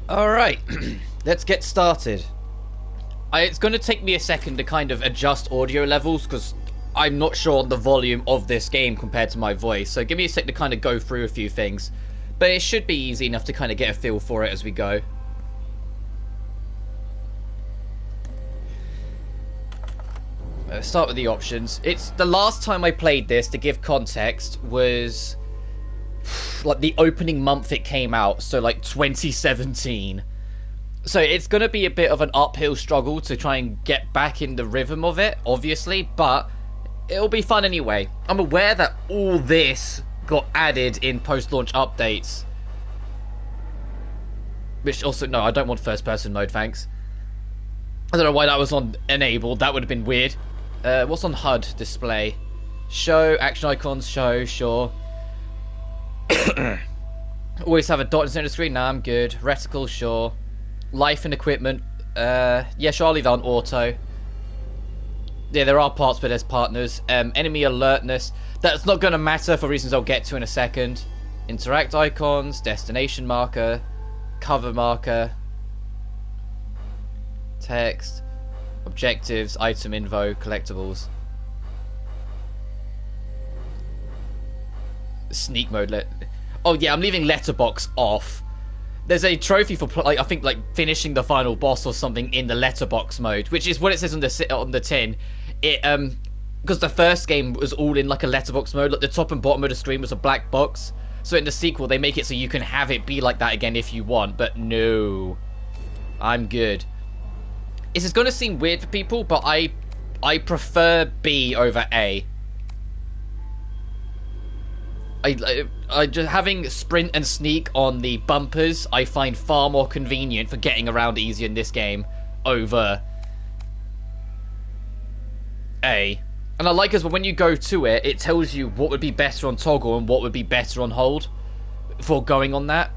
Alright, let's get started. It's going to take me a second to kind of adjust audio levels because I'm not sure on the volume of this game compared to my voice, so give me a sec to kind of go through a few things. But it should be easy enough to kind of get a feel for it as we go. Start with the options. It's the last time I played this, to give context, was like the opening month it came out, so like 2017. So it's going to be a bit of an uphill struggle to try and get back in the rhythm of it, obviously, but it'll be fun anyway. I'm aware that all this got added in post-launch updates. Which also, no, I don't want first-person mode, thanks. I don't know why that was on enabled, that would have been weird. What's on HUD Display? Show, action icons, show, sure. Always have a dot in the center of the screen, nah, I'm good. Reticle, sure. Life and equipment, yeah, sure, I'll leave that on auto. Yeah, there are parts where there's partners. Enemy alertness, that's not going to matter for reasons I'll get to in a second. Interact icons, destination marker, cover marker, text, objectives, item info, collectibles. Sneak mode, oh yeah, I'm leaving letterbox off. There's a trophy for, like, I think, like, finishing the final boss or something in the letterbox mode, which is what it says on the tin. It, because the first game was all in, like, a letterbox mode, like, the top and bottom of the screen was a black box. So in the sequel, they make it so you can have it be like that again if you want, but no. I'm good. This is going to seem weird for people, but I prefer B over A. I just having sprint and sneak on the bumpers I find far more convenient for getting around easier in this game over A. And I like as well when you go to it, it tells you what would be better on toggle and what would be better on hold for going on that.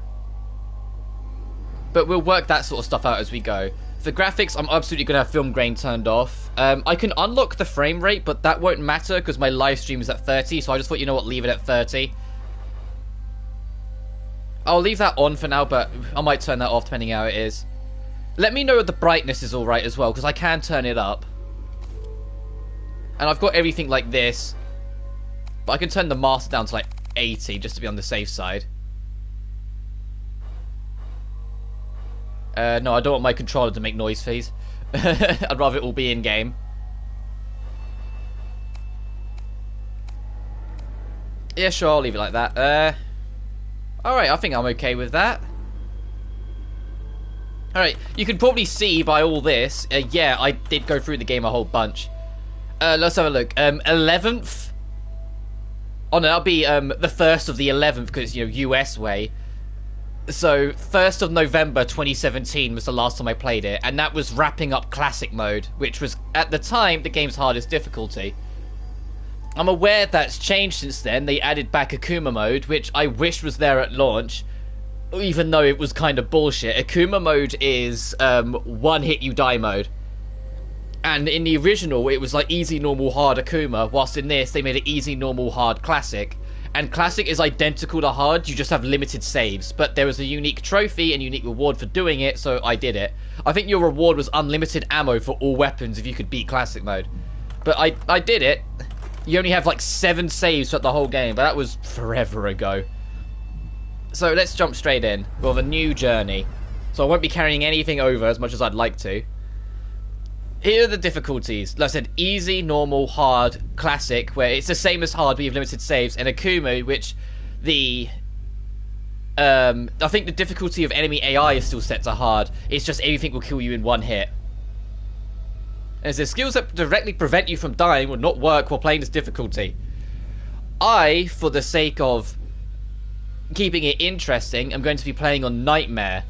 But we'll work that sort of stuff out as we go. For graphics, I'm absolutely going to have film grain turned off. I can unlock the frame rate, but that won't matter because my live stream is at 30, so I just thought, you know what, leave it at 30. I'll leave that on for now, but I might turn that off depending how it is. Let me know if the brightness is alright as well, because I can turn it up. And I've got everything like this, but I can turn the master down to like 80 just to be on the safe side. No, I don't want my controller to make noise, please. I'd rather it all be in-game. Yeah, sure, I'll leave it like that. Alright, I think I'm okay with that. Alright, you can probably see by all this, yeah, I did go through the game a whole bunch. Let's have a look. 11th? Oh no, that'll be the 1st of the 11th, because, you know, US way. So, 1st of November 2017 was the last time I played it, and that was wrapping up Classic Mode, which was, at the time, the game's hardest difficulty. I'm aware that's changed since then. They added back Akuma Mode, which I wish was there at launch, even though it was kind of bullshit. Akuma Mode is one hit you die mode. And in the original, it was like easy, normal, hard Akuma, whilst in this, they made it easy, normal, hard, classic. And classic is identical to hard, you just have limited saves. But there was a unique trophy and unique reward for doing it, so I did it. I think your reward was unlimited ammo for all weapons if you could beat classic mode. But I did it. You only have like 7 saves throughout the whole game, but that was forever ago. So let's jump straight in. We'll have a new journey. So I won't be carrying anything over as much as I'd like to. Here are the difficulties. Like I said, easy, normal, hard, classic, where it's the same as hard but you have limited saves, and Akuma, which the I think the difficulty of enemy AI is still set to hard. It's just everything will kill you in one hit. And it says skills that directly prevent you from dying will not work while playing this difficulty. I, for the sake of keeping it interesting, am going to be playing on Nightmare.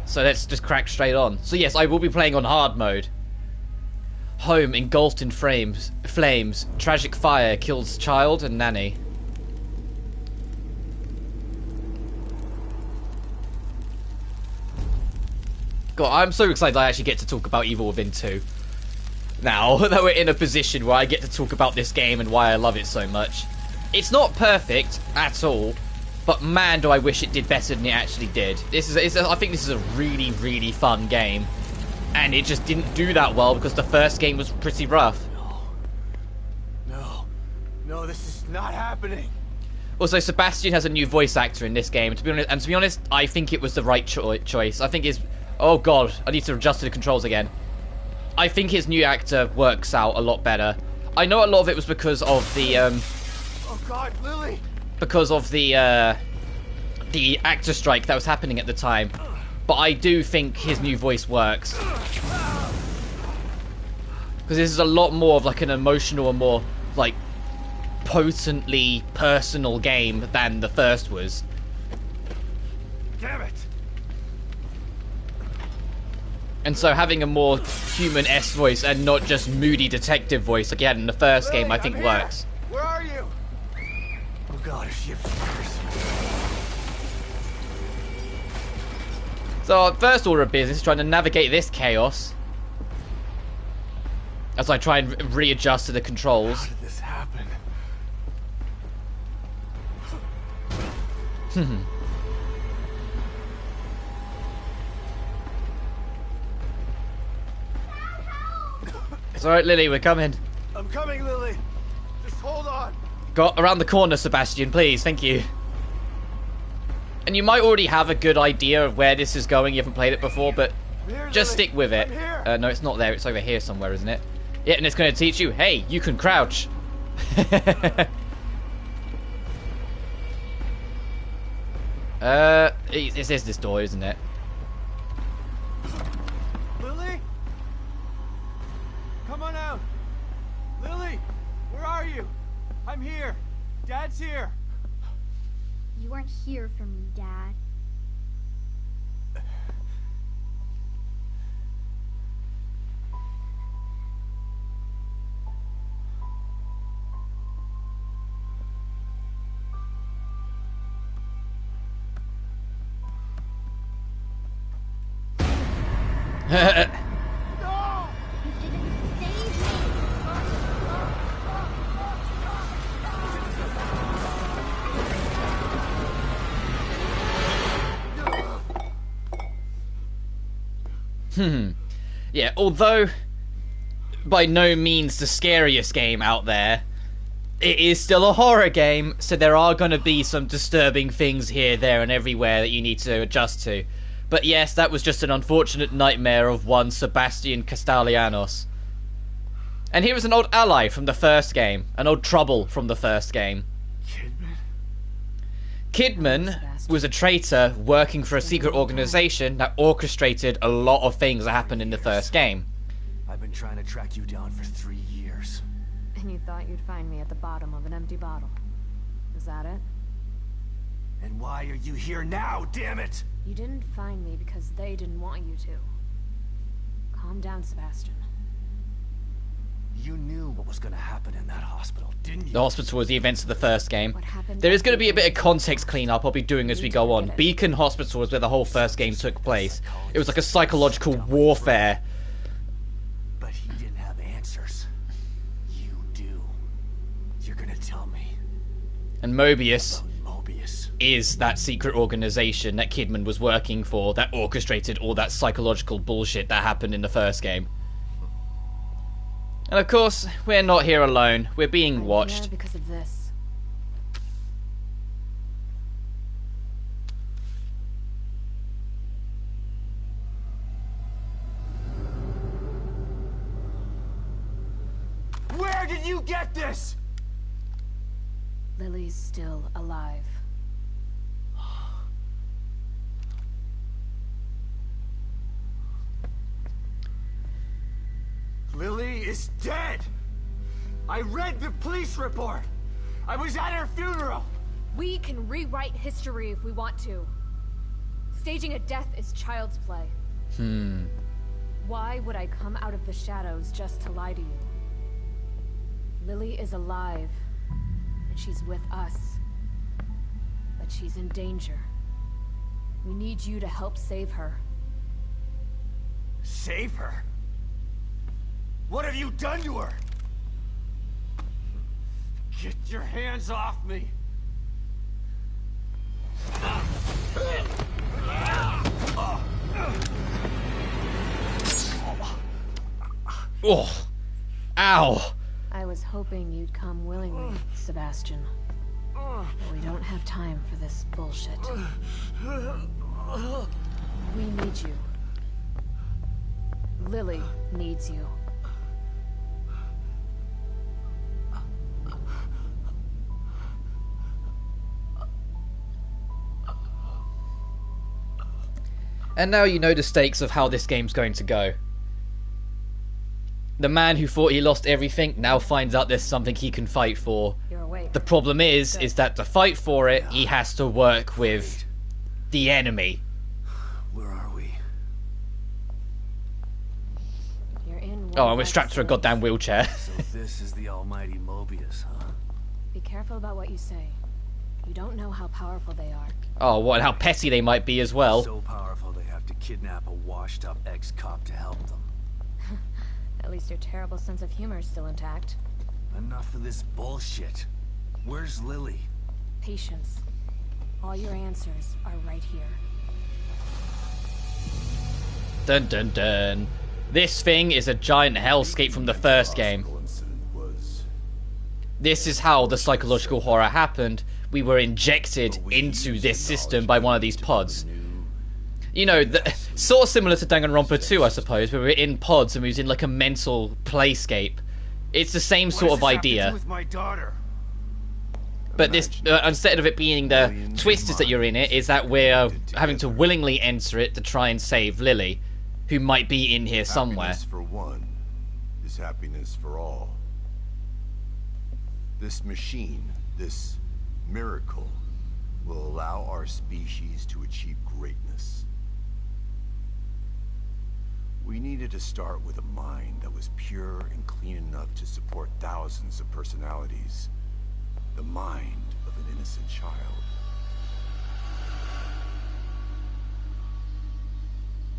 So let's just crack straight on. So yes, I will be playing on hard mode. Home engulfed in flames. Tragic fire kills child and nanny. God, I'm so excited I actually get to talk about Evil Within 2. Now that we're in a position where I get to talk about this game and why I love it so much. It's not perfect at all. But man, do I wish it did better than it actually did. I think this is a really, really fun game. And it just didn't do that well because the first game was pretty rough. No, this is not happening. Also, Sebastian has a new voice actor in this game. To be honest, I think it was the right choice. I think his... Oh god, I need to adjust to the controls again. I think his new actor works out a lot better. I know a lot of it was because of the... Oh god, Lily! Because of the actor strike that was happening at the time. But I do think his new voice works. Because this is a lot more of like an emotional and more like potently personal game than the first was. Damn it! And so having a more human-esque voice and not just moody detective voice like you had in the first game, I think works. Where are you? Oh god, is she upstairs? So, first order of business, trying to navigate this chaos. As I try and readjust to the controls. How did this happen? It's alright, Lily, we're coming. I'm coming, Lily. Just hold on. Got around the corner, Sebastian, please, thank you. And you might already have a good idea of where this is going. You haven't played it before, but just stick with it. No, it's not there. It's over here somewhere, isn't it? Yeah, and it's going to teach you, hey, you can crouch. It is this door, isn't it? Lily? Come on out. Lily, where are you? I'm here. Dad's here. You weren't here for me, Dad. No! You didn't save me! Yeah, although by no means the scariest game out there, it is still a horror game, so there are going to be some disturbing things here, there, and everywhere that you need to adjust to. But yes, that was just an unfortunate nightmare of one Sebastian Castellanos. And here is an old ally from the first game, an old trouble from the first game. Kidman was a traitor working for a secret organization that orchestrated a lot of things that happened in the first game. I've been trying to track you down for 3 years. And you thought you'd find me at the bottom of an empty bottle. Is that it? And why are you here now, damn it? You didn't find me because they didn't want you to. Calm down, Sebastian. You knew what was gonna happen in that hospital, didn't you? The hospital was the events of the first game. What happened? There is going to be a bit of context cleanup I'll be doing as we go on. Beacon Hospital is where the whole first game took place. It was like a psychological warfare. But he didn't have answers. You do. You're gonna tell me. And Mobius Mobius is that secret organization that Kidman was working for that orchestrated all that psychological bullshit that happened in the first game. And of course, we're not here alone. We're being watched. Here because of this. Where did you get this? Lily's still alive. Lily is dead! I read the police report! I was at her funeral! We can rewrite history if we want to. Staging a death is child's play. Why would I come out of the shadows just to lie to you? Lily is alive, and she's with us. But she's in danger. We need you to help save her. Save her? What have you done to her? Get your hands off me! Oh, ow! I was hoping you'd come willingly, Sebastian. But we don't have time for this bullshit. We need you. Lily needs you. And now you know the stakes of how this game's going to go. The man who thought he lost everything now finds out there's something he can fight for. You're awake. The problem is that to fight for it, he has to work with the enemy. Where are we? You're in Oh, and we're strapped to a goddamn wheelchair. So this is the almighty Mobius, huh? Be careful about what you say. You don't know how powerful they are. Oh, what? How petty they might be as well. So powerful they have to kidnap a washed-up ex-cop to help them. At least your terrible sense of humor is still intact. Enough of this bullshit. Where's Lily? Patience. All your answers are right here. Dun dun dun. This thing is a giant hellscape from the first game. This is how the psychological horror happened. We were injected into this system by one of these pods. You know, sort of similar to Danganronpa 2, I suppose, where we were in pods and we was in like a mental playscape. It's the same sort of idea. With my daughter? But this, instead of it being the twist is that you're in it, is that we're having to willingly enter it to try and save Lily, who might be in here somewhere. Happiness for one is happiness for all. This machine, this miracle, will allow our species to achieve greatness. We needed to start with a mind that was pure and clean enough to support thousands of personalities. The mind of an innocent child.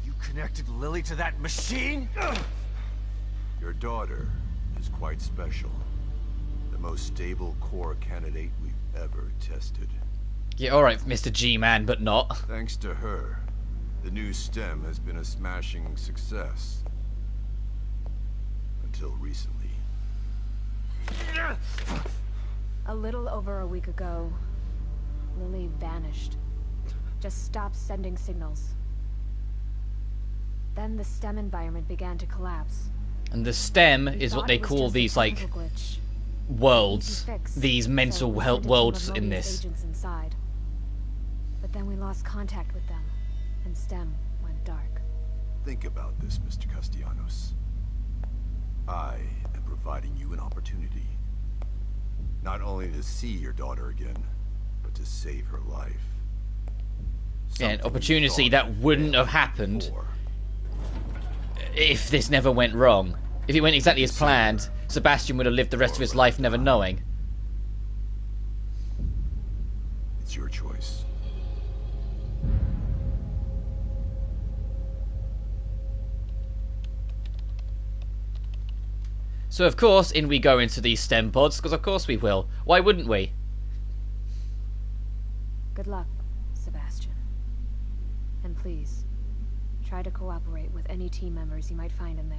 You connected Lily to that machine? Your daughter is quite special. The most stable core candidate we've ever tested. Yeah, alright, Mr. G-Man, but not. Thanks to her, the new stem has been a smashing success. Until recently. A little over a week ago, Lily vanished. Just stopped sending signals. Then the STEM environment began to collapse. And the stem We is what thought they it was call just a these, like, chemical glitch. worlds. Easy fix. These mental So we health sent a team worlds of in Mobius this. agents inside. But then we lost contact with them, and STEM went dark. Think about this, Mr. Castellanos. I am providing you an opportunity. Not only to see your daughter again, but to save her life. Yeah, an Something you opportunity thought that had wouldn't have failed happened before. if this never went wrong. If it went exactly as planned, Sebastian would have lived the rest of his life never knowing. It's your choice. So of course, in we go into these STEM pods, because of course we will. Why wouldn't we? Good luck, Sebastian. And please, try to cooperate with any team members you might find in there.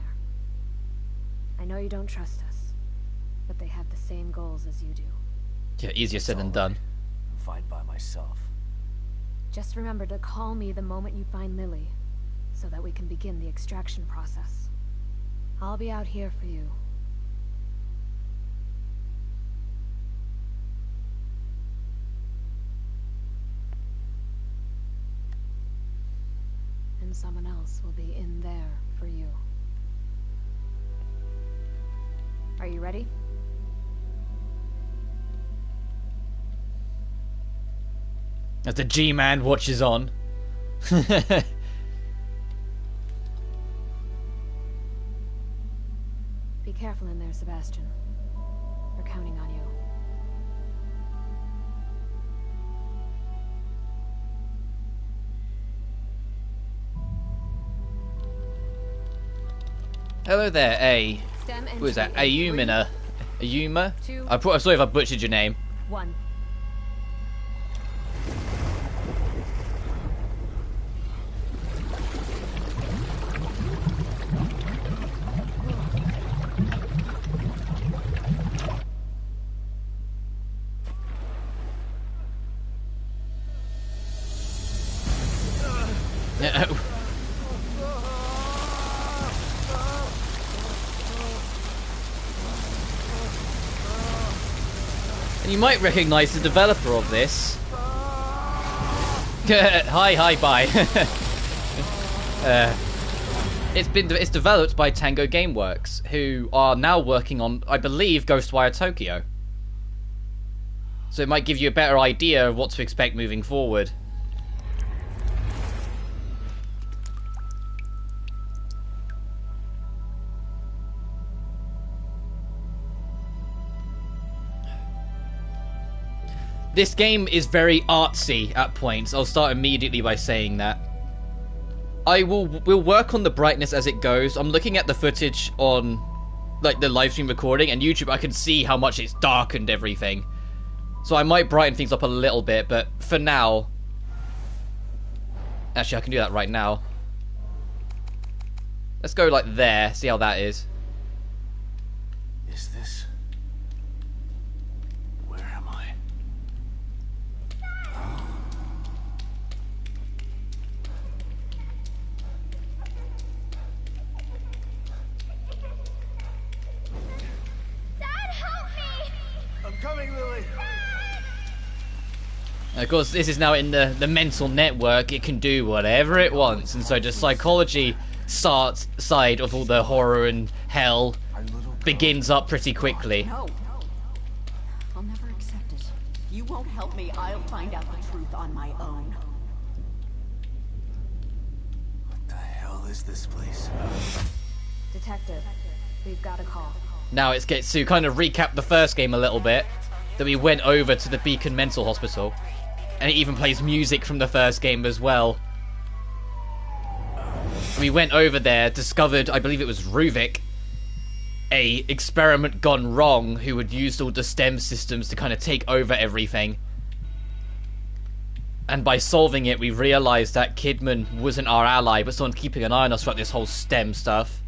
I know you don't trust us, but they have the same goals as you do. Yeah, easier said than done. I'm fine by myself. Just remember to call me the moment you find Lily, so that we can begin the extraction process. I'll be out here for you. And someone else will be in there for you. Are you ready? As the G-Man watches on. Be careful in there, Sebastian. We're counting on you. Hello there, A. STEM Who is that? entry in Ayumina. Ayuma? 3, 2, I'm sorry if I butchered your name. 1. And you might recognize the developer of this. Hi, bye. It's developed by Tango Gameworks, who are now working on, I believe, Ghostwire Tokyo. So it might give you a better idea of what to expect moving forward. This game is very artsy at points. I'll start immediately by saying that. We'll work on the brightness as it goes. I'm looking at the footage on like the live stream recording, and YouTube, I can see how much it's darkened everything. So I might brighten things up a little bit, but for now... Actually, I can do that right now. Let's go like there, see how that is. Is this... Where am I? Dad, help me! I'm coming, Lily! Of course, this is now in the mental network. It can do whatever it wants, and so the psychology side of all the horror and hell begins up pretty quickly. No. I'll never accept it. If you won't help me, I'll find out the truth on my own. What the hell is this place? Detective, we've got a call. Now it gets to kind of recap the first game a little bit, that we went over to the Beacon Mental Hospital. And it even plays music from the first game as well. We went over there, discovered, I believe it was Ruvik, a experiment gone wrong, who had used all the STEM systems to kind of take over everything. And by solving it, we realized that Kidman wasn't our ally, but someone keeping an eye on us throughout this whole STEM stuff.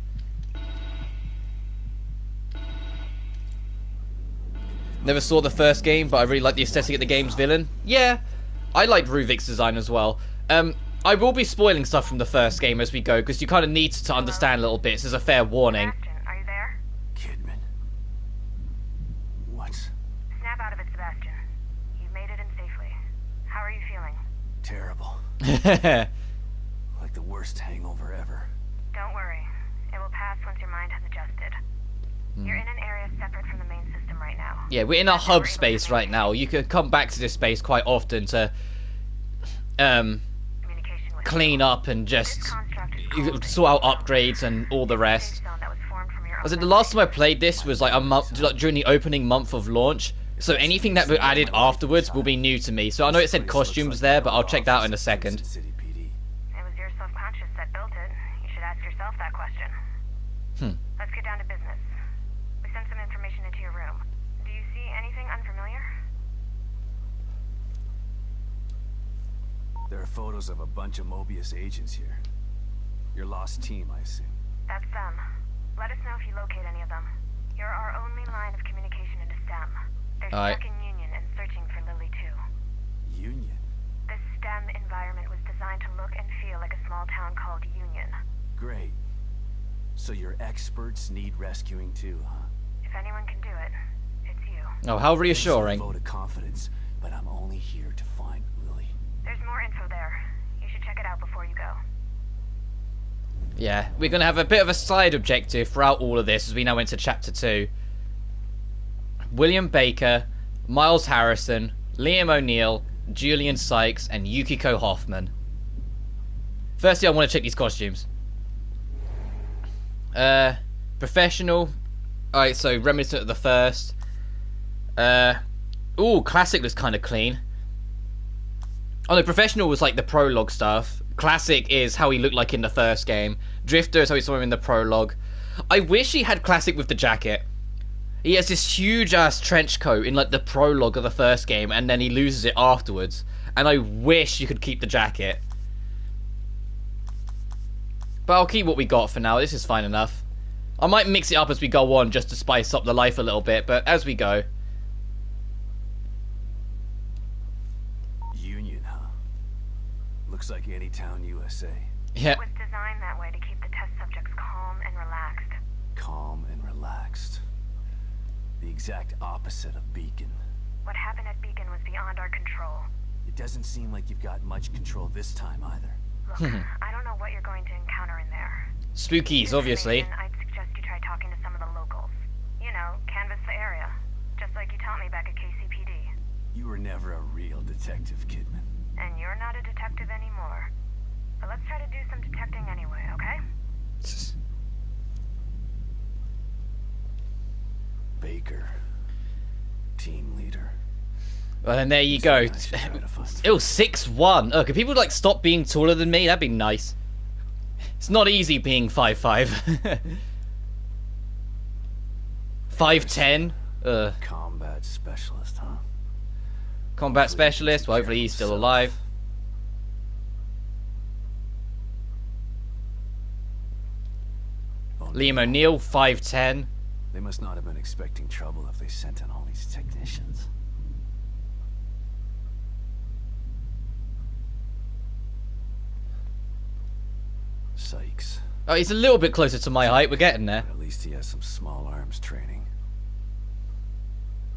Never saw the first game, but I really like the aesthetic of the game's villain. Yeah, I liked Ruvik's design as well. I will be spoiling stuff from the first game as we go, because you kind of need to understand a little bit, so there's a fair warning. Sebastian, are you there? Kidman. What? Snap out of it, Sebastian. You've made it in safely. How are you feeling? Terrible. Like the worst hangover ever. Don't worry. It will pass once your mind has adjusted. You're in an area separate from the main system right now. Yeah, we're in a hub space right now. You can come back to this space quite often to Communication with clean up and just sort out upgrades and all the rest. I said the last time I played this was like a month, like during the opening month of launch. So anything that we added afterwards will be new to me. So I know it said costumes there, but I'll check that out in a second. It was your subconscious that built it. You should ask yourself that question. Let's get down to business. We sent some information into your room. Do you see anything unfamiliar? There are photos of a bunch of Mobius agents here. Your lost team, I assume. That's them. Let us know if you locate any of them. You're our only line of communication into STEM. They're stuck in Union and searching for Lily too. Union? This STEM environment was designed to look and feel like a small town called Union. Great. So your experts need rescuing too, huh? If anyone can do it, it's you. Oh, how reassuring. Vote of confidence, but I'm only here to find Lily. There's more info there. You should check it out before you go. Yeah, we're going to have a bit of a side objective throughout all of this as we now enter Chapter 2. William Baker, Miles Harrison, Liam O'Neill, Julian Sykes, and Yukiko Hoffman. Firstly, I want to check these costumes. Professional. Alright, so reminiscent of the first. Ooh, classic was kind of clean. Oh no, professional was like the prologue stuff. Classic is how he looked like in the first game. Drifter is how we saw him in the prologue. I wish he had classic with the jacket. He has this huge ass trench coat in like the prologue of the first game, and then he loses it afterwards. And I wish you could keep the jacket. But I'll keep what we got for now. This is fine enough. I might mix it up as we go on just to spice up the life a little bit, but as we go. Union, huh? Looks like any town USA. Yeah. It was designed that way to keep the test subjects calm and Calm and relaxed. The exact opposite of Beacon. What happened at Beacon was beyond our control. It doesn't seem like you've got much control this time either. Look, I don't know what you're going to encounter in there. Spookies, obviously. I'd suggest you try talking to some of the locals. You know, canvass the area. Just like you taught me back at KCPD. You were never a real detective, Kidman. And you're not a detective anymore. But let's try to do some detecting anyway, okay? Baker. Team leader. Well, then there you go. It was 6'1". Oh, could people like stop being taller than me? That'd be nice. It's not easy being 5'5". 5'10". Combat specialist, huh? Combat specialist. Well, hopefully he's still alive. Liam O'Neill, 5'10". They must not have been expecting trouble if they sent in all these technicians. Sykes. Oh, he's a little bit closer to my height. We're getting there. But at least he has some small arms training.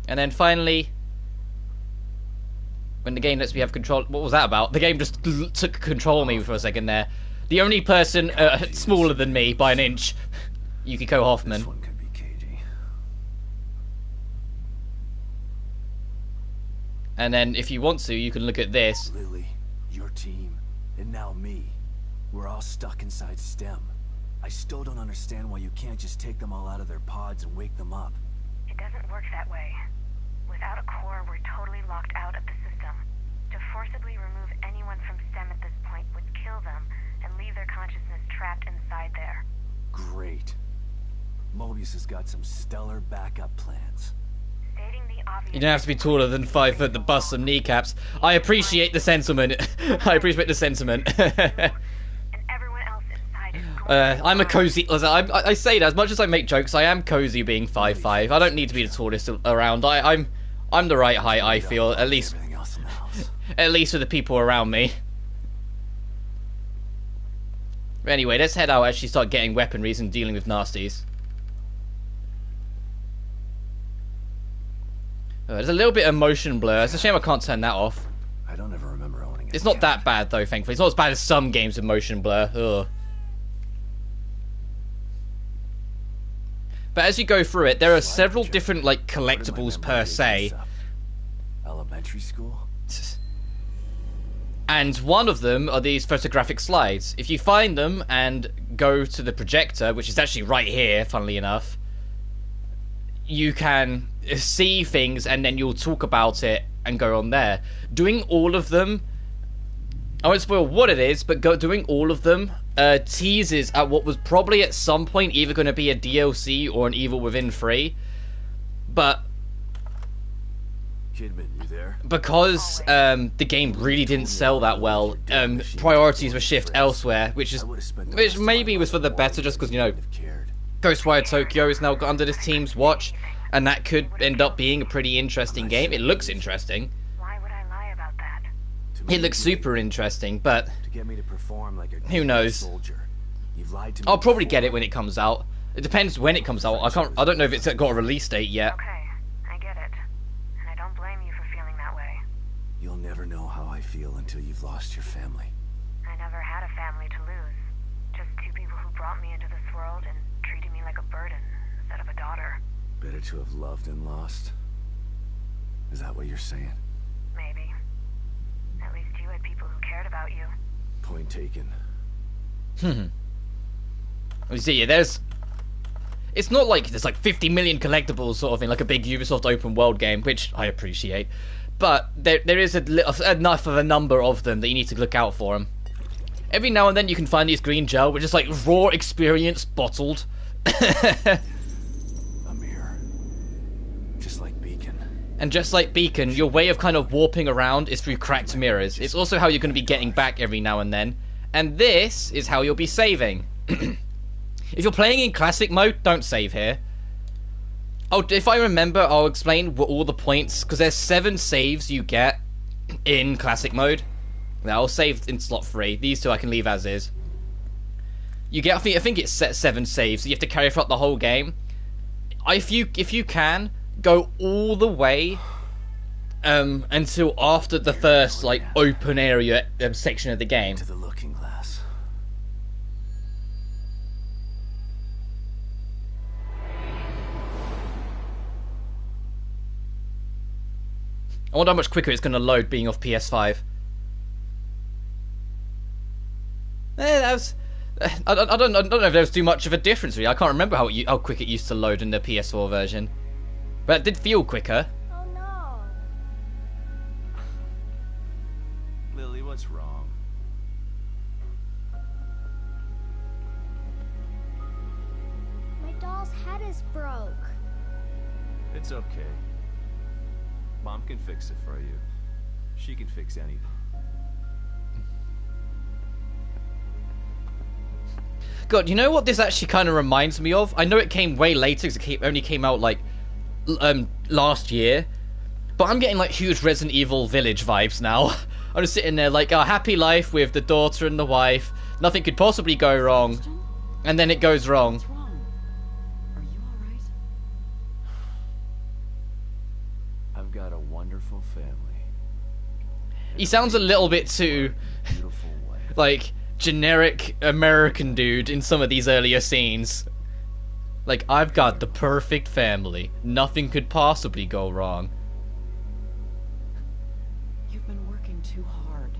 And then finally, when the game lets me have control... What was that about? The game just took control of me for a second there. The only person smaller than me by an inch. Yukiko Hoffman. This one could be cagey. And then if you want to, you can look at this. Lily, your team, and now me. We're all stuck inside STEM. I still don't understand why you can't just take them all out of their pods and wake them up. It doesn't work that way. Without a core, we're totally locked out of the system. To forcibly remove anyone from STEM at this point would kill them and leave their consciousness trapped inside there. Great. Mobius has got some stellar backup plans. Stating the obvious. You don't have to be taller than 5 foot to bust some kneecaps. I appreciate the sentiment. I appreciate the sentiment. I'm a cozy. I say that as much as I make jokes. I am cozy being 5'5". I don't need to be the tallest around. I'm the right height. I feel at least for the people around me. Anyway, let's head out. Actually, start getting weaponries and dealing with nasties. There's a little bit of motion blur. It's a shame I can't turn that off. I don't ever remember owning it. It's not that bad though, thankfully. It's not as bad as some games with motion blur. Ugh. But as you go through it, there are several different like collectibles per se. Elementary school? And one of them are these photographic slides. If you find them and go to the projector, which is actually right here, funnily enough, you can see things and then you'll talk about it and go on there. Doing all of them, I won't spoil what it is, but doing all of them teases at what was probably at some point either going to be a DLC or an Evil Within 3. But Kidman, you there? because the game really didn't sell that well, priorities were shift elsewhere, which maybe was for the better, just because, you know, Ghostwire Tokyo is now under this team's watch, and that could end up being a pretty interesting game. It looks interesting. Why would I lie about that? It looks super interesting, but To get me to perform like a who knows? soldier. You've lied to me I'll probably get before. it when it comes out. It depends when it comes out. I don't know if it's got a release date yet. Okay, I get it. And I don't blame you for feeling that way. You'll never know how I feel until you've lost your family. I never had a family to lose. Just two people who brought me into this world and treated me like a burden instead of a daughter. Better to have loved and lost. Is that what you're saying? Maybe. At least you had people who cared about you. Point taken. You see, it's not like there's like 50 million collectibles sort of thing, like a big Ubisoft open world game, which I appreciate. But there is enough of a number of them that you need to look out for them. Every now and then you can find these green gel, which is like raw experience bottled. A mirror. Just like Beacon. And just like Beacon, your way of kind of warping around is through cracked mirrors. It's also how you're going to be getting back every now and then. And this is how you'll be saving. If you're playing in classic mode, don't save here. Oh, if I remember, I'll explain what all the points, because there's 7 saves you get in classic mode. Now, I'll save in slot 3. These 2 I can leave as is. You get, I think it's set 7 saves, so you have to carry throughout the whole game. If you can, go all the way until after the first like open area section of the game. To the looking glass. I wonder how much quicker it's going to load being off PS5. That was. I don't know if there was too much of a difference really. I can't remember how quick it used to load in the PS4 version, but it did feel quicker. Oh no. Lily, what's wrong? My doll's head is broke. It's okay. Mom can fix it for you. She can fix anything. God, you know what this actually kind of reminds me of? I know it came way later because it only came out like last year, but I'm getting like huge Resident Evil Village vibes now. I'm just sitting there like a happy life with the daughter and the wife. Nothing could possibly go wrong, and then it goes wrong. What's wrong? Are you all right? I've got a wonderful family. He sounds a little bit too Beautiful wife. like generic American dude in some of these earlier scenes. Like, I've got the perfect family. Nothing could possibly go wrong. You've been working too hard.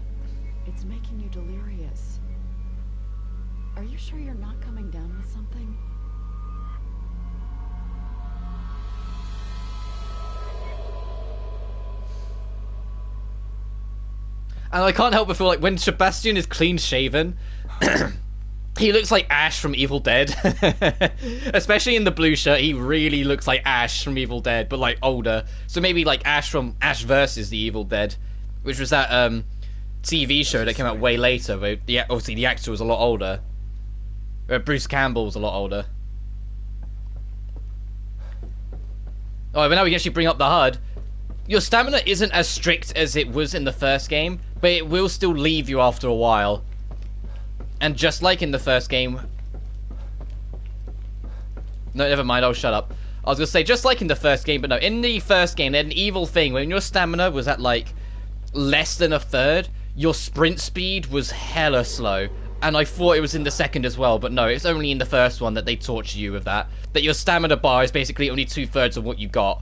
It's making you delirious. Are you sure you're not coming down with something? And I can't help but feel like when Sebastian is clean shaven, he looks like Ash from Evil Dead. Especially in the blue shirt, he really looks like Ash from Evil Dead, but like older. So maybe like Ash from Ash versus the Evil Dead, which was that TV show that came out way later, where obviously the actor was a lot older. Bruce Campbell was a lot older. Oh, but now we can actually bring up the HUD. Your stamina isn't as strict as it was in the first game, but it will still leave you after a while. And just like in the first game... No, never mind, I'll shut up. I was going to say, just like in the first game, but no, in the first game, they had an evil thing. When your stamina was at, like, less than a third, your sprint speed was hella slow. And I thought it was in the second as well, but no, it's only in the first one that they torture you with that. That your stamina bar is basically only 2/3 of what you got.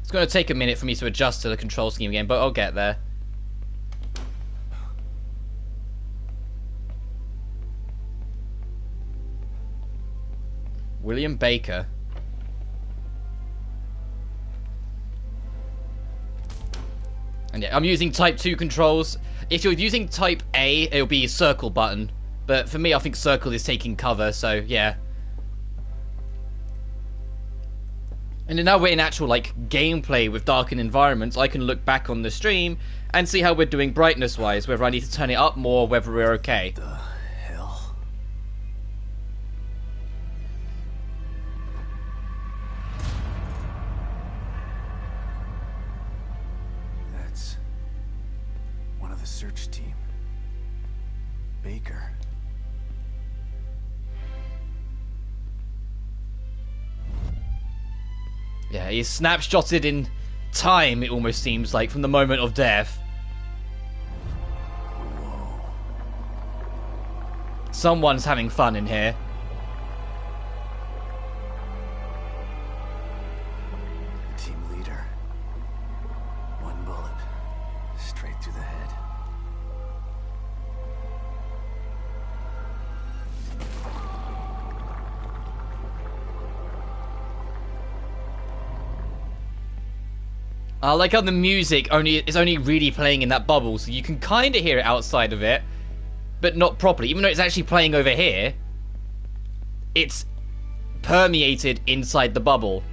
It's going to take a minute for me to adjust to the control scheme again, but I'll get there. William Baker. And yeah, I'm using Type 2 controls. If you're using Type A, it'll be circle button. But for me, I think circle is taking cover, so yeah. And then now we're in actual, like, gameplay with darkened environments, I can look back on the stream and see how we're doing brightness-wise, whether I need to turn it up more, whether we're okay. The hell? That's one of the search team. Baker. Yeah, he's snapshotted in time, it almost seems like, from the moment of death. Whoa. Someone's having fun in here. The team leader. One bullet. Straight through the head. I like how the music is only really playing in that bubble, so you can kind of hear it outside of it, but not properly. Even though it's actually playing over here, it's permeated inside the bubble.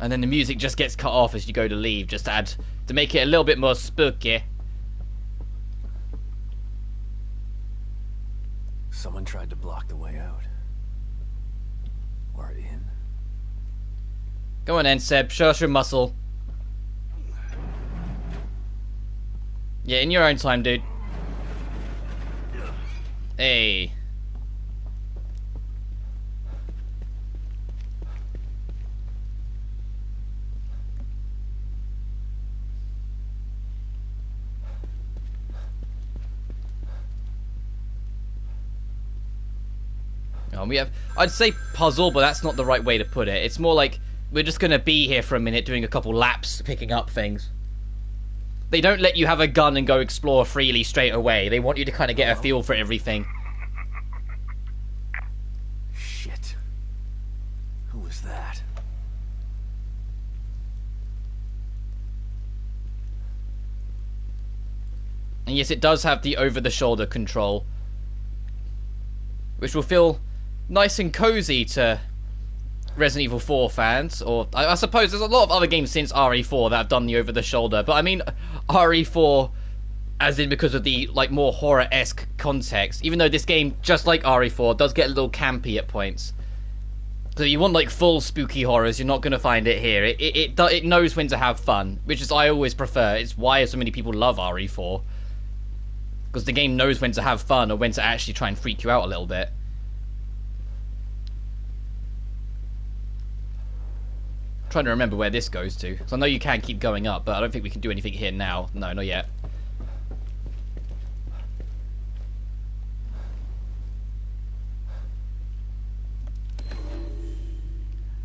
And then the music just gets cut off as you go to leave, just to make it a little bit more spooky. Someone tried to block the way out. Or in. Go on then, Seb. Show us your muscle. Yeah, in your own time, dude. Hey. We have, I'd say puzzle, but that's not the right way to put it. It's more like we're just going to be here for a minute doing a couple laps, picking up things. They don't let you have a gun and go explore freely straight away. They want you to kind of get a feel for everything. Shit. Who was that? And yes, it does have the over-the-shoulder control, which will feel nice and cozy to Resident Evil 4 fans, or I suppose there's a lot of other games since RE4 that have done the over-the-shoulder, but I mean RE4 as in because of the like more horror-esque context, even though this game, just like RE4, does get a little campy at points. So you want like full spooky horrors, you're not going to find it here. It knows when to have fun, which is I always prefer. It's why so many people love RE4, because the game knows when to have fun or when to actually try and freak you out a little bit. Trying to remember where this goes to, because I know you can keep going up, but I don't think we can do anything here now. No, not yet.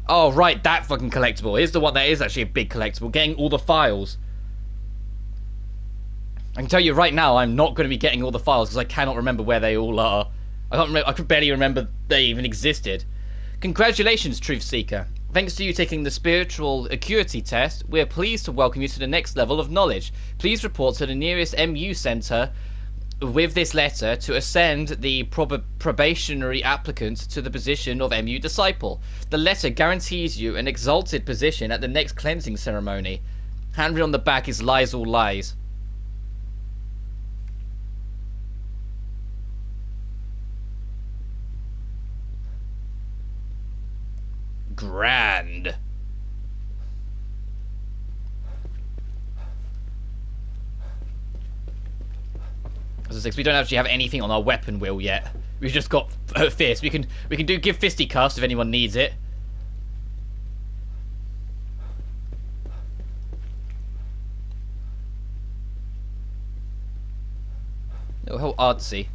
Oh, right, that fucking collectible. Here's the one that is actually a big collectible. Getting all the files. I can tell you right now, I'm not going to be getting all the files, because I cannot remember where they all are. I could barely remember they even existed. Congratulations, Truth Seeker. Thanks to you taking the spiritual acuity test, we are pleased to welcome you to the next level of knowledge. Please report to the nearest MU center with this letter to ascend the probationary applicant to the position of MU disciple. The letter guarantees you an exalted position at the next cleansing ceremony. Handwritten on the back is lies all lies. Grand. As I say, we don't actually have anything on our weapon wheel yet. We've just got fist. We can give fisticuffs if anyone needs it. Oh, how artsy.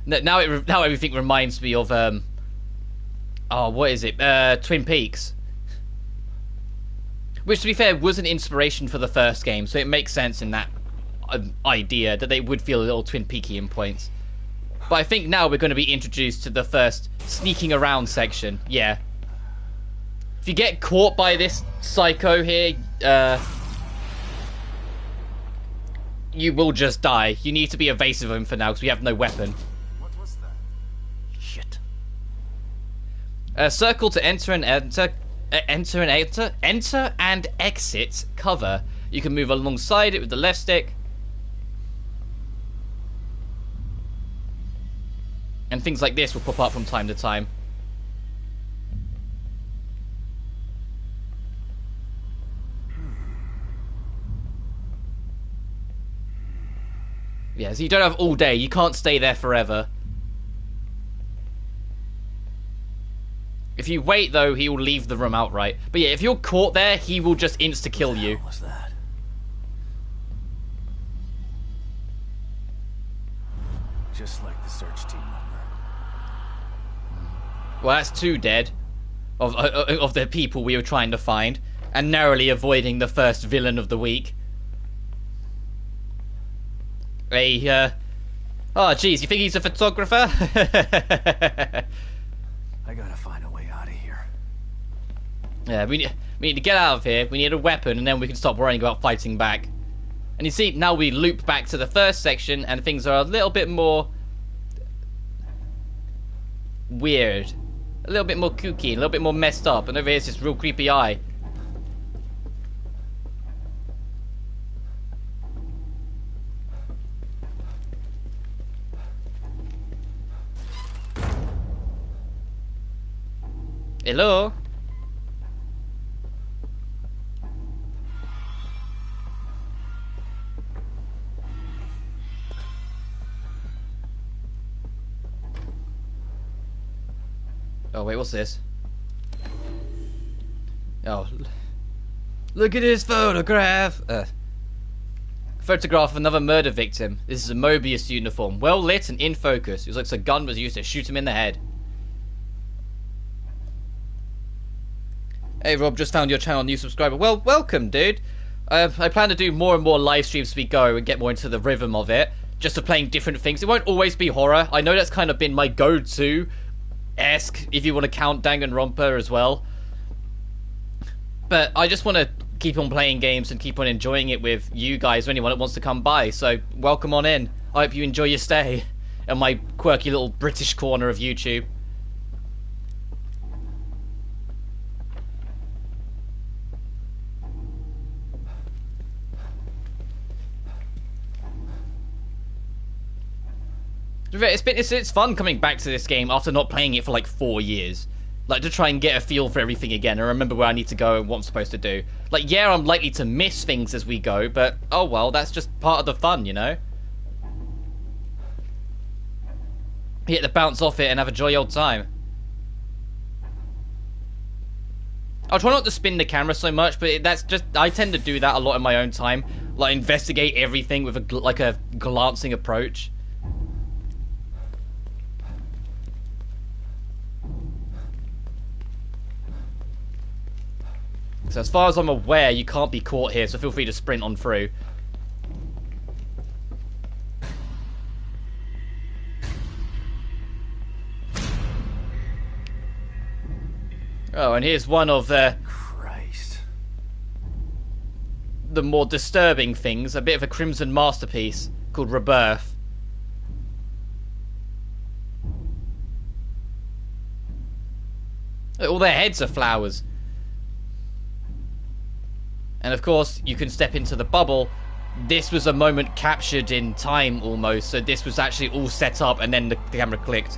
Now everything reminds me of oh, what is it? Twin Peaks. Which, to be fair, was an inspiration for the first game, so it makes sense in that idea that they would feel a little Twin Peaky in points. But I think now we're going to be introduced to the first sneaking around section. Yeah. If you get caught by this psycho here, you will just die. You need to be evasive of him for now, because we have no weapon. What was that? Shit. Circle to enter and exit cover. You can move alongside it with the left stick. And things like this will pop up from time to time. Yeah, so you don't have all day. You can't stay there forever. If you wait, though, he will leave the room outright. But yeah, if you're caught there, he will just insta-kill you. What was that? Just like the search team member. Well, that's two dead of the people we were trying to find, and narrowly avoiding the first villain of the week. Oh, jeez, you think he's a photographer? I gotta find a way out of here. Yeah, we need to get out of here. We need a weapon, and then we can stop worrying about fighting back. And you see, now we loop back to the first section, and things are a little bit more weird. A little bit more kooky, a little bit more messed up. And over here's this real creepy eye. Hello? Oh wait, what's this? Oh, look at his photograph. Photograph of another murder victim. This is a Mobius uniform, well lit and in focus. It looks like a gun was used to shoot him in the head. Hey Rob, just found your channel, new subscriber. Well, welcome, dude. I plan to do more and more live streams as we go and get more into the rhythm of it. Just for playing different things. It won't always be horror. I know that's kind of been my go-to-esque, if you want to count Danganronpa as well. But I just want to keep on playing games and keep on enjoying it with you guys or anyone that wants to come by. So, welcome on in. I hope you enjoy your stay in my quirky little British corner of YouTube. It's fun coming back to this game after not playing it for like 4 years. Like, to try and get a feel for everything again and remember where I need to go and what I'm supposed to do. Like, yeah, I'm likely to miss things as we go, but oh well, that's just part of the fun, you know? You get to bounce off it and have a jolly old time. I'll try not to spin the camera so much, but that's just... I tend to do that a lot in my own time. Like, investigate everything with a glancing approach. So as far as I'm aware, you can't be caught here, so feel free to sprint on through. Oh, and here's one of the more disturbing things, a bit of a Crimson masterpiece called Rebirth. All their heads are flowers. And of course, you can step into the bubble. This was a moment captured in time almost, so this was actually all set up and then the camera clicked.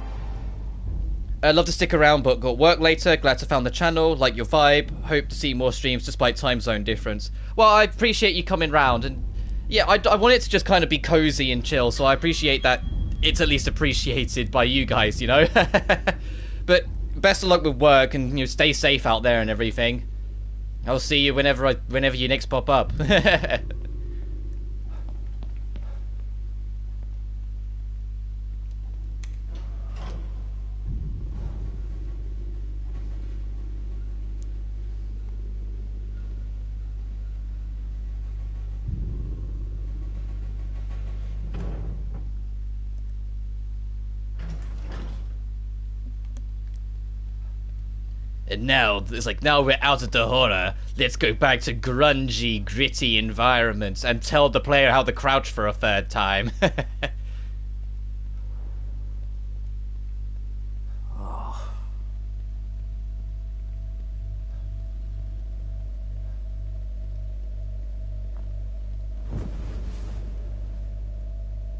I'd love to stick around, but got work later. Glad to found the channel, like your vibe. Hope to see more streams despite time zone difference. Well, I appreciate you coming round, and yeah, I want it to just kind of be cozy and chill, so I appreciate that it's at least appreciated by you guys, you know? But best of luck with work, and you know, stay safe out there and everything. I'll see you whenever you next pop up. And now, it's like, now we're out of the horror, let's go back to grungy, gritty environments and tell the player how to crouch for a third time. Oh.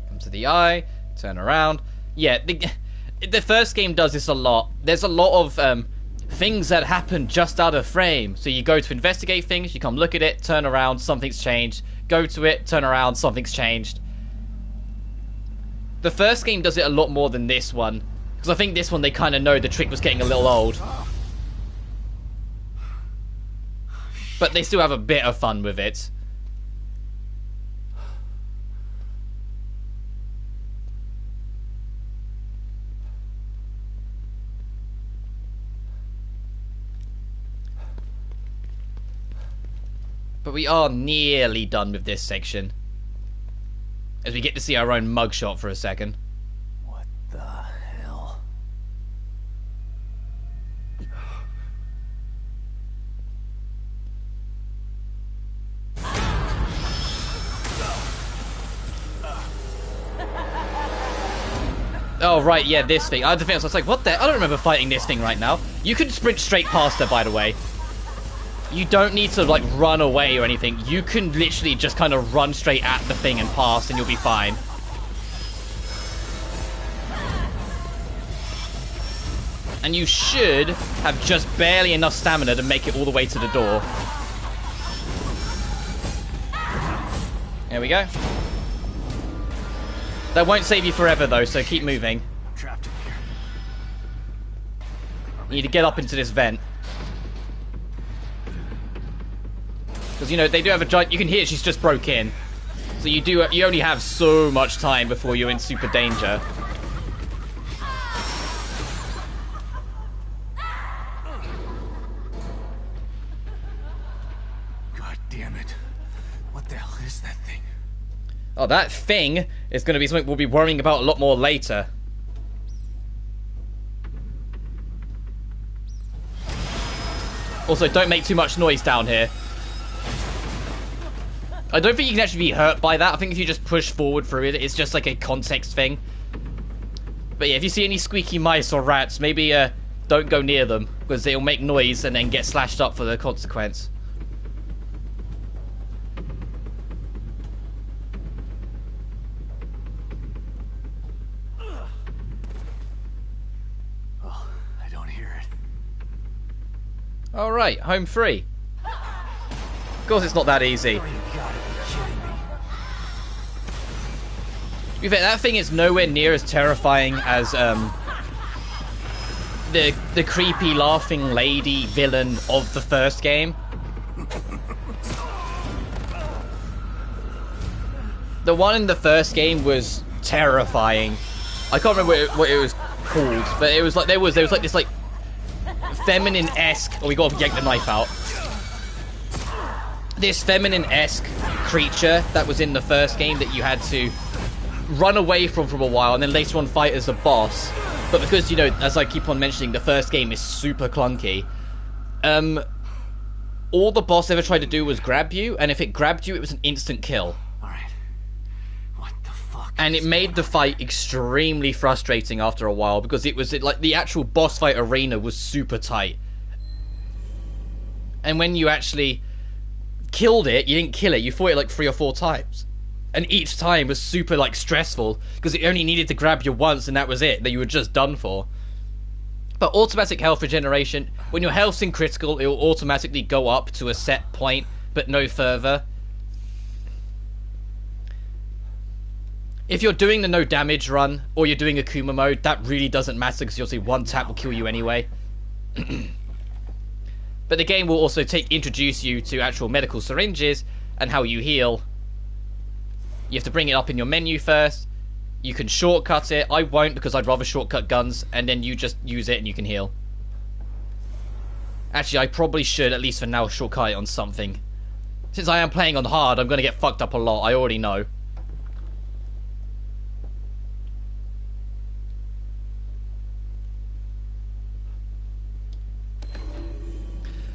Come to the eye, turn around. Yeah, the first game does this a lot. There's a lot of, things that happen just out of frame. So you go to investigate things, you come look at it, turn around, something's changed. Go to it, turn around, something's changed. The first game does it a lot more than this one, because I think this one they kind of know the trick was getting a little old. But they still have a bit of fun with it. But we are nearly done with this section, as we get to see our own mugshot for a second. What the hell? Oh, right, yeah, this thing. I had to think, I was like, what the? I don't remember fighting this thing right now. You can sprint straight past her, by the way. You don't need to, like, run away or anything. You can literally just kind of run straight at the thing and pass, and you'll be fine. And you should have just barely enough stamina to make it all the way to the door. There we go. That won't save you forever, though, so keep moving. I'm trapped in here. You need to get up into this vent. Because, you know, they do have a giant... You can hear she's just broke in. So you only have so much time before you're in super danger. God damn it. What the hell is that thing? Oh, that thing is going to be something we'll be worrying about a lot more later. Also, don't make too much noise down here. I don't think you can actually be hurt by that. I think if you just push forward through it, it's just like a context thing. But yeah, if you see any squeaky mice or rats, maybe don't go near them, because they'll make noise and then get slashed up for the consequence. Oh, I don't hear it. Alright, home free. Of course it's not that easy. Oh, you gotta be kidding me. To be fair, that thing is nowhere near as terrifying as the creepy laughing lady villain of the first game. The one in the first game was terrifying. I can't remember what it was called, but it was like there was like this like feminine-esque. Oh, we gotta yank the knife out. This feminine-esque creature that was in the first game that you had to run away from a while and then later on fight as a boss. But because, you know, as I keep on mentioning, the first game is super clunky, all the boss ever tried to do was grab you, and if it grabbed you, it was an instant kill. Alright. What the fuck? And it made the fight extremely frustrating after a while, because like the actual boss fight arena was super tight. And when you actually killed it, you didn't kill it, you fought it like 3 or 4 times. And each time was super like stressful, because it only needed to grab you once and that was it, that you were just done for. But automatic health regeneration, when your health's in critical, it will automatically go up to a set point, but no further. If you're doing the no damage run, or you're doing Akuma mode, that really doesn't matter, because you'll see one tap will kill you anyway. But the game will also introduce you to actual medical syringes and how you heal. You have to bring it up in your menu first. You can shortcut it. I won't, because I'd rather shortcut guns, and then you just use it and you can heal. Actually, I probably should, at least for now, shortcut it on something. Since I am playing on hard, I'm going to get fucked up a lot. I already know.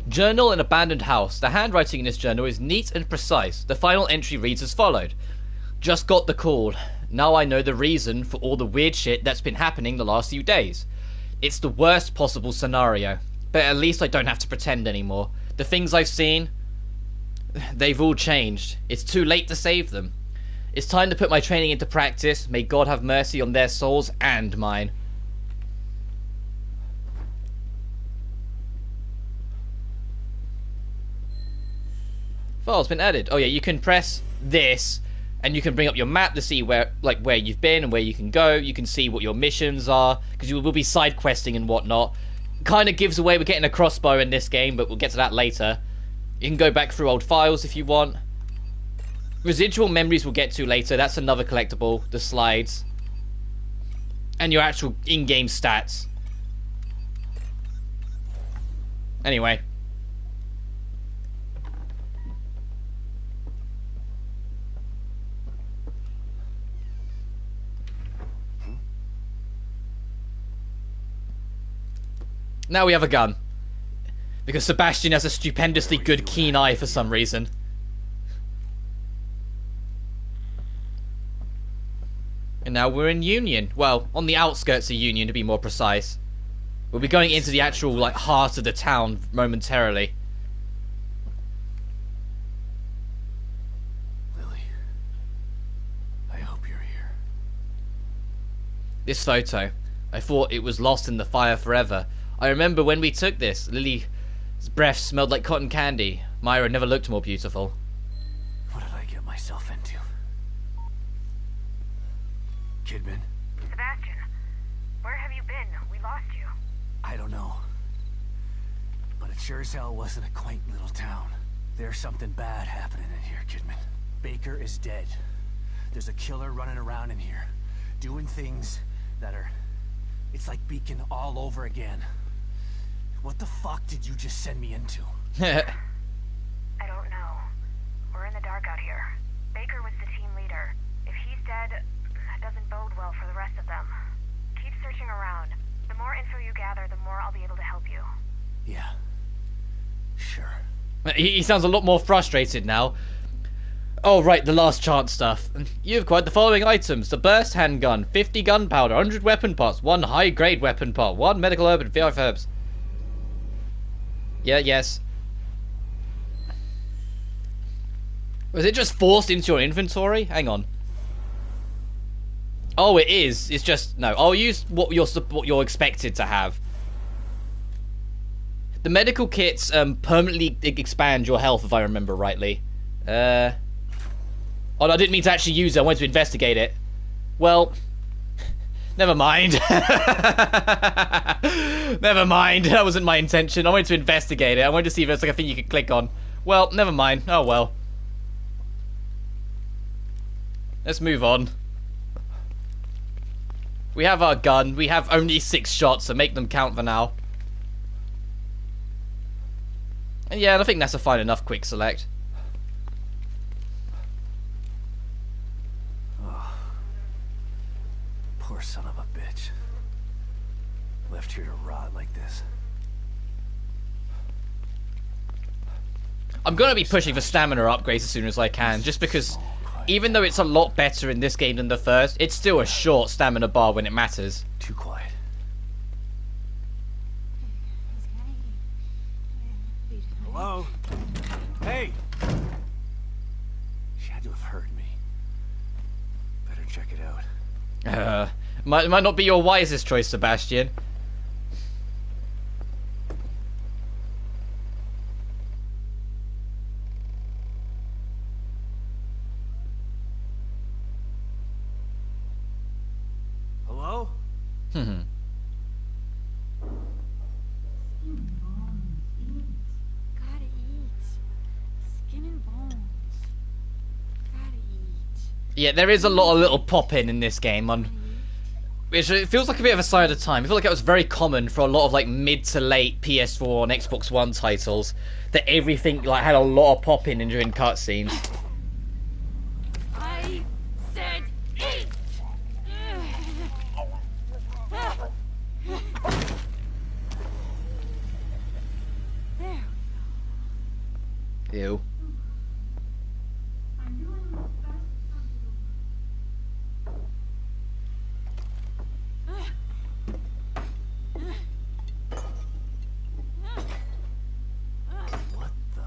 Journal in Abandoned House. The handwriting in this journal is neat and precise. The final entry reads as followed. Just got the call. Now I know the reason for all the weird shit that's been happening the last few days. It's the worst possible scenario, but at least I don't have to pretend anymore. The things I've seen, they've all changed. It's too late to save them. It's time to put my training into practice. May God have mercy on their souls and mine. File's been added. Oh yeah, you can press this and you can bring up your map to see where you've been and where you can go. You can see what your missions are, because you will be side questing and whatnot. Kind of gives away we're getting a crossbow in this game, but we'll get to that later. You can go back through old files if you want. Residual memories we'll get to later. That's another collectible. The slides. And your actual in-game stats. Anyway. Now we have a gun. Because Sebastian has a stupendously good keen eye for some reason. And now we're in Union. Well, on the outskirts of Union, to be more precise. We'll be going into the actual, heart of the town momentarily. Lily, I hope you're here. This photo. I thought it was lost in the fire forever. I remember when we took this. Lily's breath smelled like cotton candy. Myra never looked more beautiful. What did I get myself into? Kidman? Sebastian, where have you been? We lost you. I don't know. But it sure as hell wasn't a quaint little town. There's something bad happening in here, Kidman. Baker is dead. There's a killer running around in here, doing things that are... It's like Beacon all over again. What the fuck did you just send me into? I don't know. We're in the dark out here. Baker was the team leader. If he's dead, that doesn't bode well for the rest of them. Keep searching around. The more info you gather, the more I'll be able to help you. Yeah. Sure. He sounds a lot more frustrated now. Oh, right, the last chance stuff. You've acquired the following items. The burst handgun, 50 gunpowder, 100 weapon parts, 1 high-grade weapon part, 1 medical herb, and 5 herbs. Yeah, yes. Was it just forced into your inventory? Hang on. Oh, it is. It's just... No, I'll use what you're expected to have. The medical kits permanently expand your health, if I remember rightly. Oh, no, I didn't mean to actually use it. I wanted to investigate it. Well, never mind. Never mind. That wasn't my intention. I wanted to investigate it. I wanted to see if there's like a thing you could click on. Well, never mind. Oh, well. Let's move on. We have our gun. We have only 6 shots, so make them count for now. And yeah, I think that's a fine enough quick select. Poor son of a bitch. Left here to rot like this. I'm going to be pushing for stamina upgrades as soon as I can, just because even though it's a lot better in this game than the first, it's still a short stamina bar when it matters. Too quiet. Hello? Hey! She had to have heard me. Better check it out. Might not be your wisest choice, Sebastian. Hello? Skin and bones, eat. Gotta eat. Skin and bones. Gotta eat. Yeah, there is a lot of little pop-in in this game, which it feels like a bit of a sign of the time. I feel like it was very common for a lot of like mid to late PS4 and Xbox One titles that everything like had a lot of pop-in during cutscenes. I said eat! There. Ew. I'm doing my best What the?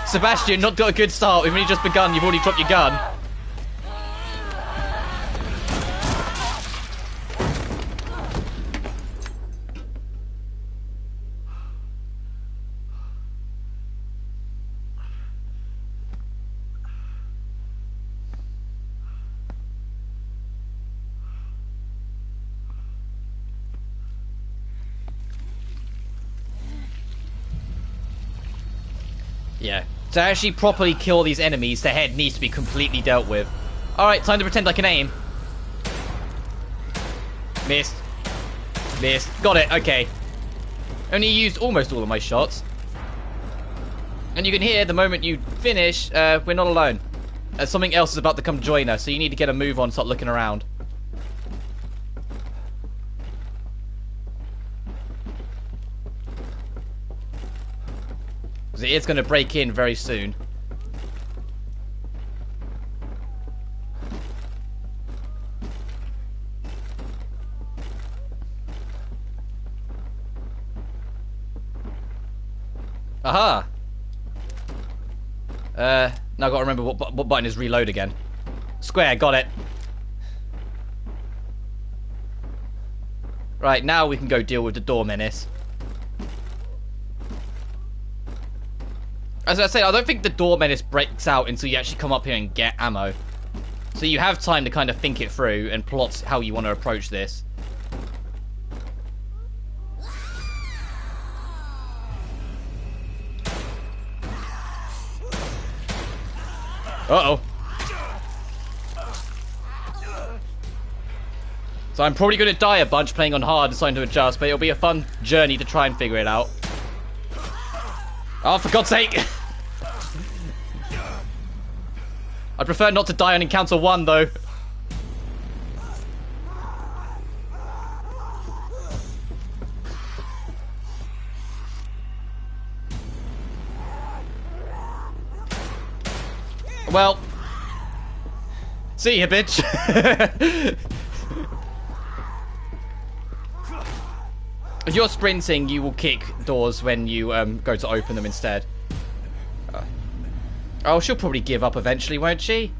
Sebastian, not got a good start. We've only just begun. You've already dropped your gun. Yeah. To actually properly kill these enemies, the head needs to be completely dealt with. Alright, time to pretend I can aim. Missed. Missed. Got it, okay. Only used almost all of my shots. And you can hear the moment you finish, we're not alone. Something else is about to come join us, so you need to get a move on and start looking around. It is going to break in very soon. Aha! Now I've got to remember what button is reload again. Square, got it. Right, now we can go deal with the door menace. As I said, I don't think the door menace breaks out until you actually come up here and get ammo. So you have time to kind of think it through and plot how you want to approach this. Uh-oh. So I'm probably going to die a bunch playing on hard and starting to adjust, but it'll be a fun journey to try and figure it out. Oh, for God's sake! I'd prefer not to die on encounter 1, though. Well, see ya, bitch. If you're sprinting, you will kick doors when you go to open them instead. Oh, she'll probably give up eventually, won't she?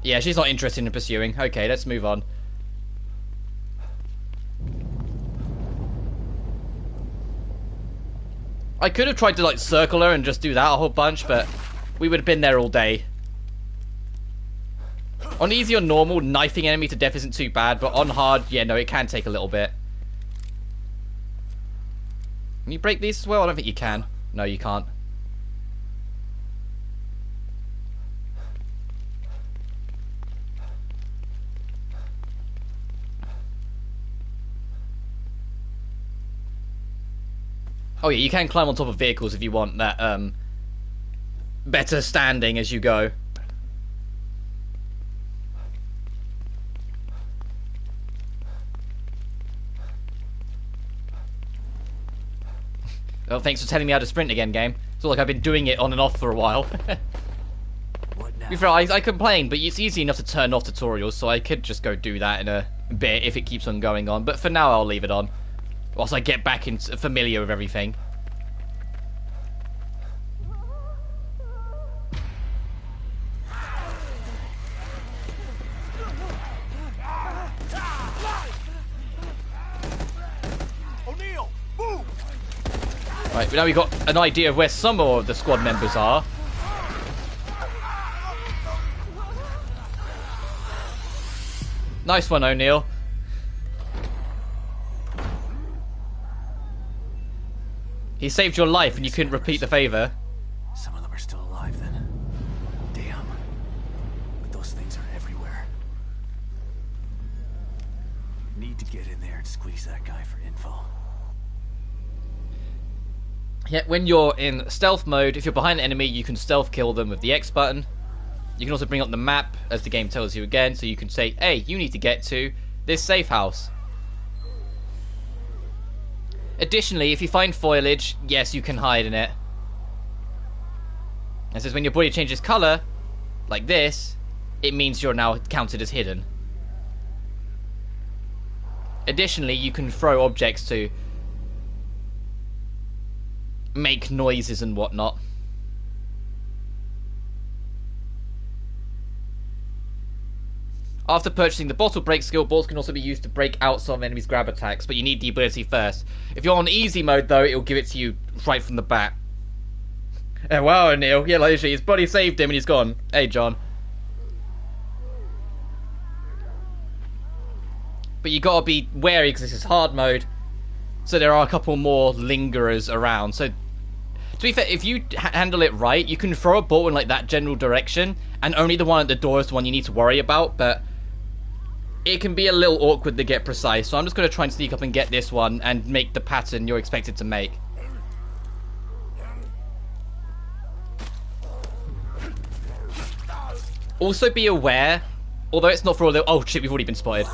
Yeah, she's not interested in pursuing. Okay, let's move on. I could have tried to, like, circle her and just do that a whole bunch, but we would have been there all day. On easy or normal, knifing enemy to death isn't too bad, but on hard, yeah, no, it can take a little bit. Can you break these as well? I don't think you can. No, you can't. Oh yeah, you can climb on top of vehicles if you want that, better standing as you go. Well, thanks for telling me how to sprint again, game. It's all like I've been doing it on and off for a while. What now? To be fair, I complain, but it's easy enough to turn off tutorials, so I could just go do that in a bit if it keeps on going on. But for now, I'll leave it on. Whilst I get back familiar with everything. Right, now we've got an idea of where some more of the squad members are. Nice one, O'Neill. He saved your life and you couldn't repeat the favour. Some of them are still alive then. Damn. But those things are everywhere. Need to get in there and squeeze that guy for info. Yeah, when you're in stealth mode, if you're behind an enemy, you can stealth kill them with the X button. You can also bring up the map, as the game tells you again, so you can say, hey, you need to get to this safe house. Additionally, if you find foliage, yes, you can hide in it. It says when your body changes colour, like this, it means you're now counted as hidden. Additionally, you can throw objects to make noises and whatnot. After purchasing the bottle break skill, balls can also be used to break out some enemies' grab attacks, but you need the ability first. If you're on easy mode though, it'll give it to you right from the bat. Wow, O'Neill. Yeah, literally, his body saved him and he's gone. Hey, John. But you gotta be wary because this is hard mode, so there are a couple more lingerers around. So, to be fair, if you handle it right, you can throw a ball in like that general direction, and only the one at the door is the one you need to worry about, but it can be a little awkward to get precise, so I'm just going to try and sneak up and get this one and make the pattern you're expected to make. Also be aware, although it's not for all the... Oh shit, we've already been spotted.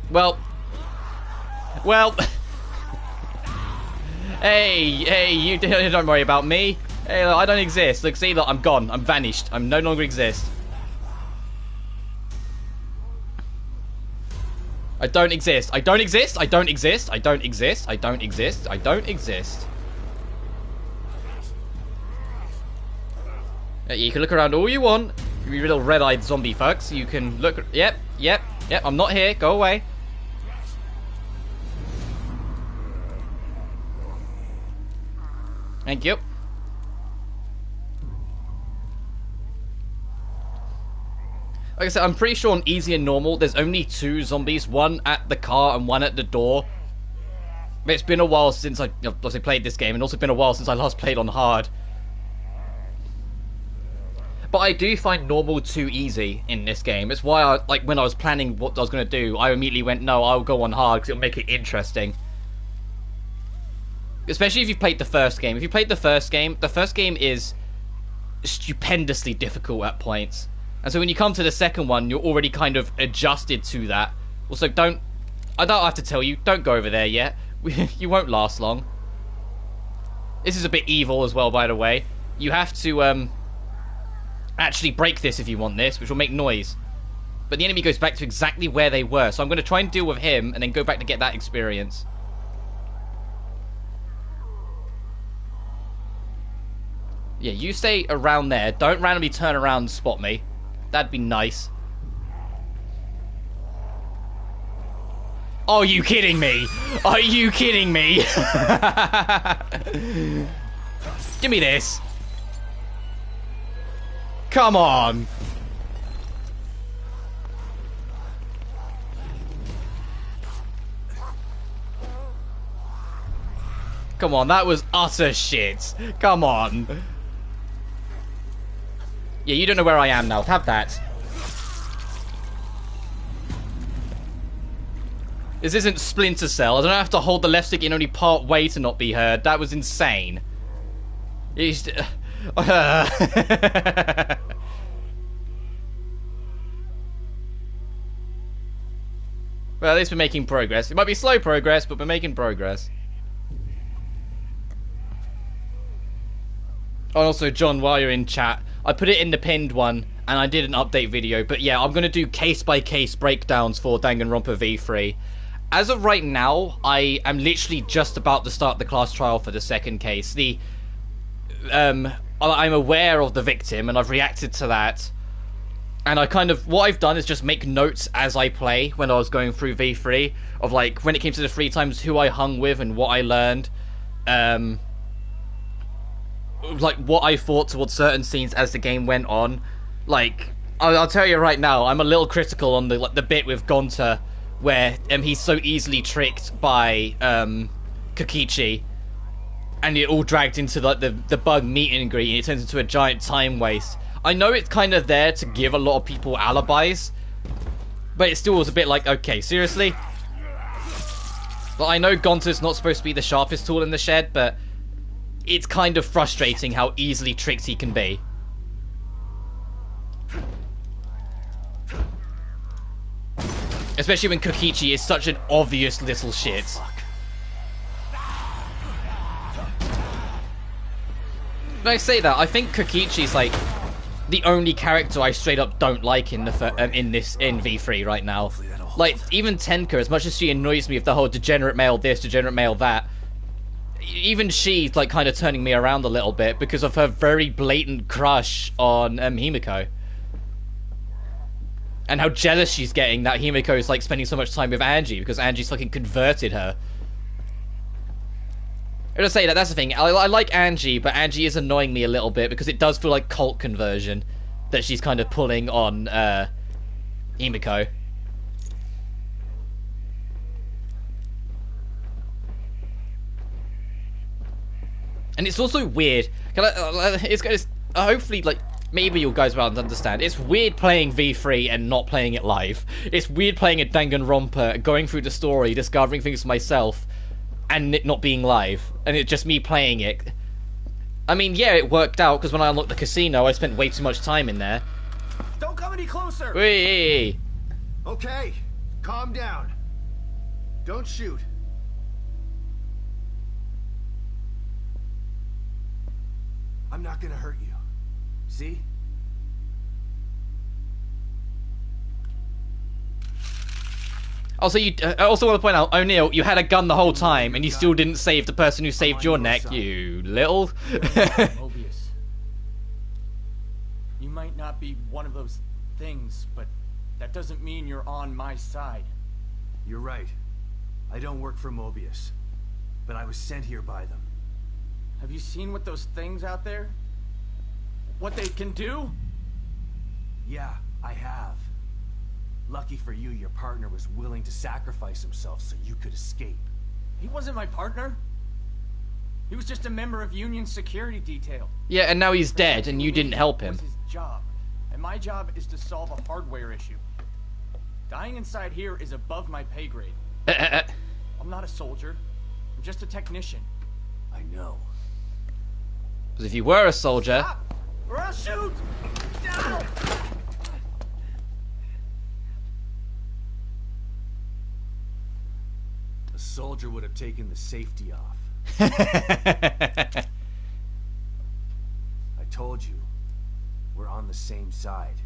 Well... Hey, you don't worry about me. Hey, look, I don't exist. Look, see, look, I'm gone. I'm vanished. I'm no longer exist. I don't exist. I don't exist. I don't exist. I don't exist. I don't exist. I don't exist. You can look around all you want. You little red-eyed zombie fucks. You can look... Yep. I'm not here. Go away. Thank you. Like I said, I'm pretty sure on easy and normal, there's only 2 zombies, one at the car and one at the door. But it's been a while since I obviously played this game, and also been a while since I last played on hard. But I do find normal too easy in this game. It's why I, like, when I was planning what I was going to do, I immediately went, no, I'll go on hard, because it'll make it interesting. Especially if you've played the first game. If you played the first game is stupendously difficult at points. And so when you come to the second one, you're already kind of adjusted to that. Also, I don't have to tell you, don't go over there yet. You won't last long. This is a bit evil as well, by the way. You have to actually break this if you want this, which will make noise. But the enemy goes back to exactly where they were. So I'm going to try and deal with him and then go back to get that experience. Yeah, you stay around there. Don't randomly turn around and spot me. That'd be nice. Are you kidding me? Are you kidding me? Give me this. Come on. Come on, that was utter shit. Come on. Yeah, you don't know where I am now. Have that. This isn't Splinter Cell. I don't have to hold the left stick in only part way to not be heard. That was insane. Well, at least we're making progress. It might be slow progress, but we're making progress. Oh, also, John, while you're in chat, I put it in the pinned one, and I did an update video. But yeah, I'm going to do case-by-case breakdowns for Danganronpa V3. As of right now, I am literally just about to start the class trial for the second case. I'm aware of the victim, and I've reacted to that. And what I've done is just make notes as I play when I was going through V3, of like, when it came to the 3 times, who I hung with and what I learned. Like, what I thought towards certain scenes as the game went on. Like, I'll tell you right now, I'm a little critical on the bit with Gonta, where he's so easily tricked by Kokichi, and it all dragged into like the bug meet and greet, and it turns into a giant time waste. I know it's kind of there to give a lot of people alibis, but it still was a bit like, okay, seriously? Well, I know Gonta's not supposed to be the sharpest tool in the shed, but it's kind of frustrating how easily tricked he can be. Especially when Kokichi is such an obvious little shit. When I say that, I think Kokichi's like the only character I straight up don't like in V3 right now. Like, even Tenka, as much as she annoys me with the whole degenerate male this, degenerate male that, even she's like kind of turning me around a little bit because of her very blatant crush on Himiko. And how jealous she's getting that Himiko is like spending so much time with Angie because Angie's fucking converted her. I just say that's the thing. I like Angie, but Angie is annoying me a little bit because it does feel like cult conversion that she's kind of pulling on Himiko. And it's also weird. Hopefully, like, maybe you guys will understand. It's weird playing V3 and not playing it live. It's weird playing a Danganronpa, going through the story, discovering things for myself, and it not being live. And it's just me playing it. I mean, yeah, it worked out, because when I unlocked the casino, I spent way too much time in there. Don't come any closer! Whee! Okay, calm down. Don't shoot. I'm not gonna hurt you. See? Also, I also want to point out, O'Neill, you had a gun the whole time, and you still didn't save the person who saved your neck, you little... Mobius. You might not be one of those things, but that doesn't mean you're on my side. You're right. I don't work for Mobius, but I was sent here by them. Have you seen what those things out there? What they can do? Yeah, I have. Lucky for you, your partner was willing to sacrifice himself so you could escape. He wasn't my partner. He was just a member of Union security detail. Yeah, and now he's dead, and you didn't help him. It was his job, and my job is to solve a hardware issue. Dying inside here is above my pay grade. I'm not a soldier. I'm just a technician. I know. Because if you were a soldier... Stop, or I'll shoot! No! A soldier would have taken the safety off. I told you, we're on the same side.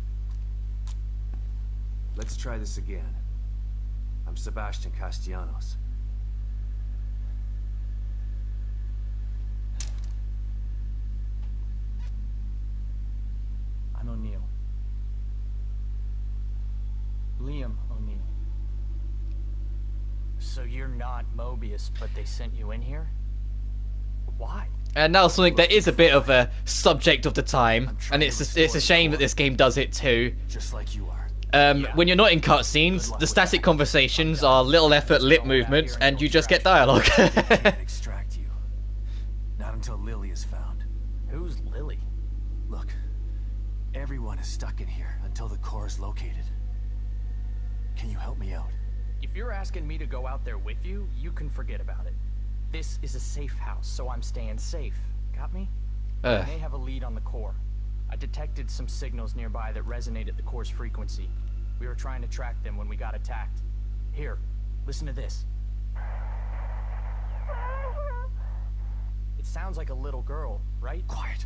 Let's try this again. I'm Sebastian Castellanos. I'm O'Neill. Liam O'Neill. So you're not Mobius, but they sent you in here? Why? And now something that is a bit of a subject of the time, and it's a shame that this game does it too. Just like you are. When you're not in cutscenes, the static conversations are little effort lip movements, and you just get dialogue. Can't extract you. Not until Lily is found. Who's Lily? Look, everyone is stuck in here until the core is located. Can you help me out? If you're asking me to go out there with you, you can forget about it. This is a safe house, so I'm staying safe. Got me? I may have a lead on the core. I detected some signals nearby that resonated the core's frequency. We were trying to track them when we got attacked. Here, listen to this. It sounds like a little girl, right? Quiet.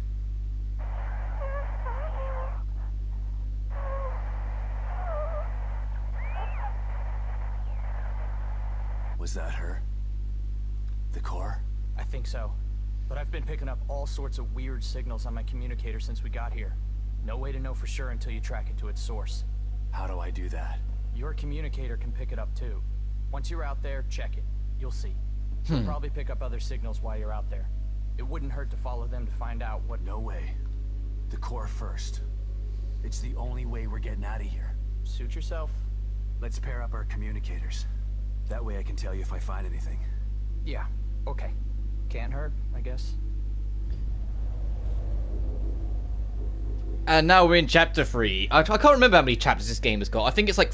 Was that her? The core? I think so. But I've been picking up all sorts of weird signals on my communicator since we got here. No way to know for sure until you track it to its source. How do I do that? Your communicator can pick it up too. Once you're out there, check it. You'll see. You'll probably pick up other signals while you're out there. It wouldn't hurt to follow them to find out what... No way. The core first. It's the only way we're getting out of here. Suit yourself. Let's pair up our communicators. That way I can tell you if I find anything. Yeah, okay. Can't hurt, I guess. And now we're in chapter 3. I can't remember how many chapters this game has got. I think it's like,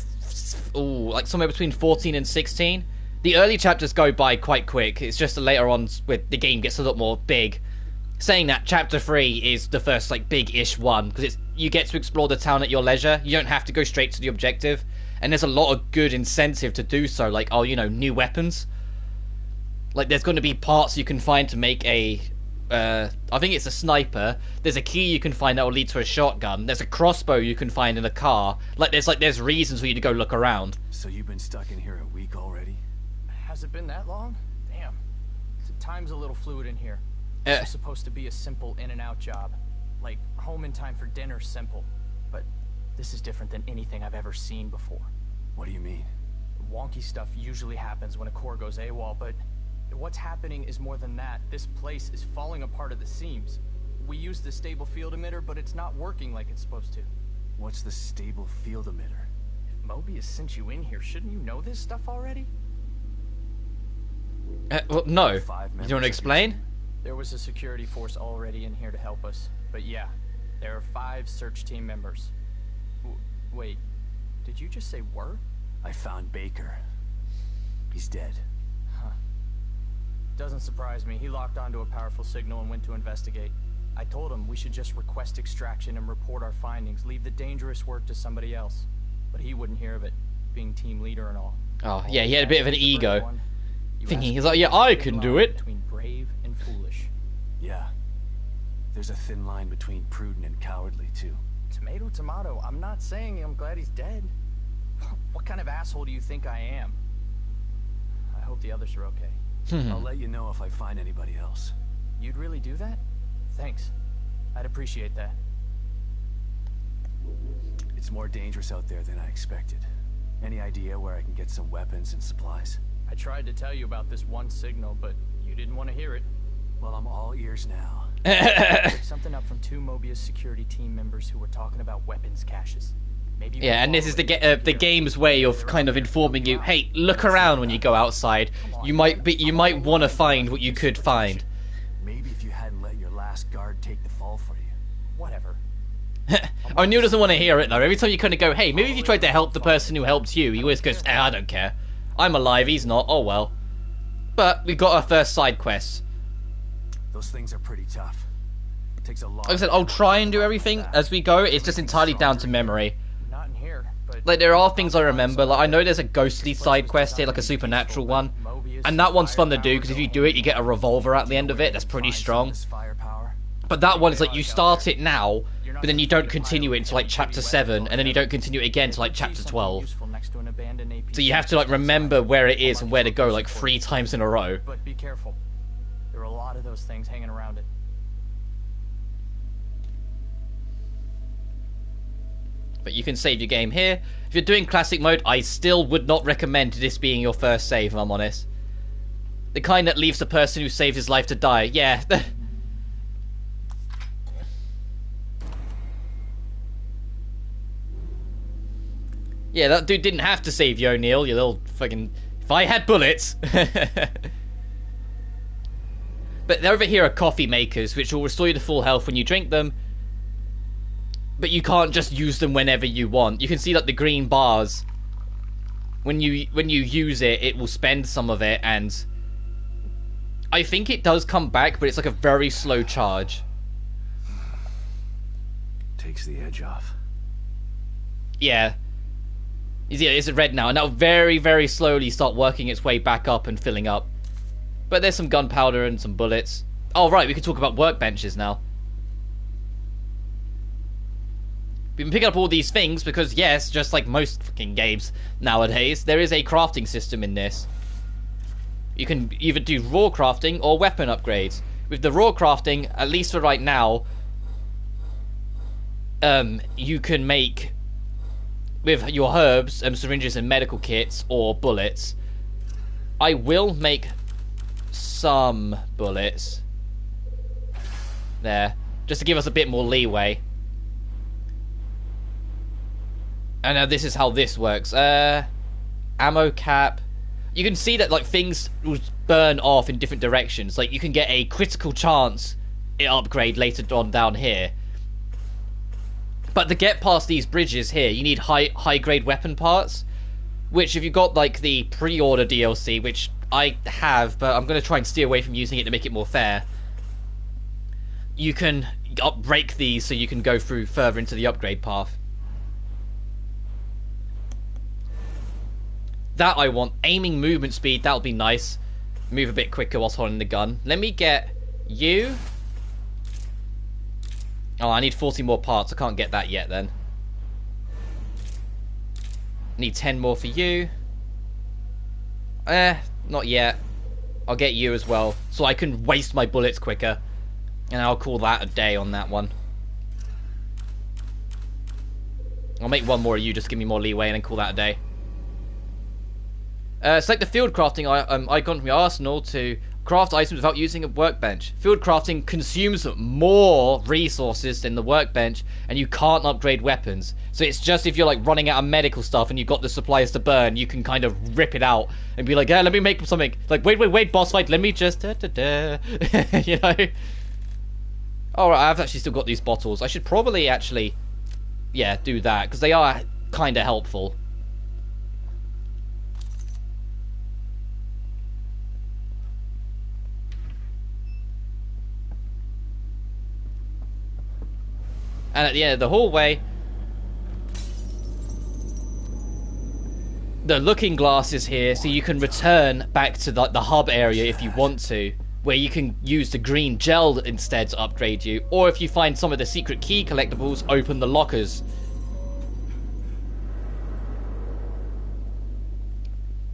like somewhere between 14 and 16. The early chapters go by quite quick. It's just later on where the game gets a lot more big. Saying that, chapter 3 is the first like big-ish one because you get to explore the town at your leisure. You don't have to go straight to the objective, and there's a lot of good incentive to do so. Like, oh, you know, new weapons. Like, there's going to be parts you can find to make a... I think it's a sniper. There's a key you can find that will lead to a shotgun. There's a crossbow you can find in a car. There's reasons for you to go look around. So you've been stuck in here a week already? Has it been that long? Damn. Time's a little fluid in here. This was supposed to be a simple in-and-out job. Like, home in time for dinner simple. But this is different than anything I've ever seen before. What do you mean? Wonky stuff usually happens when a core goes AWOL, but what's happening is more than that. This place is falling apart at the seams. We use the stable field emitter, but it's not working like it's supposed to. What's the stable field emitter? If Mobius sent you in here, shouldn't you know this stuff already? Well, no. You want to explain? There was a security force already in here to help us. But yeah, there are 5 search team members. Wait, did you just say were? I found Baker. He's dead. Huh. Doesn't surprise me. He locked onto a powerful signal and went to investigate. I told him we should just request extraction and report our findings, leave the dangerous work to somebody else. But he wouldn't hear of it, being team leader and all. Oh, yeah, he had a bit of an ego. Thinking, he's like, yeah, I can do it. Between brave and foolish. Yeah. There's a thin line between prudent and cowardly, too. Tomato, tomato. I'm not saying I'm glad he's dead. What kind of asshole do you think I am? I hope the others are okay. I'll let you know if I find anybody else. You'd really do that? Thanks. I'd appreciate that. It's more dangerous out there than I expected. Any idea where I can get some weapons and supplies? I tried to tell you about this one signal, but you didn't want to hear it. Well, I'm all ears now. Picked something up from 2 Mobius security team members who were talking about weapons caches. Maybe yeah, and this is the game's way of kind of informing you, hey, look around when you go outside. You might want to find what you could find. Maybe if you hadn't let your last guard take the fall for you. Whatever. O'Neill doesn't want to hear it though. Every time you kind of go, hey, maybe if you tried to help the person who helped you, he always goes, I don't care. I'm alive, he's not. Oh well. But we got our first side quest. Those things are pretty tough. It takes a lot. Like I said, I'll try and do everything as we go. It's just entirely down to memory. Not in here, but Like, there are things I remember. Like, I know there's a ghostly side quest here, like a supernatural one. And that one's fun to do, because if you do it, you get a revolver at the end of it. That's pretty strong. But that one is like, you start it now, but then you don't continue it until like chapter 7, and then you don't continue it again until like chapter 12. So you have to like remember where it is and where to go like 3 times in a row. But be careful. There are a lot of those things hanging around it. But you can save your game here. If you're doing classic mode, I still would not recommend this being your first save, if I'm honest. The kind that leaves the person who saved his life to die. Yeah. Yeah, that dude didn't have to save you, O'Neill, you little fucking... If I had bullets... But over here are coffee makers, which will restore you to full health when you drink them. But you can't just use them whenever you want. You can see like the green bars. When you use it, it will spend some of it, and... I think it does come back, but it's like a very slow charge. Takes the edge off. Yeah. Yeah, it's red now, and that'll very, very slowly start working its way back up and filling up. But there's some gunpowder and some bullets. Oh, right, we can talk about workbenches now. We've been picking up all these things because, yes, just like most fucking games nowadays, there is a crafting system in this. You can either do raw crafting or weapon upgrades. With the raw crafting, at least for right now, you can make... with your herbs, syringes and medical kits, or bullets. I will make some bullets. There. Just to give us a bit more leeway. And now this is how this works. Ammo cap. You can see that like things will burn off in different directions. Like you can get a critical chance upgrade later on down here. But to get past these bridges here, you need high grade weapon parts, which if you got like the pre-order DLC, which I have, but I'm going to try and steer away from using it to make it more fair, you can break these so you can go through further into the upgrade path. That I want. Aiming movement speed, that'll be nice. Move a bit quicker whilst holding the gun. Let me get you. Oh, I need 40 more parts. I can't get that yet, then. Need 10 more for you. Not yet. I'll get you as well, so I can waste my bullets quicker. And I'll call that a day on that one. I'll make one more of you, just give me more leeway, and then call that a day. Select the field crafting icon from your arsenal to craft items without using a workbench. Field crafting consumes more resources than the workbench, and you can't upgrade weapons. So it's just if you're like running out of medical stuff and you've got the supplies to burn, you can kind of rip it out and be like, yeah, let me make something. Like, wait, boss fight, let me just... you know? Alright, I've actually still got these bottles. I should probably actually, yeah, do that, because they are kind of helpful. And at the end of the hallway, the looking glass is here, so you can return back to the hub area if you want to, where you can use the green gel instead to upgrade you, or if you find some of the secret key collectibles, open the lockers.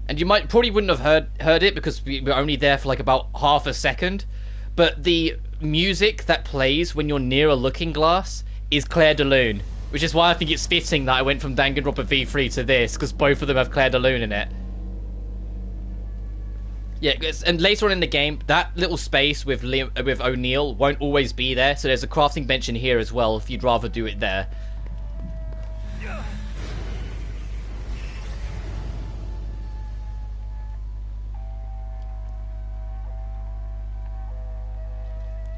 And you probably wouldn't have heard it because we were only there for like about half a second, but the music that plays when you're near a looking glass is Claire de Lune, which is why I think it's fitting that I went from Danganronpa V3 to this, because both of them have Claire de Lune in it. Yeah, and later on in the game, that little space with O'Neill won't always be there, so there's a crafting bench in here as well if you'd rather do it there.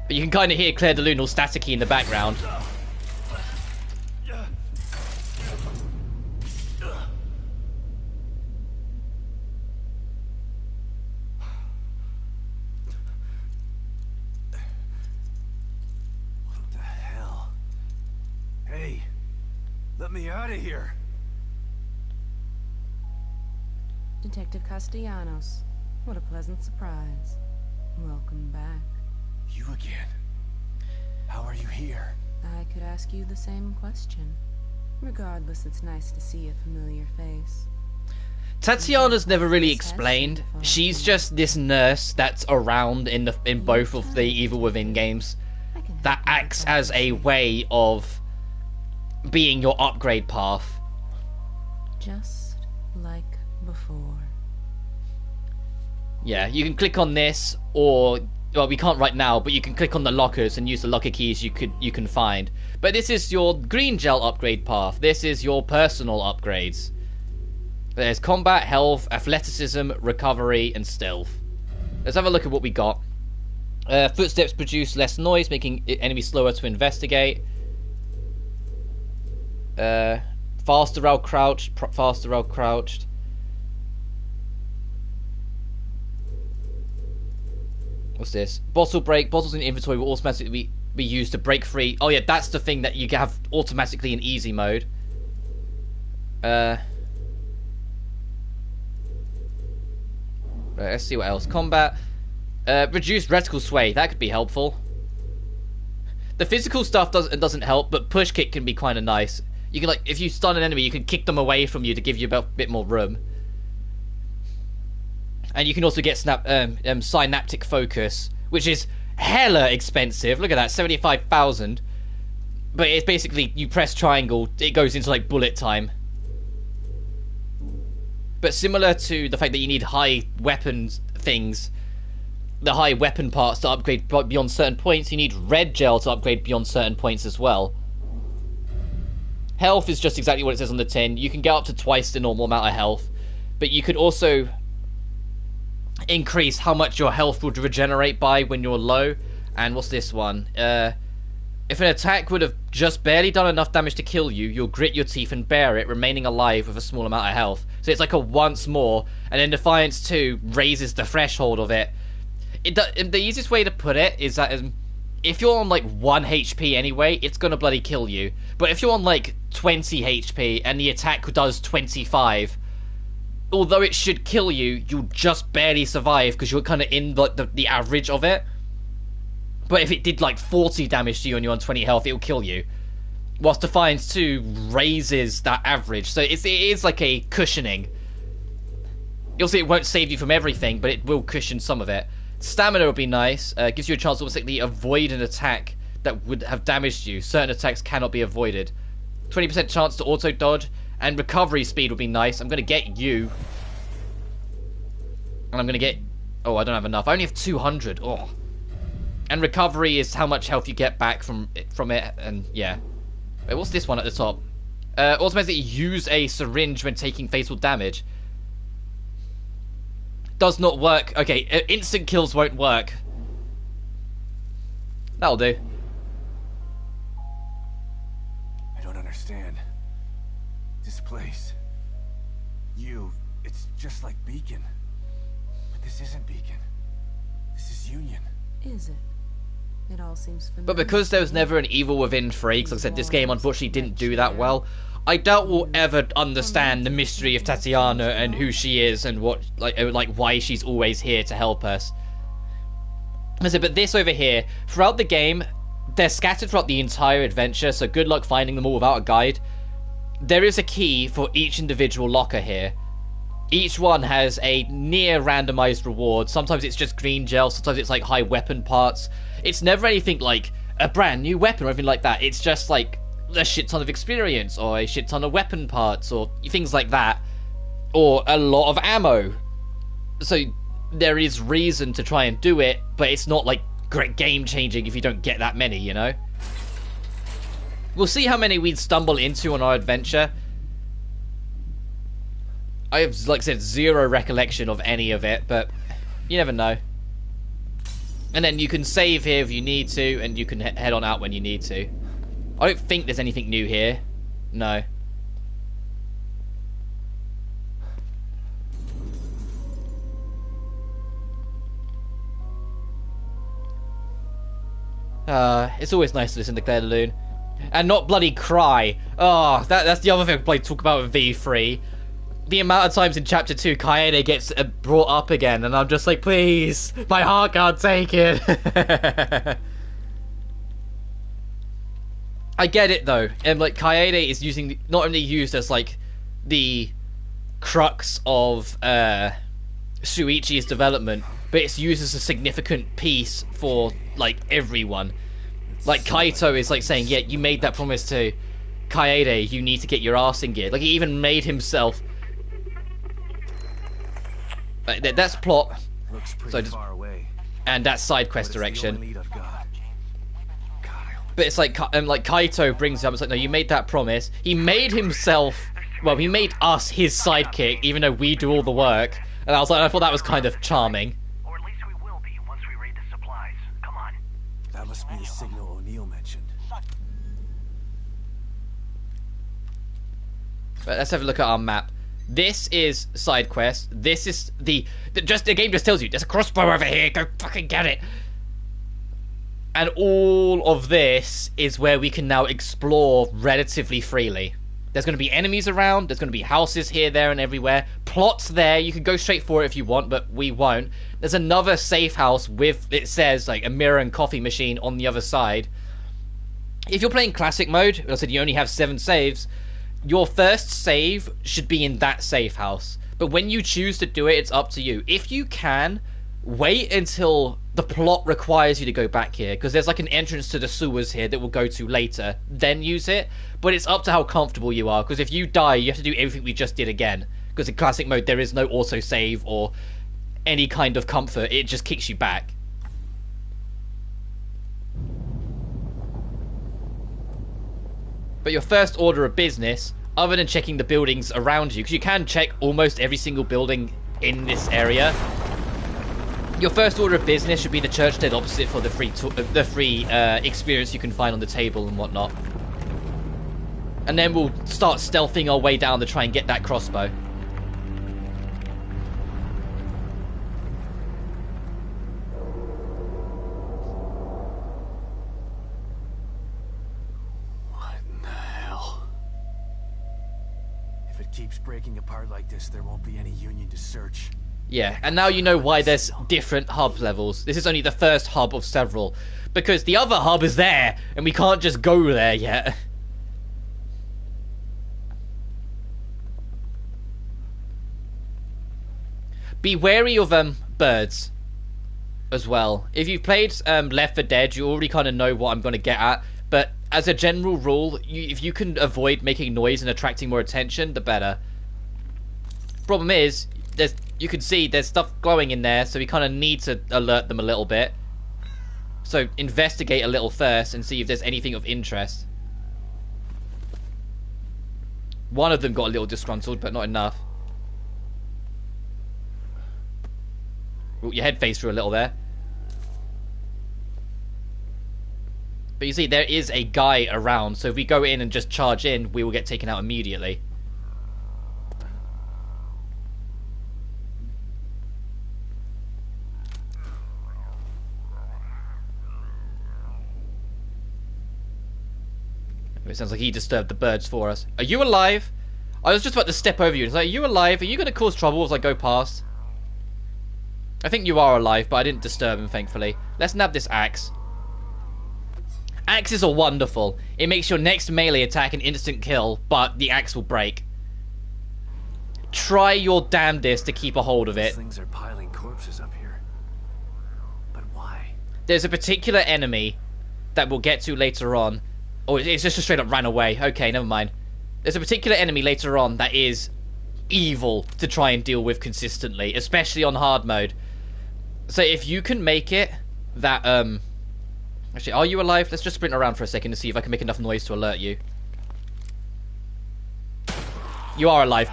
But you can kind of hear Claire de Lune all staticky in the background. Me out of here. Detective Castellanos, what a pleasant surprise. Welcome back. You again? How are you here? I could ask you the same question. Regardless, it's nice to see a familiar face. Tatiana's never really explained. She's just this nurse that's around in both of the Evil Within games that acts as a way of being your upgrade path. Just like before. Yeah, you can click on this, or well, we can't right now, but you can click on the lockers and use the locker keys you can find. But this is your green gel upgrade path. This is your personal upgrades. There's combat, health, athleticism, recovery, and stealth. Let's have a look at what we got. Footsteps produce less noise, making enemies slower to investigate. Faster while crouched, faster while crouched. What's this? Bottle break. Bottles in the inventory will automatically be used to break free. Oh yeah, that's the thing that you have automatically in easy mode. Let's see what else. Combat. Reduced reticle sway. That could be helpful. The physical stuff doesn't help, but push kick can be kind of nice. You can, like, if you stun an enemy, you can kick them away from you to give you a bit more room. And you can also get synaptic focus, which is hella expensive. Look at that, 75,000. But it's basically, you press triangle, it goes into like bullet time. But similar to the fact that you need high weapons things, the high weapon parts to upgrade beyond certain points, you need red gel to upgrade beyond certain points as well. Health is just exactly what it says on the tin. You can get up to twice the normal amount of health, but you could also increase how much your health would regenerate by when you're low. And what's this one? If an attack would have just barely done enough damage to kill you, you'll grit your teeth and bear it, remaining alive with a small amount of health. So it's like a once more, and then Defiance 2 raises the threshold of it. The easiest way to put it is that if you're on like 1 HP anyway, it's gonna bloody kill you. But if you're on like 20 HP and the attack does 25, although it should kill you, you'll just barely survive because you're kind of in the average of it. But if it did like 40 damage to you and you're on 20 health, it'll kill you. Whilst Defiance 2 raises that average. So it is like a cushioning. You'll see it won't save you from everything, but it will cushion some of it. Stamina would be nice. Gives you a chance to basically avoid an attack that would have damaged you. Certain attacks cannot be avoided. 20% chance to auto dodge. And recovery speed would be nice. I'm going to get you. And I'm going to get... Oh, I don't have enough. I only have 200. Oh. And recovery is how much health you get back from it. And yeah. Wait, what's this one at the top? Automatically use a syringe when taking fatal damage. Does not work. Okay, instant kills won't work. That'll do. I don't understand. This place. It's just like Beacon. But this isn't Beacon. This is Union. Is it? It all seems familiar. But because there was never an Evil Within 3, because like I said, this game unfortunately didn't do that well, I doubt we'll ever understand the mystery of Tatiana and who she is and what, like why she's always here to help us. But this over here, throughout the game, they're scattered throughout the entire adventure, so good luck finding them all without a guide. There is a key for each individual locker here. Each one has a near randomized reward. Sometimes it's just green gel, sometimes it's like high weapon parts. It's never anything like a brand new weapon or anything like that. It's just like a shit ton of experience or a shit ton of weapon parts or things like that. Or a lot of ammo. So there is reason to try and do it, but it's not like great game changing if you don't get that many, you know? We'll see how many we'd stumble into on our adventure. I have, like I said, zero recollection of any of it, but you never know. And then you can save here if you need to, and you can head on out when you need to. I don't think there's anything new here. No. It's always nice to listen to Claire de Lune. And not bloody cry. Oh, that's the other thing I talk about with V3. The amount of times in Chapter 2 Kaede gets brought up again, and I'm just like, please, my heart can't take it. I get it though, and like Kaede is not only used as like the crux of Shuichi's development, but it's used as a significant piece for like everyone. Like Kaito is like saying, yeah, you made that promise to Kaede, you need to get your ass in gear. Like he even made himself. That's plot. Looks pretty far away. And that's side quest direction. But it's like Kaito brings up, it's like, no, you made that promise. He made himself, well, he made us his sidekick, even though we do all the work. And I thought that was kind of charming. Or at least we will be once we raid the supplies. Come on. That must be the signal O'Neill mentioned. But let's have a look at our map. This is side quest. This is the game just tells you there's a crossbow over here. Go fucking get it. And all of this is where we can now explore relatively freely. There's going to be enemies around. There's going to be houses here, there, and everywhere. Plots there. You can go straight for it if you want, but we won't. There's another safe house with, it says, like a mirror and coffee machine on the other side. If you're playing classic mode, as I said, you only have 7 saves. Your first save should be in that safe house. But when you choose to do it, it's up to you. If you can, wait until the plot requires you to go back here. Because there's like an entrance to the sewers here that we'll go to later. Then use it. But it's up to how comfortable you are. Because if you die, you have to do everything we just did again. Because in classic mode, there is no autosave or any kind of comfort. It just kicks you back. But your first order of business, other than checking the buildings around you, because you can check almost every single building in this area, your first order of business should be the church dead opposite for the free experience you can find on the table and whatnot. And then we'll start stealthing our way down to try and get that crossbow. Keeps breaking apart like this, there won't be any union to search. Yeah, and now you know why there's different hub levels. This is only the first hub of several. Because the other hub is there, and we can't just go there yet. Be wary of birds as well. If you've played Left 4 Dead, you already kind of know what I'm going to get at. But as a general rule, if you can avoid making noise and attracting more attention, the better. Problem is, you can see there's stuff glowing in there, so we kind of need to alert them a little bit. So investigate a little first and see if there's anything of interest. One of them got a little disgruntled, but not enough. Ooh, your head phased through a little there. But you see, there is a guy around, so if we go in and just charge in, we will get taken out immediately. It sounds like he disturbed the birds for us. Are you alive? I was just about to step over you. It's like, are you alive? Are you going to cause trouble as I go past? I think you are alive, but I didn't disturb him, thankfully. Let's nab this axe. Axes are wonderful. It makes your next melee attack an instant kill, but the axe will break. Try your damnedest to keep a hold of it. These things are piling corpses up here. But why? There's a particular enemy that we'll get to later on. Oh, it's just a straight up ran away. Okay, never mind. There's a particular enemy later on that is evil to try and deal with consistently, especially on hard mode. So if you can make it that, actually, are you alive? Let's just sprint around for a second to see if I can make enough noise to alert you. You are alive.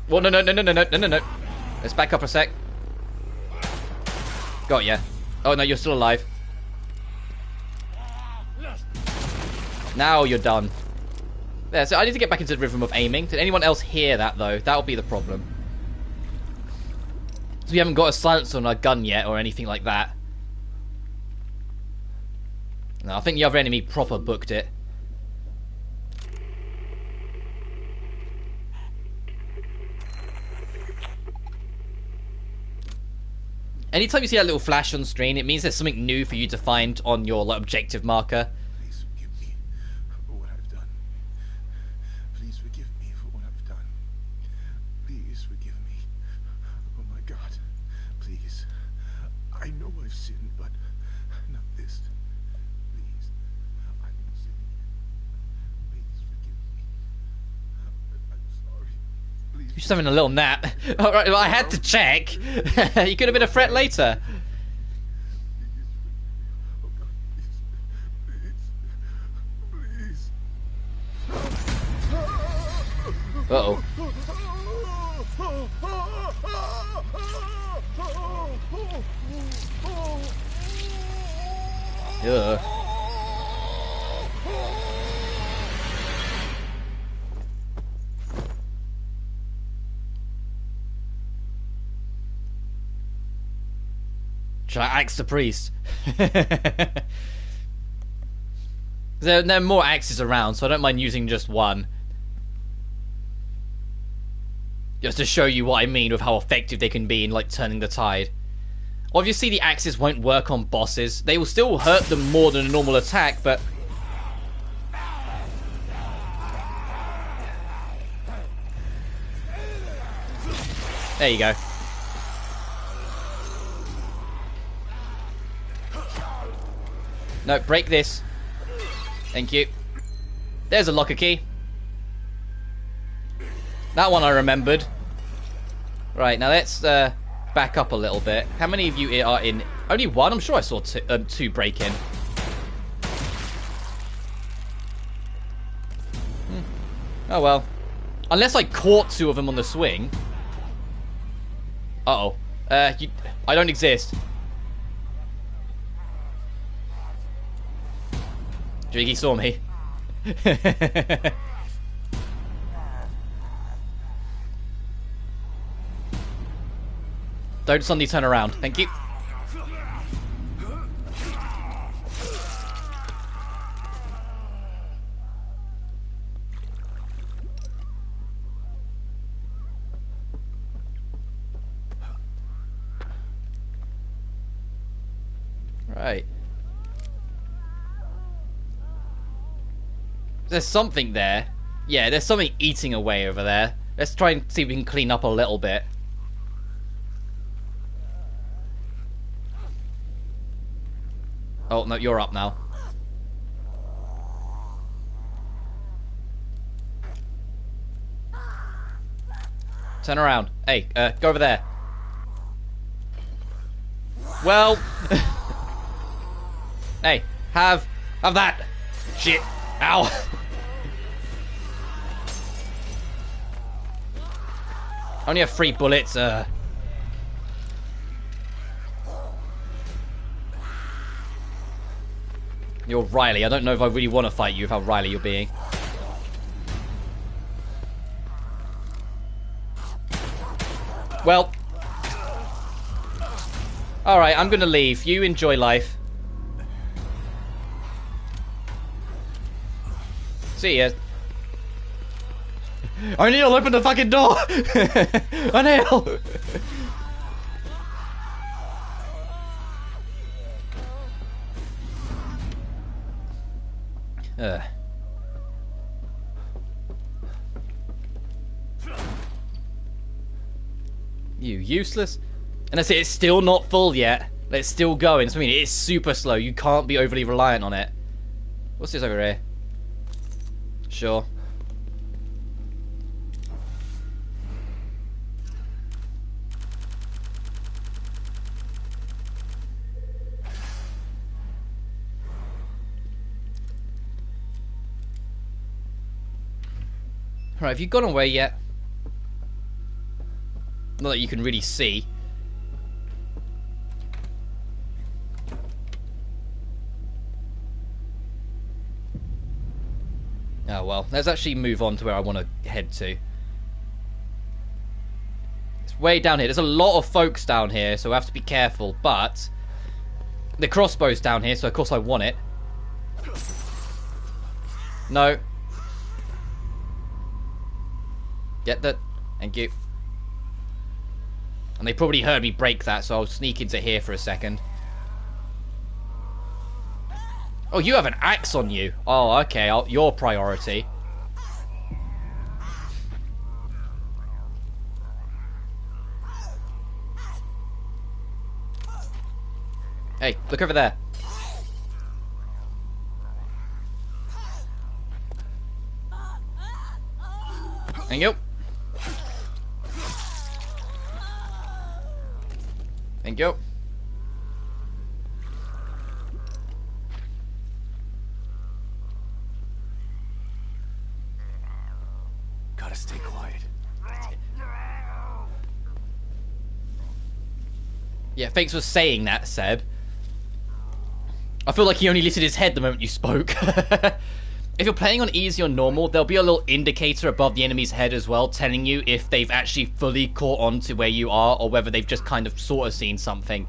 Well, no. Let's back up a sec. Got ya. Oh, no, you're still alive. Now you're done. There, so I need to get back into the rhythm of aiming. Did anyone else hear that, though? That'll be the problem. So we haven't got a silencer on our gun yet, or anything like that. No, I think the other enemy proper booked it. Anytime you see that little flash on screen, it means there's something new for you to find on your like, objective marker. Please forgive me for what I've done. Please forgive me for what I've done. Please forgive me. Oh my God. Please. I know I've sinned, but not this. Please. I won't sin again. Please forgive me. I'm sorry. Please. You're just having a little nap. Alright, well, I had to check. You could have been a threat later. Uh-oh. Ugh. Should I axe the priest? There are more axes around, so I don't mind using just one. Just to show you what I mean with how effective they can be in like turning the tide. Obviously the axes won't work on bosses. They will still hurt them more than a normal attack, but... There you go. No, break this. Thank you. There's a locker key. That one I remembered. Right, now let's back up a little bit. How many of you are in? Only one? I'm sure I saw two break in. Oh well. Unless I caught two of them on the swing. Uh-oh. I don't exist. Jiggy saw me. Don't suddenly turn around. Thank you. Right. There's something there. Yeah, there's something eating away over there. Let's try and see if we can clean up a little bit. Oh, no, you're up now. Turn around. Hey, go over there. Well... Hey, have that. Shit. Ow. Only have 3 bullets, You're Riley. I don't know if I really want to fight you with how Riley you're being. Well. Alright, I'm gonna leave. You enjoy life. See ya. O'Neil, open the fucking door! O'Neil! You useless. And I say it's still not full yet. It's still going. So I mean, it's super slow. You can't be overly reliant on it. What's this over here? Sure. Alright, have you gone away yet? Not that you can really see. Oh well, let's actually move on to where I want to head to. It's way down here. There's a lot of folks down here, so I have to be careful, but the crossbow's down here, so of course I want it. No. Get that. Thank you. And they probably heard me break that, so I'll sneak into here for a second. Oh, you have an axe on you. Oh, okay. Your priority. Hey, look over there. Thank you. Thank you. Gotta stay quiet. Yeah, thanks for saying that, Seb. I feel like he only lifted his head the moment you spoke. If you're playing on easy or normal, there'll be a little indicator above the enemy's head as well, telling you if they've actually fully caught on to where you are, or whether they've just kind of sort of seen something.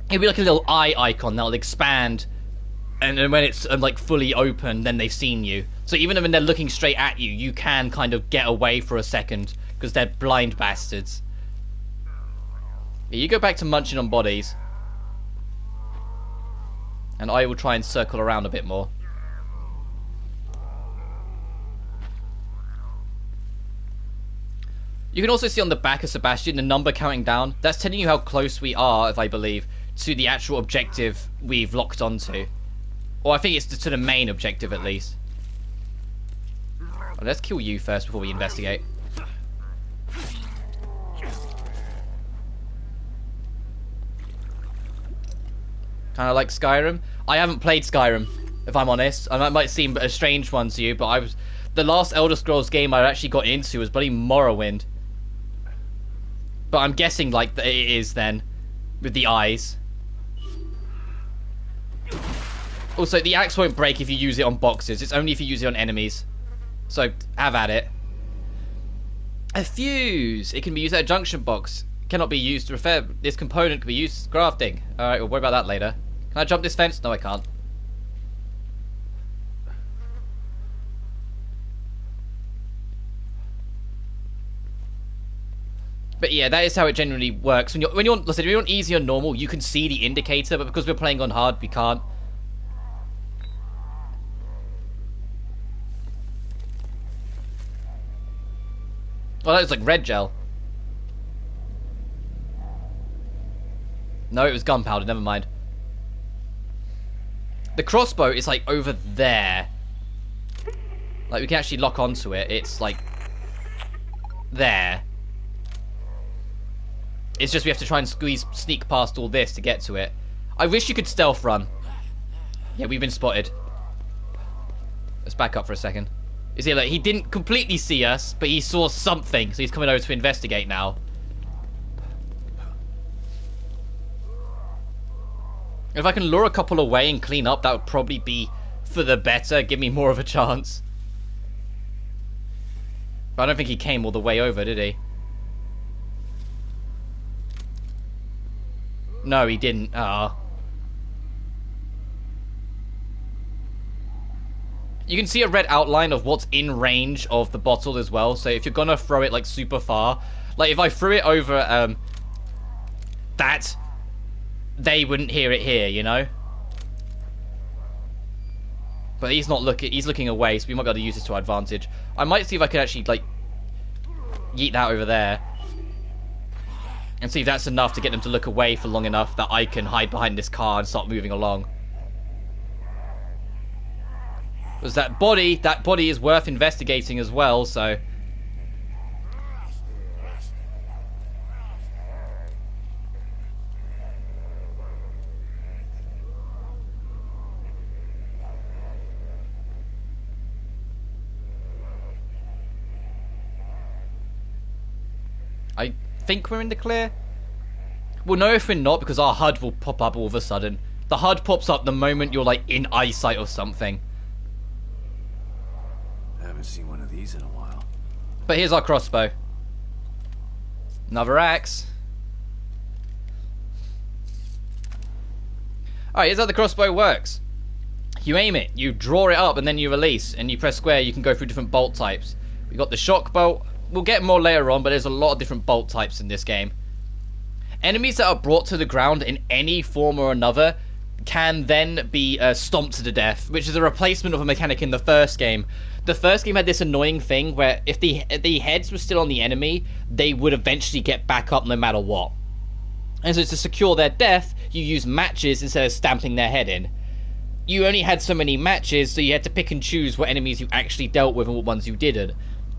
It'll be like a little eye icon that'll expand, and then when it's like fully open, then they've seen you. So even when they're looking straight at you, you can kind of get away for a second, because they're blind bastards. Yeah, you go back to munching on bodies. And I will try and circle around a bit more. You can also see on the back of Sebastian the number counting down. That's telling you how close we are, if I believe, to the actual objective we've locked onto. Or I think it's to the main objective at least. Well, let's kill you first before we investigate. Kind of like Skyrim. I haven't played Skyrim, if I'm honest. And that might seem a strange one to you, but the last Elder Scrolls game I actually got into was bloody Morrowind. But I'm guessing like it is then, with the eyes. Also, the axe won't break if you use it on boxes. It's only if you use it on enemies. So have at it. A fuse. It can be used at a junction box. Cannot be used to repair. This component can be used for crafting. Alright, we'll worry about that later. Can I jump this fence? No, I can't. But yeah, that is how it generally works. When you're on easy or normal, you can see the indicator, but because we're playing on hard, we can't. Well, that was like red gel. No, it was gunpowder, never mind. The crossbow is like over there. Like we can actually lock onto it. It's like there. It's just we have to try and sneak past all this to get to it. I wish you could stealth run. Yeah, we've been spotted. Let's back up for a second. You see, like, he didn't completely see us, but he saw something, so he's coming over to investigate now. If I can lure a couple away and clean up, that would probably be for the better, give me more of a chance. But I don't think he came all the way over, did he? No, he didn't. Ah. You can see a red outline of what's in range of the bottle as well. So if you're gonna throw it like super far, like if I threw it over that, they wouldn't hear it here, you know. But he's not looking. He's looking away, so we might be able to use this to our advantage. I might see if I can actually like yeet that over there. And see if that's enough to get them to look away for long enough that I can hide behind this car and start moving along. Because that body is worth investigating as well, so... I think we're in the clear. We'll know if we're not because our HUD will pop up all of a sudden. The HUD pops up the moment you're like in eyesight or something. I haven't seen one of these in a while. But here's our crossbow. Another axe. Alright, here's how the crossbow works. You aim it, you draw it up, and then you release. And you press square, you can go through different bolt types. We got the shock bolt. We'll get more later on, but there's a lot of different bolt types in this game. Enemies that are brought to the ground in any form or another can then be stomped to the death, which is a replacement of a mechanic in the first game. The first game had this annoying thing where if the heads were still on the enemy, they would eventually get back up no matter what. And so to secure their death, you use matches instead of stamping their head in. You only had so many matches, so you had to pick and choose what enemies you actually dealt with and what ones you didn't.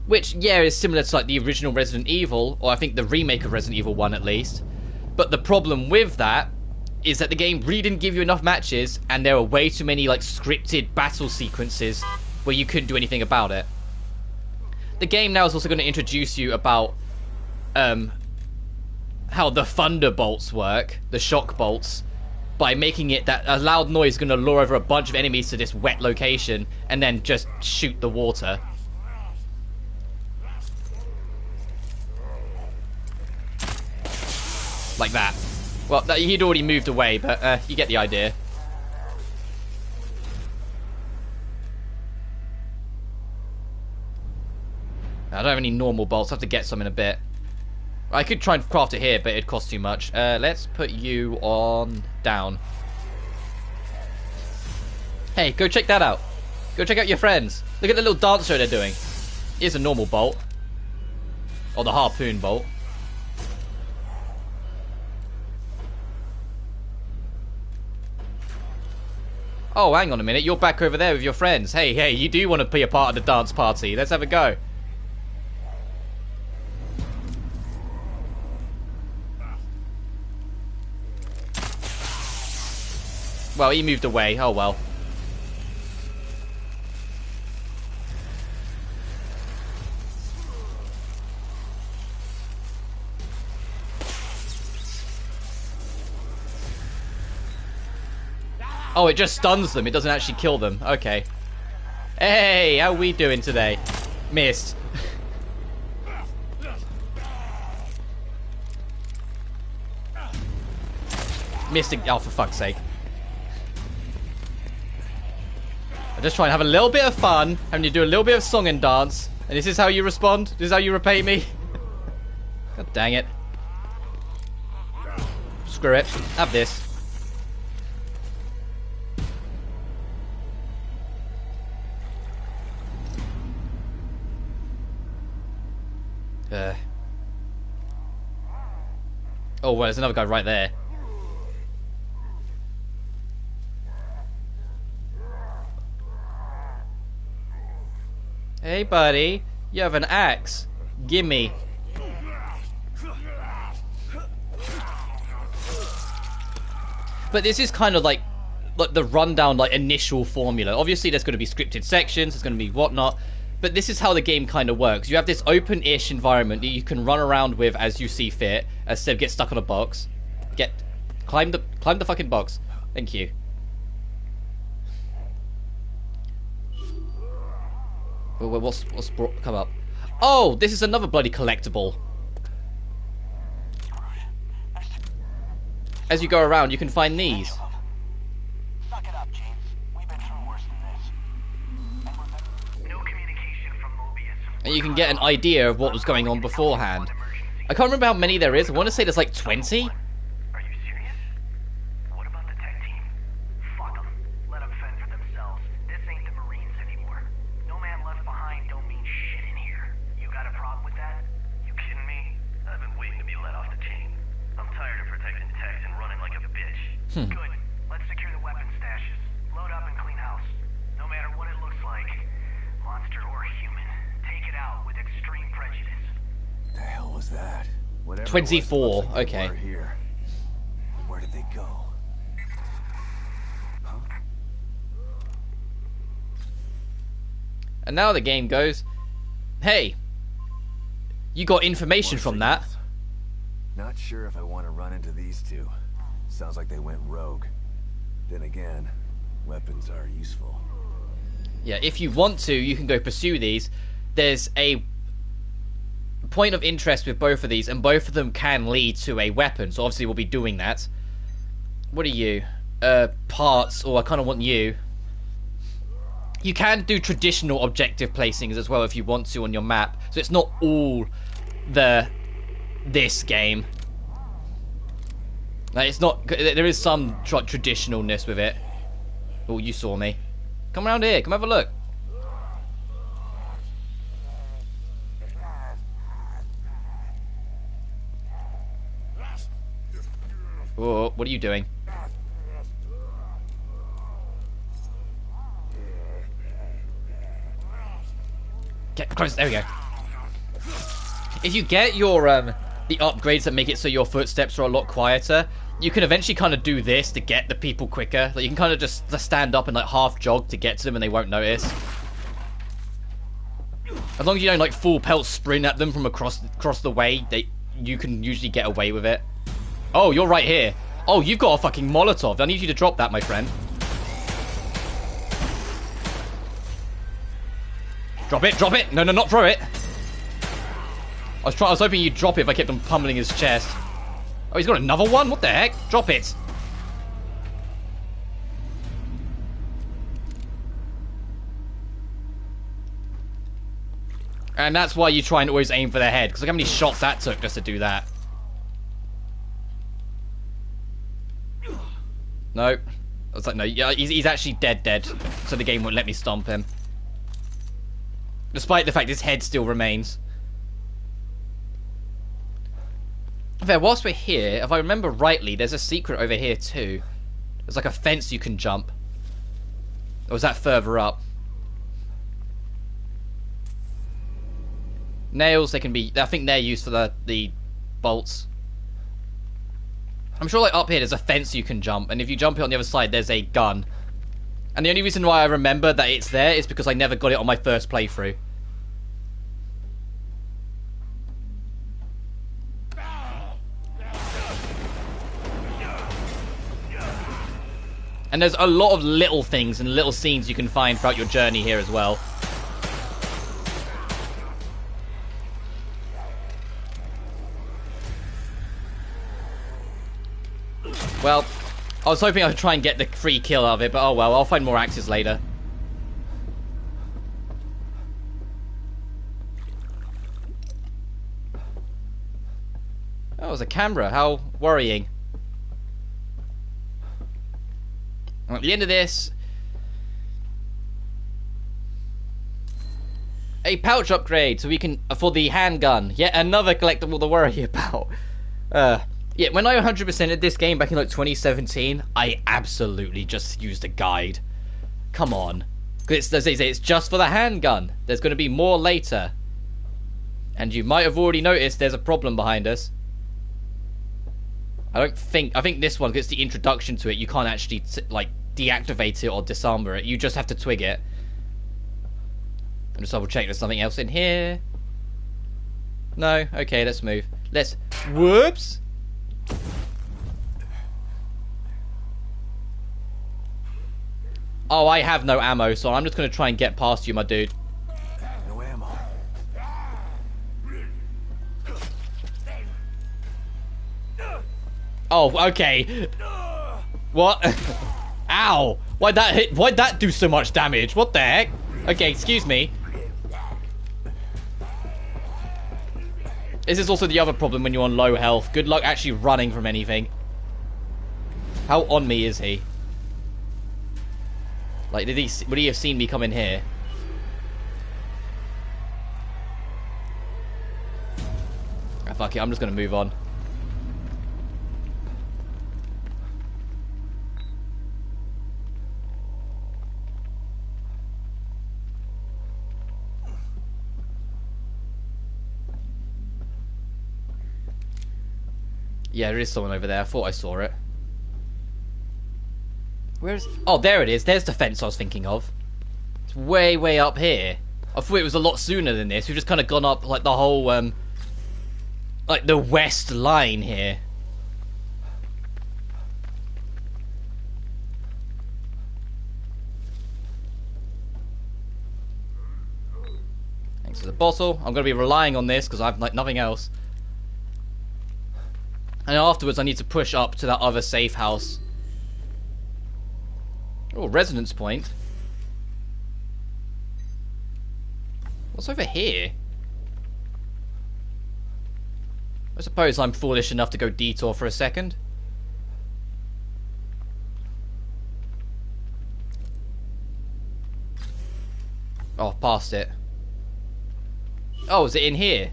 Which, yeah, is similar to like the original Resident Evil, or I think the remake of Resident Evil 1 at least. But the problem with that is that the game really didn't give you enough matches, and there were way too many like scripted battle sequences where you couldn't do anything about it. The game now is also going to introduce you about how the thunderbolts work, the shock bolts, by making it that a loud noise is going to lure over a bunch of enemies to this wet location and then just shoot the water. Like that. Well, he'd already moved away, but you get the idea. I don't have any normal bolts. I have to get some in a bit. I could try and craft it here, but it'd cost too much. Let's put you on down. Hey, go check that out. Go check out your friends. Look at the little dance show they're doing. Here's a normal bolt. Or the harpoon bolt. Oh, hang on a minute. You're back over there with your friends. Hey, you do want to be a part of the dance party. Let's have a go. Well, he moved away. Oh, well. Oh, it just stuns them. It doesn't actually kill them. Okay. Hey, how we doing today? Missed. Missed it. Oh, for fuck's sake. I'm just trying to have a little bit of fun, having to do a little bit of song and dance. And this is how you respond? This is how you repay me? God dang it. Screw it. Have this. Oh, well, there's another guy right there. Hey, buddy. You have an axe. Gimme. But this is kind of like the rundown, like, initial formula. Obviously, there's going to be scripted sections. There's going to be whatnot. But this is how the game kind of works. You have this open-ish environment that you can run around with as you see fit. Instead of get stuck on a box. Climb the fucking box. Thank you. What's come up? Oh, this is another bloody collectible. As you go around, you can find these. And you can get an idea of what was going on beforehand. I can't remember how many there is. I want to say there's like 20. Are you serious? What about the tech team? Fuck them. Let them fend for themselves. This ain't the Marines anymore. No man left behind don't mean shit in here. You got a problem with that? You kidding me? I've been waiting to be let off the team. I'm tired of protecting techs and running like a bitch. Good. Let's secure the weapon stashes. Load up and clean house. No matter what it looks like, monster or human, take it out with extreme prejudice. The hell was that? Whatever 24. Okay. Here. Where did they go? Huh? And now the game goes, hey, you got information from that. Not sure if I want to run into these two. Sounds like they went rogue. Then again, weapons are useful. Yeah, if you want to, you can go pursue these. There's a point of interest with both of these, and both of them can lead to a weapon. So obviously we'll be doing that. What are you? Parts. Oh, I kind of want you. You can do traditional objective placings as well if you want to on your map. So it's not all this game. Like, it's not. There is some traditionalness with it. Oh, you saw me. Come around here. Come have a look. Oh, what are you doing? Get close. There we go. If you get your the upgrades that make it so your footsteps are a lot quieter, you can eventually kind of do this to get the people quicker. Like, you can kind of just stand up and like half jog to get to them and they won't notice. As long as you don't like full pelt sprint at them from across the way, you can usually get away with it. Oh, you're right here. Oh, you've got a fucking Molotov. I need you to drop that, my friend. Drop it, drop it. No, no, not throw it. I was hoping you'd drop it if I kept on pummeling his chest. Oh, he's got another one? What the heck? Drop it. And that's why you try and always aim for their head, because look how many shots that took just to do that. No. I was like, no, yeah, he's actually dead, so the game won't let me stomp him. Despite the fact his head still remains. Okay, whilst we're here, if I remember rightly, there's a secret over here too. There's like a fence you can jump. Or was that further up? Nails, they can be... I think they're used for the bolts. I'm sure like up here there's a fence you can jump, and if you jump it on the other side there's a gun. And the only reason why I remember that it's there is because I never got it on my first playthrough. And there's a lot of little things and little scenes you can find throughout your journey here as well. Well, I was hoping I would try and get the free kill out of it, but oh well, I'll find more axes later. Oh, it was a camera. How worrying. At the end of this, a pouch upgrade, so we can afford the handgun. Yet another collectible to worry about. Yeah, when I 100%ed this game back in like 2017, I absolutely just used a guide. Come on. Because it's just for the handgun. There's going to be more later. And you might have already noticed there's a problem behind us. I think this one, because it's the introduction to it, you can't actually like deactivate it or disarm it. You just have to twig it. I'm just double check there's something else in here. No? Okay, let's move. Whoops! Oh, I have no ammo, so I'm just going to try and get past you, my dude. No ammo. Oh, okay. What? Ow! Why'd that do so much damage? What the heck? Okay, excuse me. This is also the other problem when you're on low health. Good luck actually running from anything. How on me is he? Like, would he have seen me come in here? Ah, fuck it, I'm just gonna move on. Yeah, there is someone over there. I thought I saw it. Where's... Oh, there it is. There's the fence I was thinking of. It's way, way up here. I thought it was a lot sooner than this. We've just kind of gone up, like, the whole, like the west line here. Thanks for the bottle. I'm going to be relying on this because I've like nothing else. And afterwards I need to push up to that other safe house. Oh, resonance point. What's over here? I suppose I'm foolish enough to go detour for a second. Oh, past it. Oh, is it in here?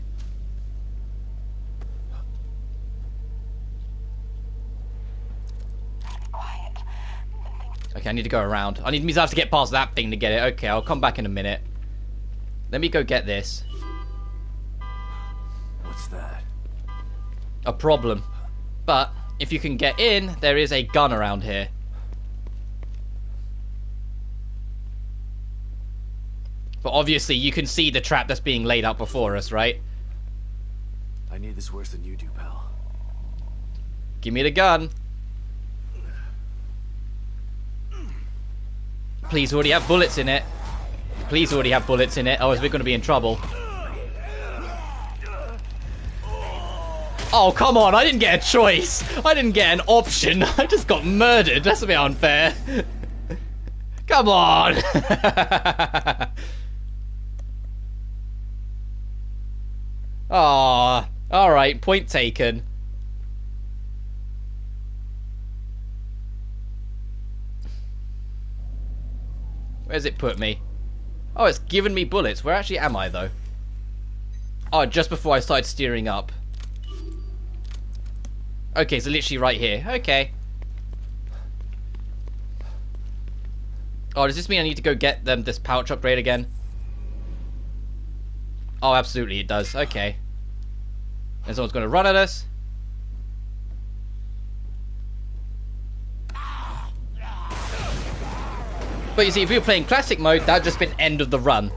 Okay, I need to go around. I need me to have to get past that thing to get it. Okay, I'll come back in a minute. Let me go get this. What's that? A problem. But if you can get in, there is a gun around here. But obviously you can see the trap that's being laid out before us, right? I need this worse than you do, pal. Give me the gun. Please already have bullets in it. Please already have bullets in it. Oh, we're going to be in trouble. Oh, come on. I didn't get a choice. I didn't get an option. I just got murdered. That's a bit unfair. Come on. Ah, alright. Point taken. Where's it put me? Oh, it's given me bullets. Where actually am I, though? Oh, just before I started steering up. Okay, so literally right here. Okay. Oh, does this mean I need to go get them this pouch upgrade again? Oh, absolutely it does. Okay. And someone's going to run at us. But you see, if we were playing classic mode, that would just been end of the run.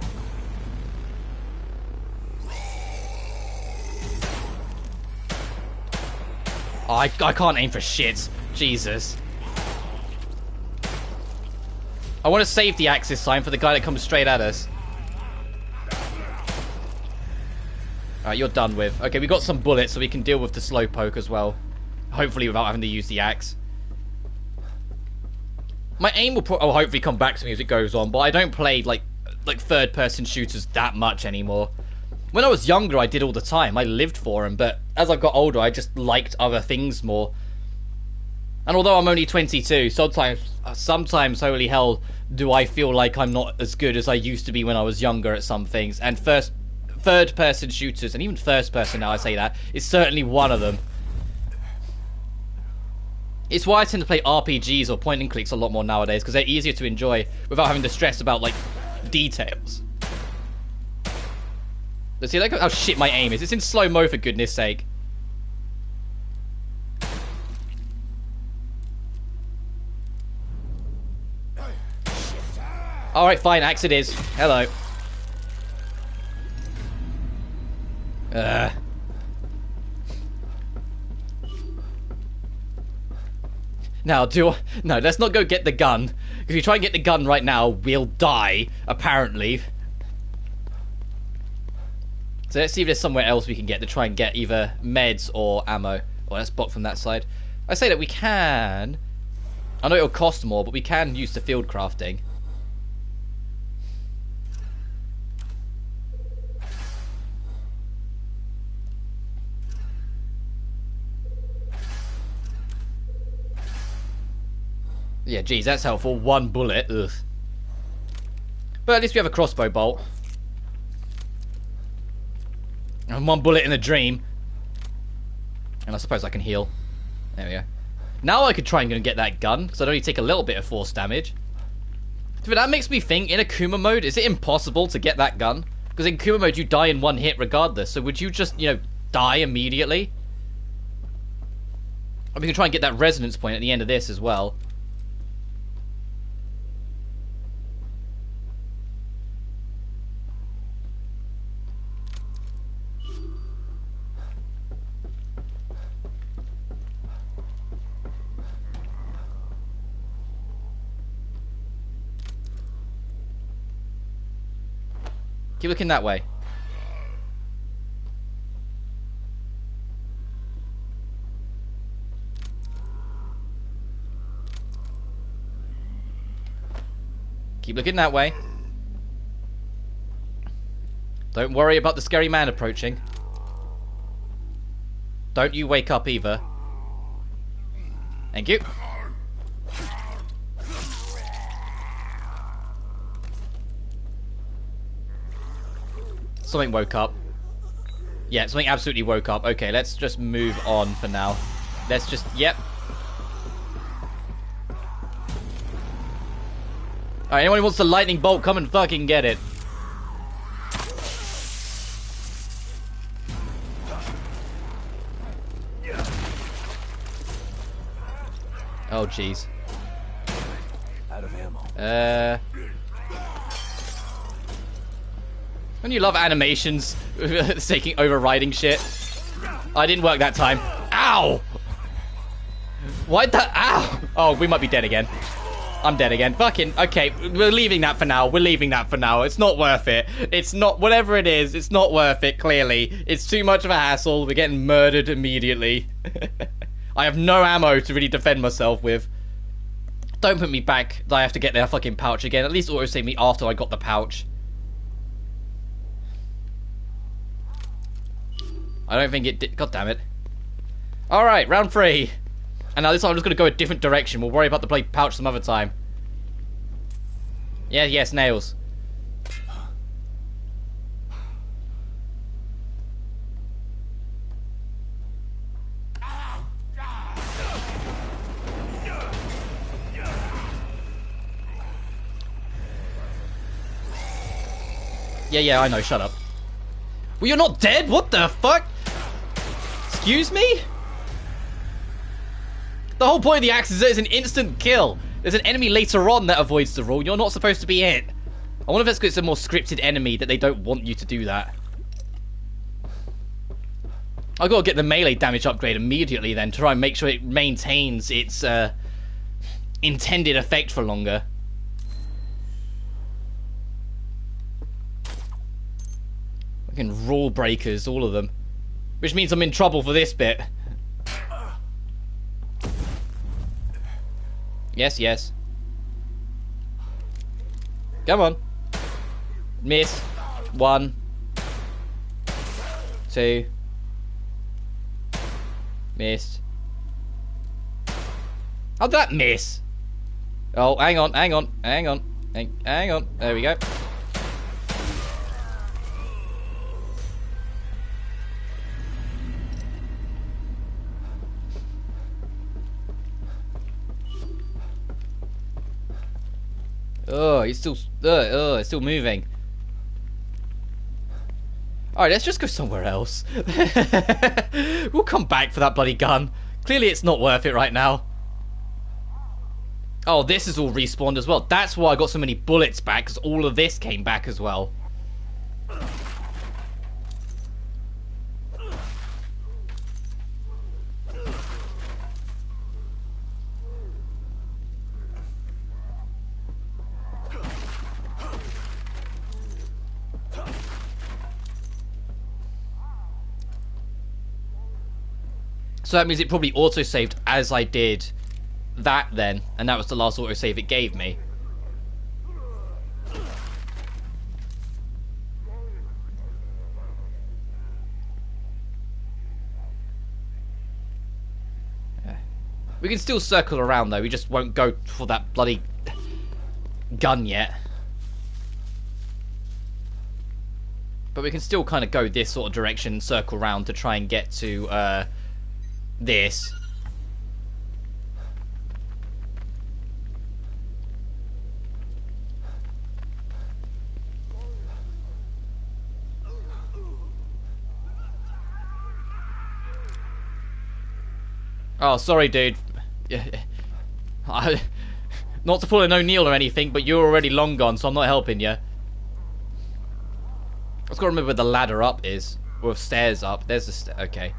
Oh, I can't aim for shit. Jesus. I want to save the axe this time for the guy that comes straight at us. Alright, you're done with. Okay, we got some bullets so we can deal with the slowpoke as well. Hopefully without having to use the axe. My aim will hopefully come back to me as it goes on, but I don't play like third-person shooters that much anymore. When I was younger, I did all the time. I lived for them, but as I've got older, I just liked other things more. And although I'm only 22, sometimes, holy hell, do I feel like I'm not as good as I used to be when I was younger at some things. And third-person shooters, and even first-person now I say that, is certainly one of them. It's why I tend to play RPGs or point and clicks a lot more nowadays, because they're easier to enjoy without having to stress about, like, details. Let's see, look how shit my aim is. It's in slow-mo, for goodness sake. Alright, fine, axe it is. Hello. Now, no, let's not go get the gun. If you try and get the gun right now, we'll die, apparently. So let's see if there's somewhere else we can get to try and get either meds or ammo. Well, let's block from that side. I say that we can... I know it'll cost more, but we can use the field crafting. Yeah, geez, that's helpful. One bullet. Ugh. But at least we have a crossbow bolt. And one bullet in a dream. And I suppose I can heal. There we go. Now I could try and go and get that gun, because I'd only take a little bit of force damage. But that makes me think, in Akuma Mode, is it impossible to get that gun? Because in Akuma Mode, you die in one hit regardless. So would you just, you know, die immediately? Or we can try and get that resonance point at the end of this as well. Keep looking that way. Keep looking that way. Don't worry about the scary man approaching. Don't you wake up either. Thank you. Something woke up. Yeah, something absolutely woke up. Okay, let's just move on for now. Let's just... Yep. Alright, anyone who wants the lightning bolt, come and fucking get it. Oh, jeez. Out of ammo. Don't you love animations taking overriding shit? I didn't work that time. Ow! Why'd that? Ow! Oh, we might be dead again. I'm dead again. Fucking okay. We're leaving that for now. We're leaving that for now. It's not worth it. It's not whatever it is. It's not worth it. Clearly, it's too much of a hassle. We're getting murdered immediately. I have no ammo to really defend myself with. Don't put me back. I have to get their fucking pouch again. At least auto-save me after I got the pouch. I don't think it did. God damn it. Alright, round 3. And now this time I'm just going to go a different direction. We'll worry about the bloody pouch some other time. Yeah, yes, nails. Yeah, I know, shut up. Well, you're not dead? What the fuck? Excuse me? The whole point of the axe is that it's an instant kill. There's an enemy later on that avoids the rule. You're not supposed to be it. I wonder if it's because it's a more scripted enemy that they don't want you to do that. I've got to get the melee damage upgrade immediately then to try and make sure it maintains its intended effect for longer. Fucking rule breakers, all of them. Which means I'm in trouble for this bit. Yes, yes. Come on. Miss. 1. 2. Missed. How'd that miss? Oh, hang on. Hang on. There we go. Oh, it's still moving. Alright, let's just go somewhere else. We'll come back for that bloody gun. Clearly it's not worth it right now. Oh, this is all respawned as well. That's why I got so many bullets back, because all of this came back as well. So that means it probably auto-saved as I did that then. And that was the last auto-save it gave me. We can still circle around though. We just won't go for that bloody gun yet. But we can still kind of go this sort of direction, circle around to try and get to this. Oh, sorry, dude. Not to pull an O'Neill or anything, but you're already long gone, so I'm not helping you. I've got to remember where the ladder up is. Or stairs up. There's the stair. Okay.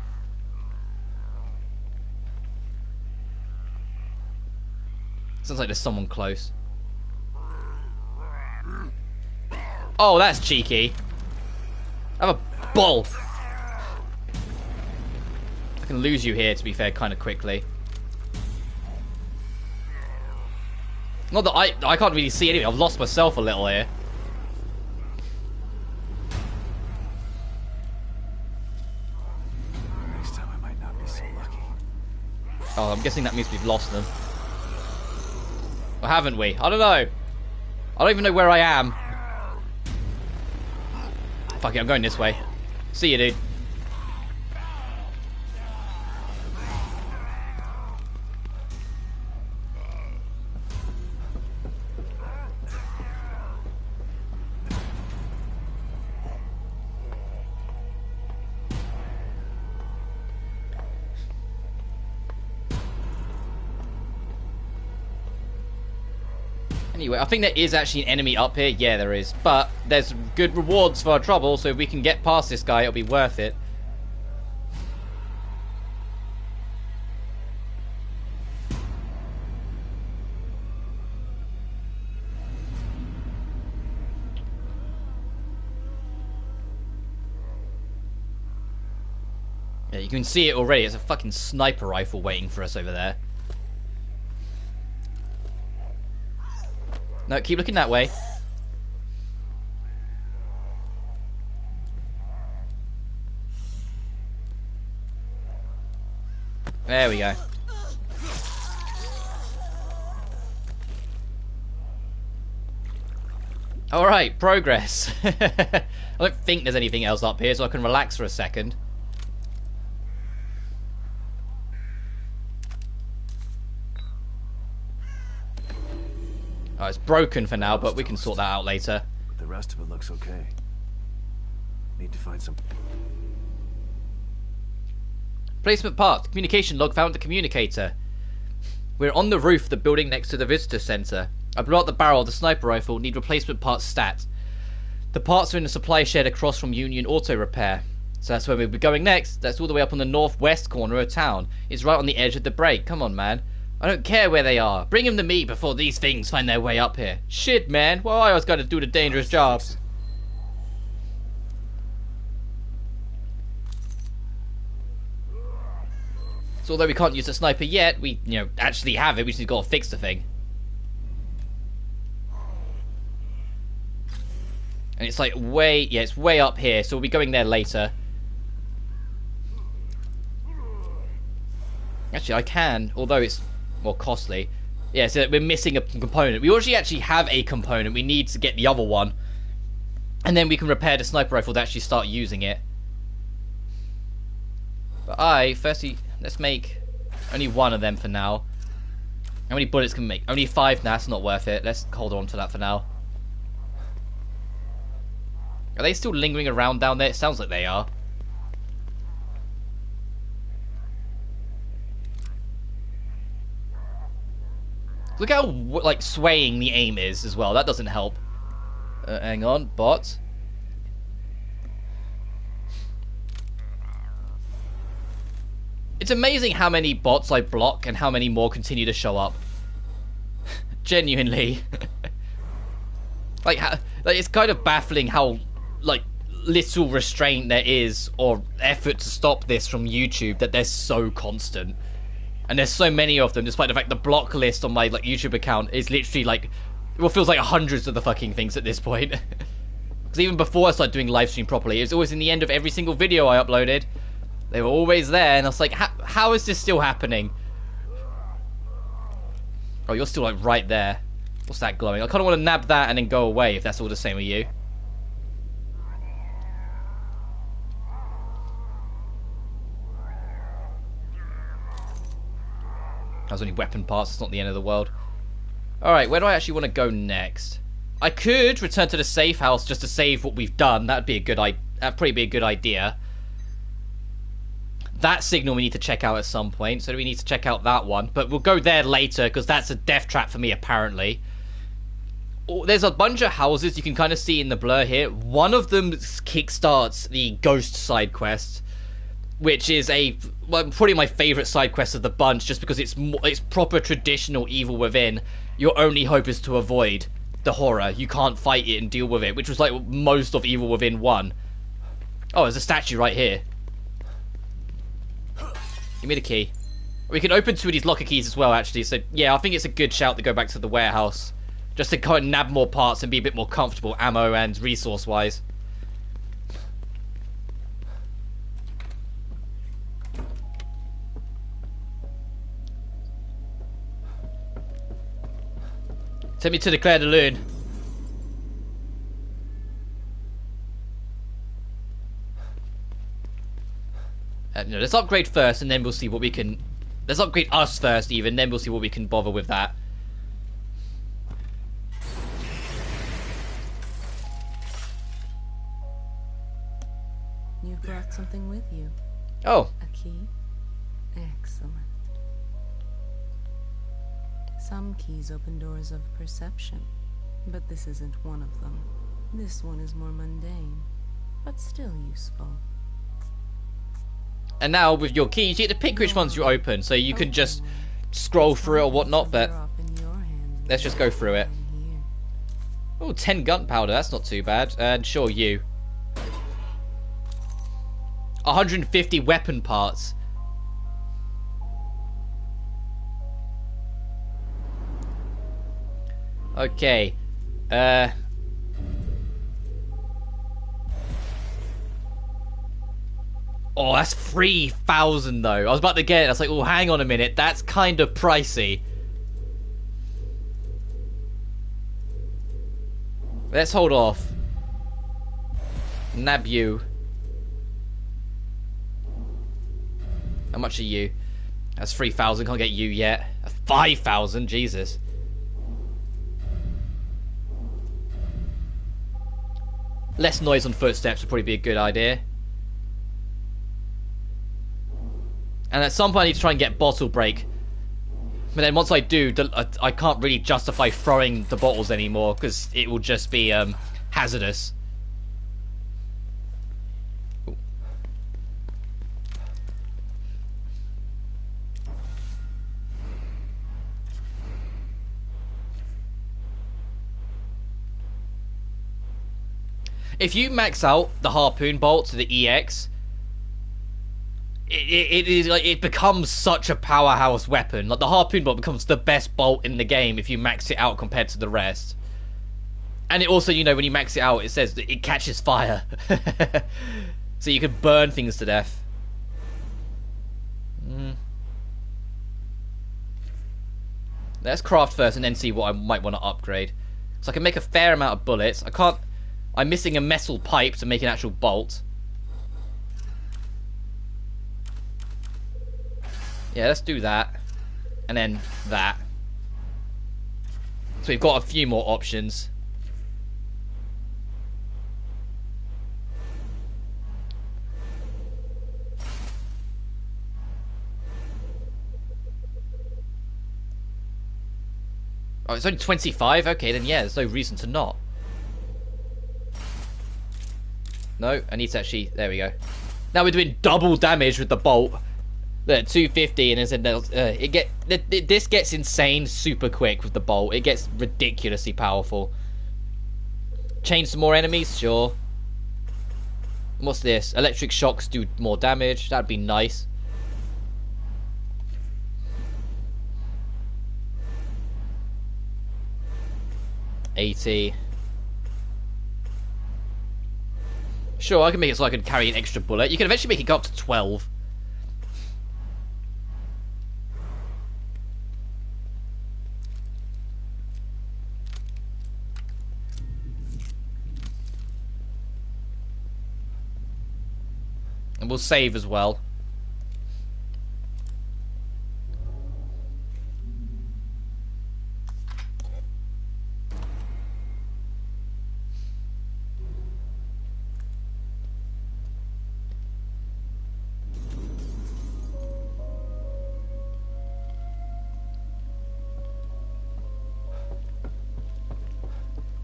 Sounds like there's someone close. Oh, that's cheeky. Have a ball. I can lose you here, to be fair, kind of quickly. Not that I can't really see anything. I've lost myself a little here. Next time I might not be so lucky. Oh, I'm guessing that means we've lost them. Or haven't we? I don't know. I don't even know where I am. Fuck it, I'm going this way. See you, dude. Anyway, I think there is actually an enemy up here. Yeah, there is. But there's good rewards for our trouble, so if we can get past this guy, it'll be worth it. Yeah, you can see it already. It's a fucking sniper rifle waiting for us over there. No, keep looking that way. There we go. Alright, progress. I don't think there's anything else up here, so I can relax for a second. Oh, it's broken for now, but we can sort that out later. The rest of it looks okay. Need to find some... Placement part. Communication log found the communicator. We're on the roof of the building next to the visitor center. I blew out the barrel of the sniper rifle. Need replacement parts stat. The parts are in the supply shed across from Union Auto Repair. So that's where we'll be going next. That's all the way up on the northwest corner of town. It's right on the edge of the break. Come on, man. I don't care where they are. Bring them to me before these things find their way up here. Shit, man. Well, I always got to do the dangerous jobs. So although we can't use the sniper yet, we, actually have it. We just got to fix the thing. And it's like it's way up here. So we'll be going there later. Actually, I can, although it's more costly. Yeah, so we're missing a component. We actually have a component. We need to get the other one. And then we can repair the sniper rifle to actually start using it. But firstly, let's make only one of them for now. How many bullets can we make? Only 5? Nah, that's not worth it. Let's hold on to that for now. Are they still lingering around down there? It sounds like they are. Look how, like, swaying the aim is as well. That doesn't help. Hang on, bot. It's amazing how many bots I block and how many more continue to show up. Genuinely. like, it's kind of baffling how, like, little restraint there is or effort to stop this from YouTube, that they're so constant. And there's so many of them, despite the fact the block list on my YouTube account is literally like, well, feels like hundreds of the fucking things at this point. Because even before I started doing live stream properly, it was always in the end of every single video I uploaded. They were always there, and I was like, how is this still happening? Oh, you're still like right there. What's that glowing? I kind of want to nab that and then go away if that's all the same with you. That was only weapon parts, it's not the end of the world. Alright, where do I actually want to go next? I could return to the safe house just to save what we've done. That'd probably be a good idea. That signal we need to check out at some point, so we need to check out that one. But we'll go there later, because that's a death trap for me, apparently. There's a bunch of houses you can kind of see in the blur here. One of them kickstarts the ghost side quest, which is probably my favourite side quest of the bunch, just because it's proper traditional Evil Within. Your only hope is to avoid the horror. You can't fight it and deal with it, which was like most of Evil Within 1. Oh, there's a statue right here. Give me the key. We can open 2 of these locker keys as well, actually. So, yeah, I think it's a good shout to go back to the warehouse. Just to kind of nab more parts and be a bit more comfortable ammo and resource-wise. Take me to the Claire de Lune. No, let's upgrade first, and then we'll see what we can... Let's upgrade us first, even, then we'll see what we can bother with that. You've brought something with you. Oh. A key? Excellent. Some keys open doors of perception, but this isn't one of them. This one is more mundane, but still useful. And now, with your keys, you get to pick which ones you open, so you can just scroll through it or whatnot, but let's just go through it. Oh, 10 gunpowder, that's not too bad. And sure, you. 150 weapon parts. Okay. Oh, that's 3,000 though. I was about to get it. I was like, oh, hang on a minute. That's kind of pricey. Let's hold off. Nab you. How much are you? That's 3,000. Can't get you yet. 5,000. Jesus. Less noise on footsteps would probably be a good idea. And at some point I need to try and get bottle break. But then once I do, I can't really justify throwing the bottles anymore, because it will just be hazardous. Ooh. If you max out the harpoon bolt to the EX, it becomes such a powerhouse weapon. Like, the harpoon bolt becomes the best bolt in the game if you max it out compared to the rest. And it also, you know, when you max it out, it says that it catches fire. So you can burn things to death. Let's craft first and then see what I might want to upgrade. So I can make a fair amount of bullets. I can't... I'm missing a metal pipe to make an actual bolt. Yeah, let's do that. And then that. So we've got a few more options. Oh, it's only 25? Okay, then yeah, there's no reason to not. No, I need to actually... There we go. Now we're doing double damage with the bolt. Look, 250, and this gets insane super quick with the bolt. It gets ridiculously powerful. Change some more enemies, sure. What's this? Electric shocks do more damage. That'd be nice. $80. Sure, I can make it so I can carry an extra bullet. You can eventually make it go up to 12. And we'll save as well.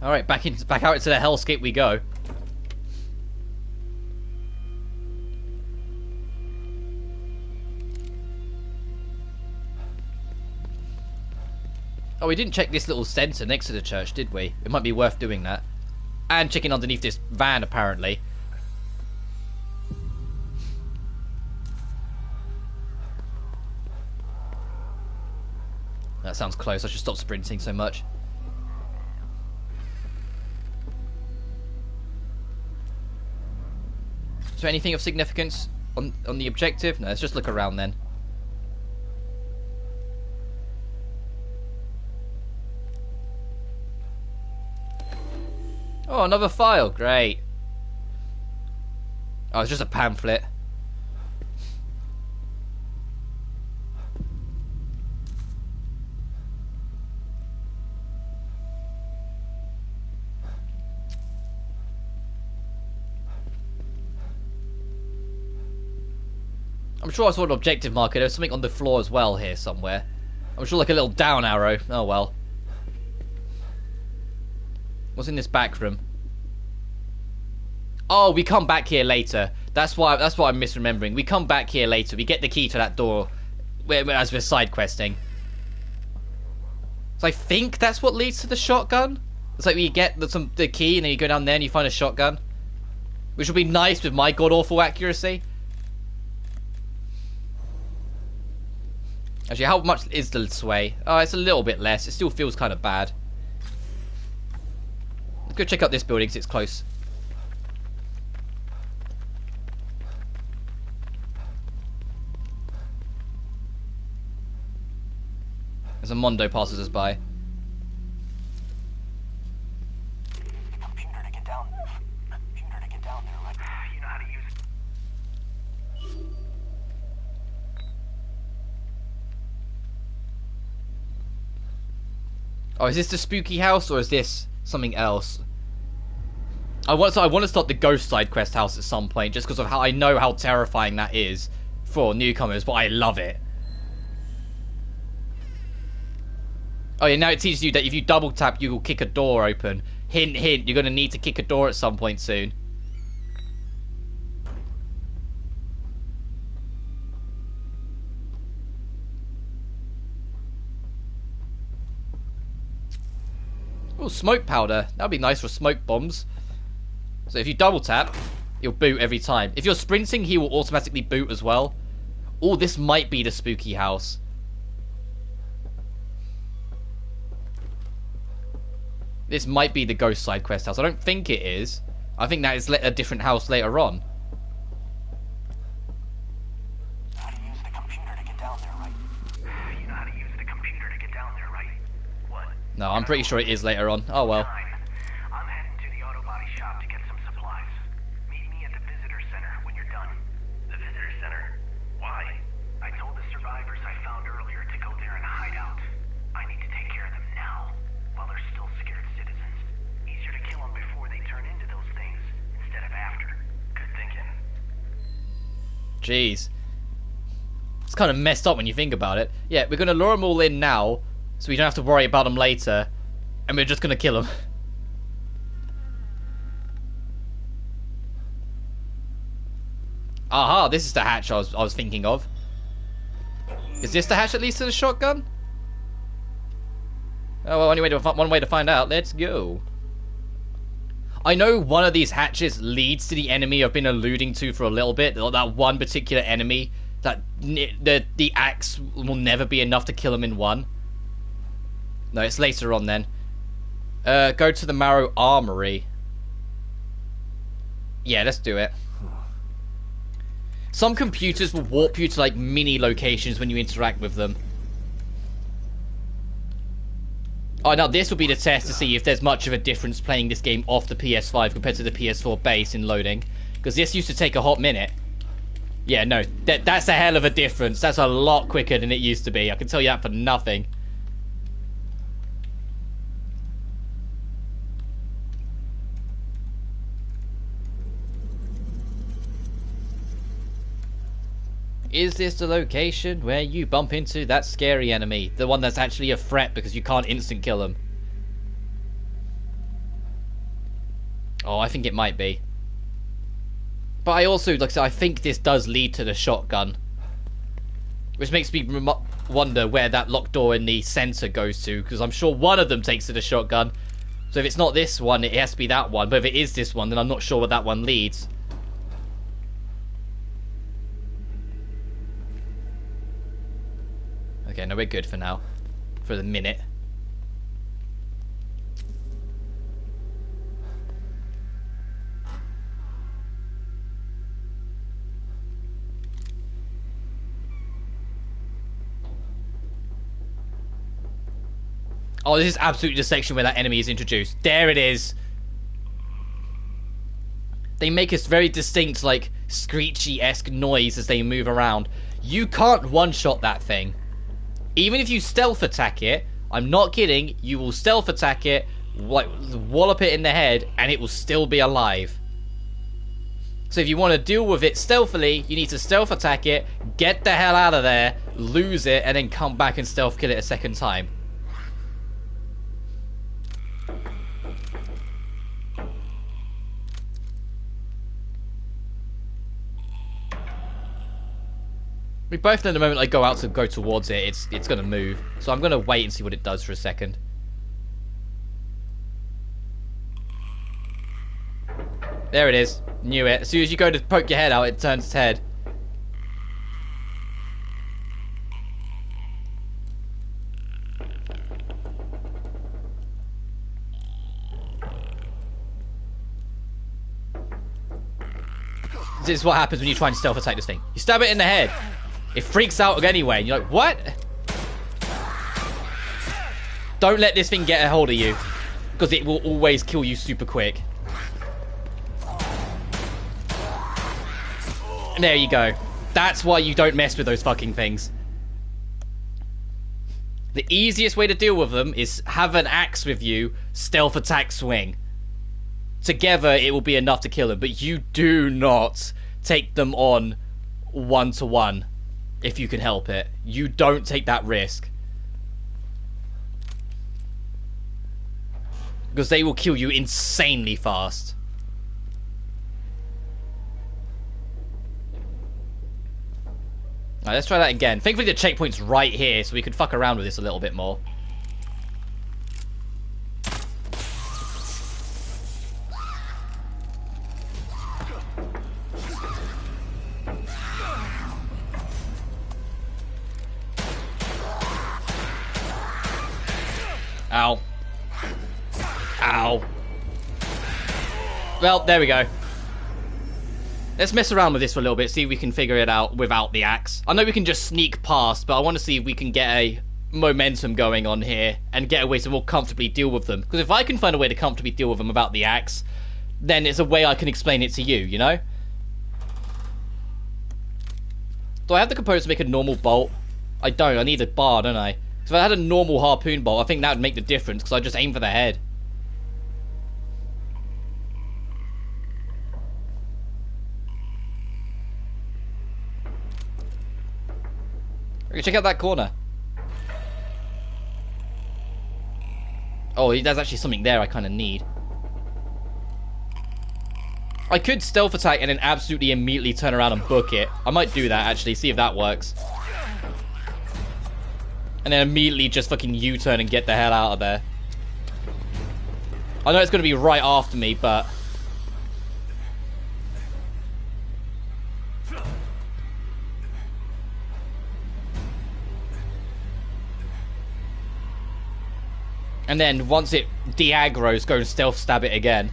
All right, back out into the hellscape we go. Oh, we didn't check this little sensor next to the church, did we? It might be worth doing that. And checking underneath this van, apparently. That sounds close. I should stop sprinting so much. Is there anything of significance on the objective? No, let's just look around then. Oh, another file. Great. Oh, it's just a pamphlet. I'm sure I saw an objective marker. There's something on the floor as well here somewhere. I'm sure like a little down arrow. Oh well. What's in this back room? Oh, we come back here later. That's why I'm misremembering. We come back here later. We get the key to that door as we're side questing. So I think that's what leads to the shotgun. It's like you get the key and then you go down there and you find a shotgun, which would be nice with my god awful accuracy. Actually, how much is the sway? Oh, it's a little bit less. It still feels kind of bad. Let's go check out this building because it's close. As a Mondo passes us by. Computer to get down there. Computer to get down there, right? You know how to use it. Oh, is this the spooky house or is this something else? I want to start the ghost side quest house at some point just because of how I know how terrifying that is for newcomers, but I love it. Oh yeah, now it teaches you that if you double tap, you will kick a door open. Hint, hint, you're going to need to kick a door at some point soon. Oh, smoke powder. That would be nice for smoke bombs. So if you double tap, he'll boot every time. If you're sprinting, he will automatically boot as well. Oh, this might be the spooky house. This might be the ghost side quest house. I don't think it is. I think that is a different house later on. How to use the computer to get down there, right? You know how to use the computer to get down there, right? What? No, I'm pretty sure it is later on. Oh well. I'm heading to the auto body shop to get some supplies. Meet me at the visitor center when you're done. The visitor center? Why? I told the survivors I found earlier to go there and hide out. I need to take care of them now, while they're still scared citizens. Easier to kill them before they turn into those things, instead of after. Good thinking. Jeez. It's kind of messed up when you think about it. Yeah, we're going to lure them all in now, so we don't have to worry about them later. And we're just going to kill them. Aha, this is the hatch I was thinking of. Is this the hatch that leads to the shotgun? Oh, well, one way to find out. Let's go. I know one of these hatches leads to the enemy I've been alluding to for a little bit. That one particular enemy. That the axe will never be enough to kill him in one. No, it's later on then. Go to the Marrow Armory. Yeah, let's do it. Some computers will warp you to like mini locations when you interact with them. Oh, now this will be the test to see if there's much of a difference playing this game off the PS5 compared to the PS4 base in loading. Because this used to take a hot minute. Yeah, no, that's a hell of a difference. That's a lot quicker than it used to be. I can tell you that for nothing. Is this the location where you bump into that scary enemy? The one that's actually a threat because you can't instant kill them? Oh, I think it might be. But I also, like I said, I think this does lead to the shotgun. Which makes me wonder where that locked door in the center goes to. Because I'm sure one of them takes to the shotgun. So if it's not this one, it has to be that one. But if it is this one, then I'm not sure where that one leads. Okay, no, we're good for now. for the minute. Oh, this is absolutely the section where that enemy is introduced. There it is. They make a very distinct, like, screechy-esque noise as they move around. You can't one-shot that thing. Even if you stealth attack it, I'm not kidding, you will stealth attack it, like, wallop it in the head, and it will still be alive. So if you want to deal with it stealthily, you need to stealth attack it, get the hell out of there, lose it, and then come back and stealth kill it a second time. We both know the moment I go out to go towards it, it's going to move. So I'm going to wait and see what it does for a second. There it is. Knew it. As soon as you go to poke your head out, it turns its head. This is what happens when you try and stealth attack this thing. You stab it in the head. It freaks out anyway, and you're like, what? Don't let this thing get a hold of you, because it will always kill you super quick. And there you go. That's why you don't mess with those fucking things. The easiest way to deal with them is have an axe with you, stealth attack swing. Together, it will be enough to kill them, but you do not take them on one-to-one if you can help it. You don't take that risk. Because they will kill you insanely fast. Alright, let's try that again. Thankfully the checkpoint's right here, so we could fuck around with this a little bit more. Ow. Ow. Well, there we go. Let's mess around with this for a little bit, see if we can figure it out without the axe. I know we can just sneak past, but I want to see if we can get a momentum going on here and get a way to more comfortably deal with them. Because if I can find a way to comfortably deal with them without the axe, then it's a way I can explain it to you, you know? Do I have the components to make a normal bolt? I don't. I need a bar, don't I? So if I had a normal harpoon bolt, I think that would make the difference, because I just aim for the head. Okay, check out that corner. Oh, there's actually something there I kind of need. I could stealth attack and then absolutely immediately turn around and book it. I might do that, actually, see if that works. And then immediately just fucking U-turn and get the hell out of there. I know it's going to be right after me, but... And then once it de-aggroes, go and stealth stab it again.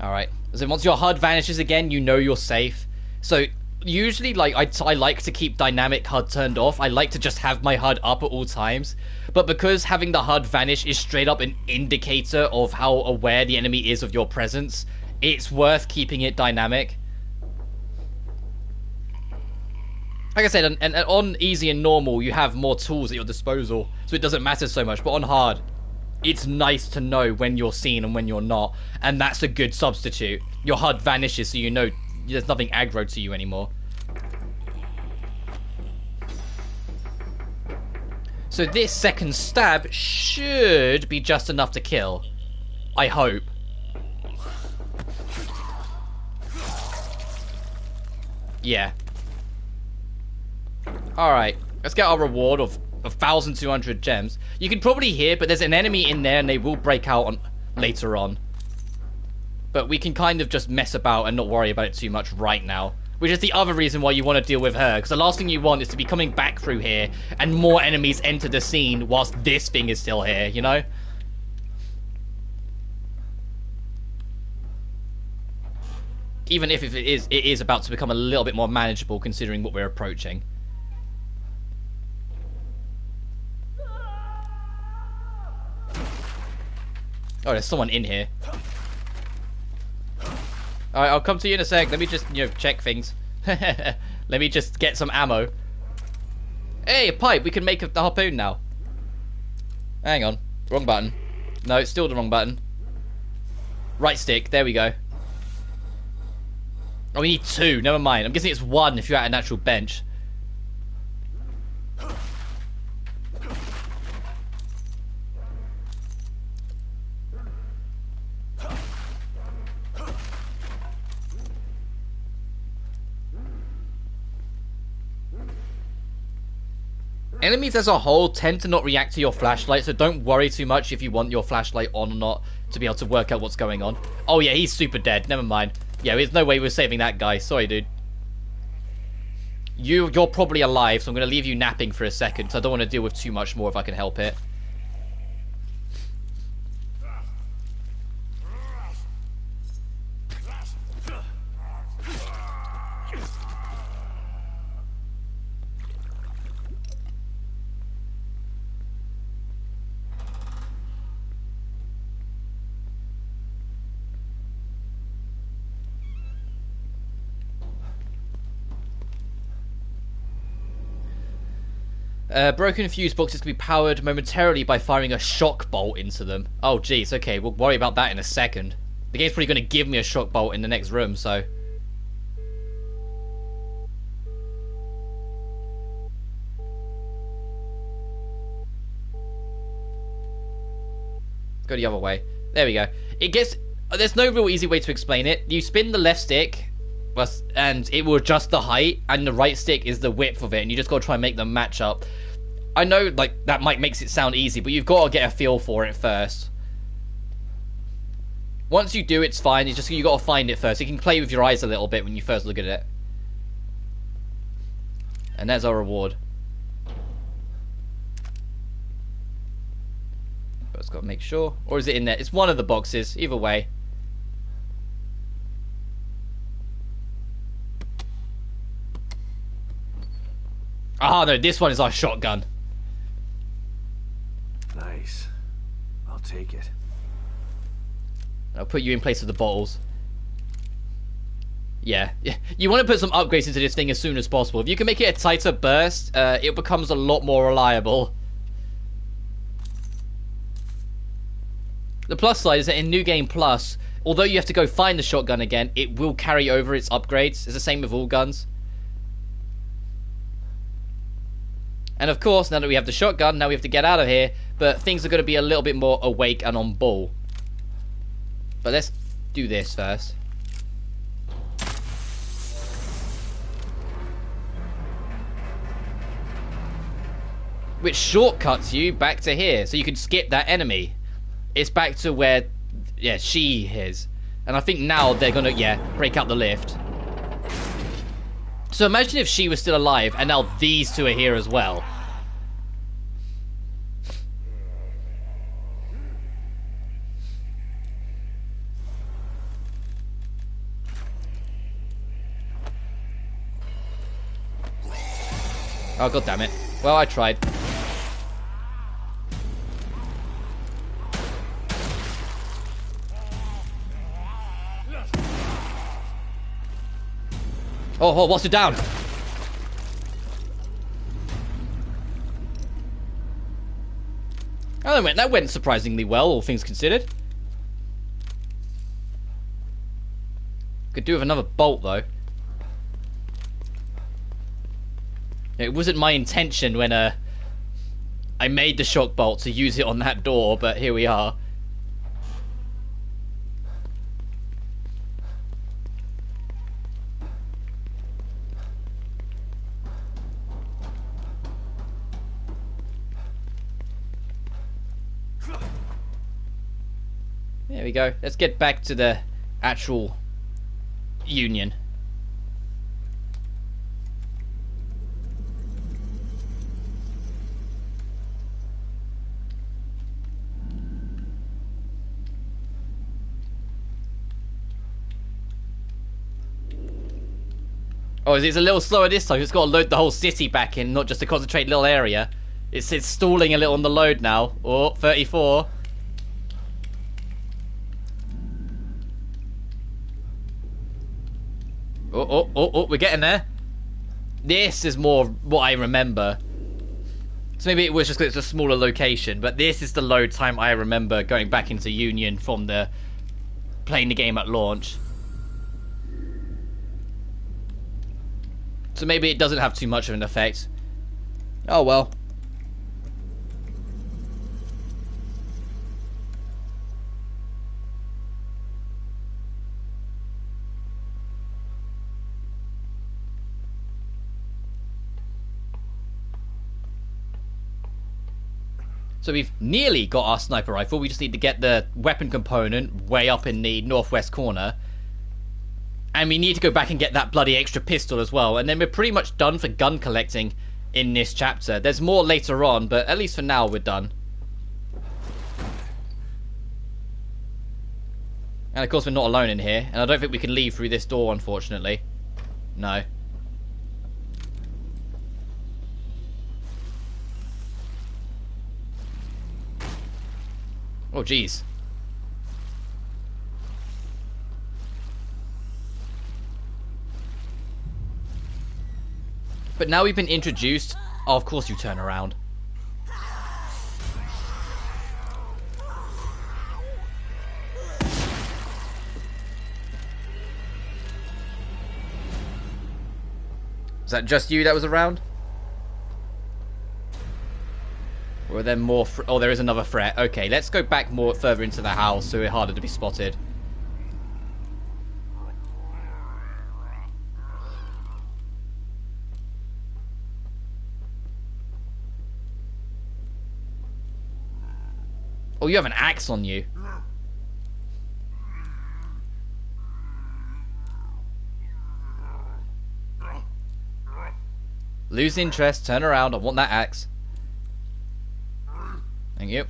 Alright, so once your HUD vanishes again, you know you're safe. So, usually, like, I like to keep dynamic HUD turned off. I like to just have my HUD up at all times. But because having the HUD vanish is straight up an indicator of how aware the enemy is of your presence, it's worth keeping it dynamic. Like I said, and on easy and normal, you have more tools at your disposal, so it doesn't matter so much. But on hard, it's nice to know when you're seen and when you're not, and that's a good substitute. Your HUD vanishes, so you know there's nothing aggro to you anymore. So this second stab should be just enough to kill. I hope. Yeah. Alright, let's get our reward of 1,200 gems. You can probably hear, but there's an enemy in there and they will break out on later on. But we can kind of just mess about and not worry about it too much right now. Which is the other reason why you want to deal with her. Because the last thing you want is to be coming back through here and more enemies enter the scene whilst this thing is still here, you know? Even if it is about to become a little bit more manageable considering what we're approaching. Oh, there's someone in here. Alright, I'll come to you in a sec. Let me just, check things. Let me just get some ammo. Hey, a pipe. We can make a harpoon now. Hang on. Wrong button. No, it's still the wrong button. Right stick. There we go. Oh, we need 2. Never mind. I'm guessing it's 1 if you're at an actual bench. Enemies as a whole tend to not react to your flashlight, so don't worry too much if you want your flashlight on or not to be able to work out what's going on. Oh yeah, he's super dead. Never mind. Yeah, there's no way we're saving that guy. Sorry, dude. You're probably alive, so I'm going to leave you napping for a second, so I don't want to deal with too much more if I can help it. Broken fuse boxes can be powered momentarily by firing a shock bolt into them. Oh, jeez. Okay, we'll worry about that in a second. The game's probably going to give me a shock bolt in the next room, so... Go the other way. There we go. It gets... There's no real easy way to explain it. You spin the left stick, and it will adjust the height, and the right stick is the width of it, and you just got to try and make them match up. I know, like, that makes it sound easy, but you've got to get a feel for it first. Once you do, it's fine. It's just you got to find it first. You can play with your eyes a little bit when you first look at it. And there's our reward. But it's got to make sure. Or is it in there? It's one of the boxes. Either way. Ah, no, this one is our shotgun. Nice. I'll take it. I'll put you in place of the bottles. Yeah. You want to put some upgrades into this thing as soon as possible. If you can make it a tighter burst, it becomes a lot more reliable. The plus side is that in New Game Plus, although you have to go find the shotgun again, it will carry over its upgrades. It's the same with all guns. And of course, now that we have the shotgun, now we have to get out of here. But things are going to be a little bit more awake and on ball. But let's do this first. Which shortcuts you back to here. So you can skip that enemy. It's back to where, yeah, she is. And I think now they're going to, yeah, break out the lift. So imagine if she was still alive, and now these two are here as well. Oh, god damn it. Well, I tried. Oh, what's it down? Oh, that went surprisingly well, all things considered. Could do with another bolt, though. It wasn't my intention when I made the shock bolt to use it on that door, but here we are. There we go. Let's get back to the actual Union. Oh, it's a little slower this time. It's got to load the whole city back in, not just a concentrated little area. It's stalling a little on the load now. Oh, 34. Oh, we're getting there. This is more what I remember. So maybe it was just because it's a smaller location, but this is the load time I remember going back into Union from the playing the game at launch. So maybe it doesn't have too much of an effect. Oh well. So we've nearly got our sniper rifle. We just need to get the weapon component way up in the northwest corner. And we need to go back and get that bloody extra pistol as well. And then we're pretty much done for gun collecting in this chapter. There's more later on, but at least for now we're done. And of course we're not alone in here. And I don't think we can leave through this door, unfortunately. No. Oh, jeez. But now we've been introduced... Oh, of course you turn around. Is that just you that was around? Or are there more... Oh, there is another threat. Okay, let's go back more further into the house so we're harder to be spotted. Oh, you have an axe on you. Lose interest, turn around, I want that axe. Thank you.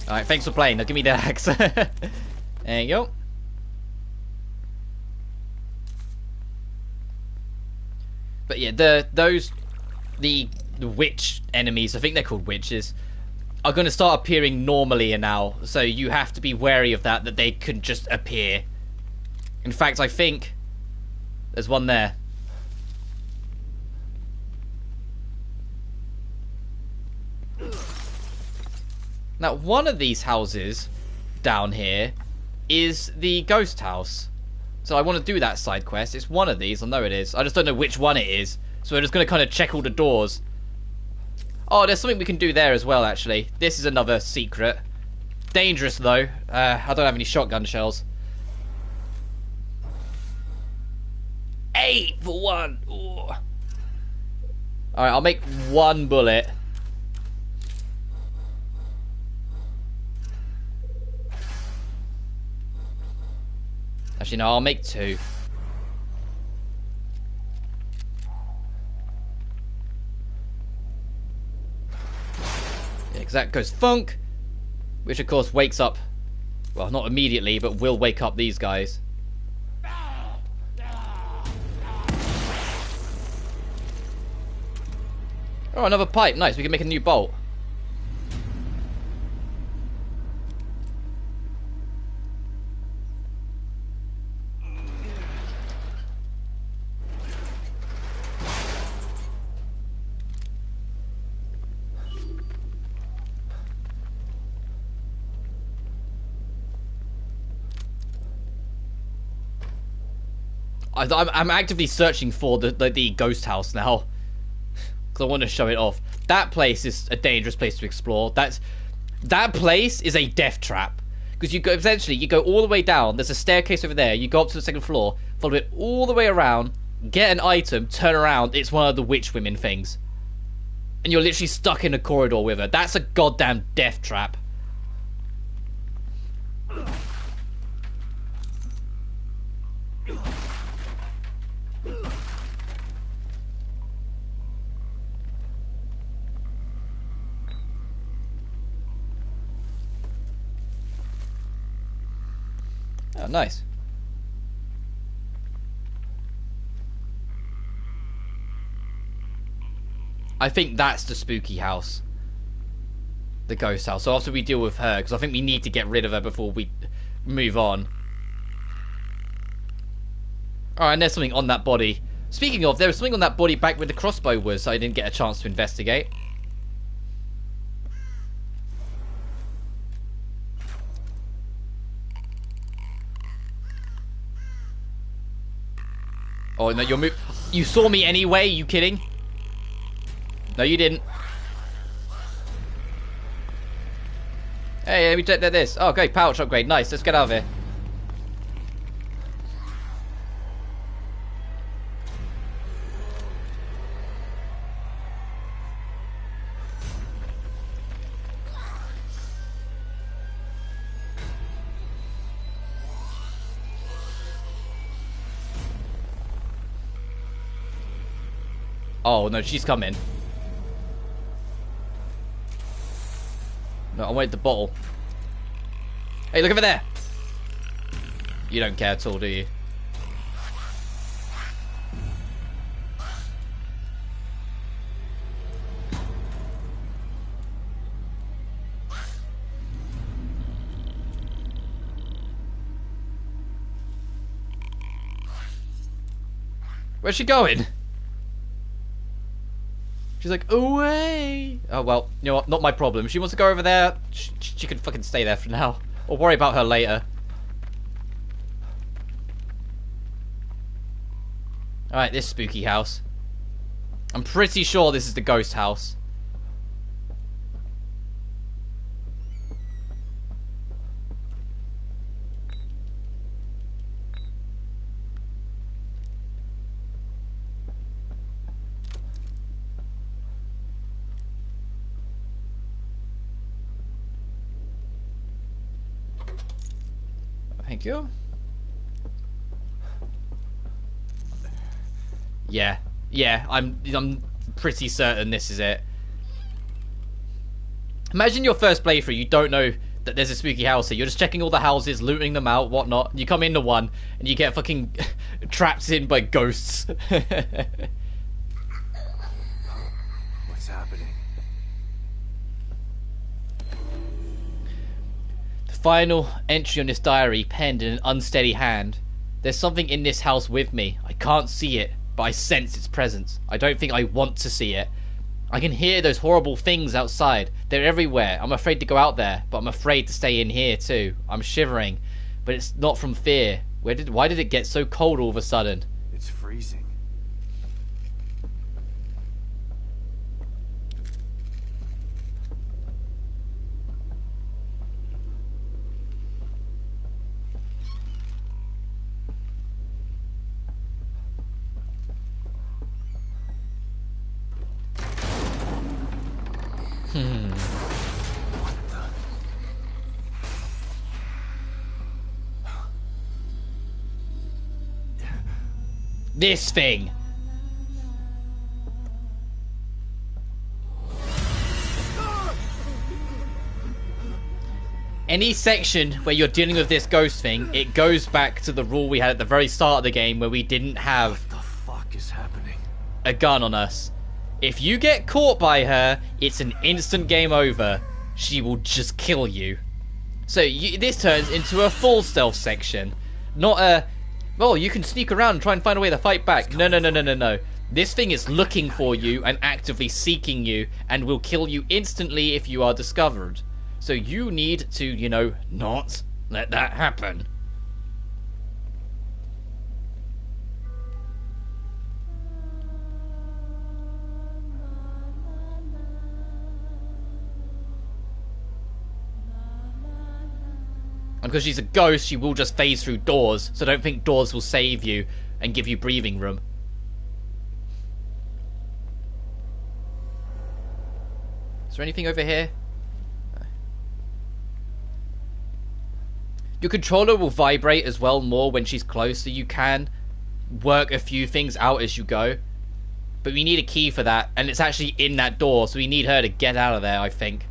Alright, thanks for playing. Now give me the axe. There you go. But yeah, the witch enemies, I think they're called witches, are going to start appearing normally now. So you have to be wary of that they can just appear. In fact, I think there's one there. Now, one of these houses down here is the ghost house. So I want to do that side quest. It's one of these. I know it is. I just don't know which one it is. So we're just going to kind of check all the doors. Oh, there's something we can do there as well, actually. This is another secret. Dangerous, though. I don't have any shotgun shells. 8 for 1. Alright, I'll make 1 bullet. Actually, no, I'll make 2. Yeah, because that goes funk, which of course wakes up, well, not immediately, but will wake up these guys. Oh, another pipe. Nice, we can make a new bolt. I'm actively searching for the ghost house now. Because I want to show it off. That place is a dangerous place to explore. That place is a death trap. Because you go, essentially, you go all the way down. There's a staircase over there. You go up to the second floor, follow it all the way around, get an item, turn around. It's one of the witch women things. And you're literally stuck in a corridor with her. That's a goddamn death trap. Oh, nice. I think that's the spooky house. The ghost house. So after we deal with her, because I think we need to get rid of her before we move on. Alright, and there's something on that body. Speaking of, there was something on that body back where the crossbow was, so I didn't get a chance to investigate. Oh, no, you saw me anyway, you kidding? No, you didn't. Hey, let me check this. Oh, okay, pouch upgrade. Nice, let's get out of here. Oh, no, she's coming. No, I wanted the bottle. Hey, look over there. You don't care at all, do you? Where's she going? She's like, away! Oh, well, you know what? Not my problem. If she wants to go over there, she can fucking stay there for now. Or worry about her later. Alright, this spooky house. I'm pretty sure this is the ghost house. Thank you. Yeah, I'm pretty certain this is it. Imagine your first playthrough, you don't know that there's a spooky house here. You're just checking all the houses, looting them out, whatnot. You come into one, and you get fucking trapped in by ghosts. What's happening? Final entry on this diary, penned in an unsteady hand. There's something in this house with me. I can't see it, but I sense its presence. I don't think I want to see it. I can hear those horrible things outside. They're everywhere. I'm afraid to go out there, but I'm afraid to stay in here too. I'm shivering, but it's not from fear. Why did it get so cold all of a sudden? It's freezing. This thing. Any section where you're dealing with this ghost thing, it goes back to the rule we had at the very start of the game where we didn't have What the fuck is happening? a gun on us. If you get caught by her, it's an instant game over. She will just kill you. So this turns into a full stealth section. Not a, well, you can sneak around and try and find a way to fight back. No. This thing is looking for you and actively seeking you and will kill you instantly if you are discovered. So you need to, you know, not let that happen. And because she's a ghost, she will just phase through doors. So don't think doors will save you and give you breathing room. Is there anything over here? No. Your controller will vibrate as well more when she's close, so you can work a few things out as you go. But we need a key for that, and it's actually in that door, so we need her to get out of there, I think.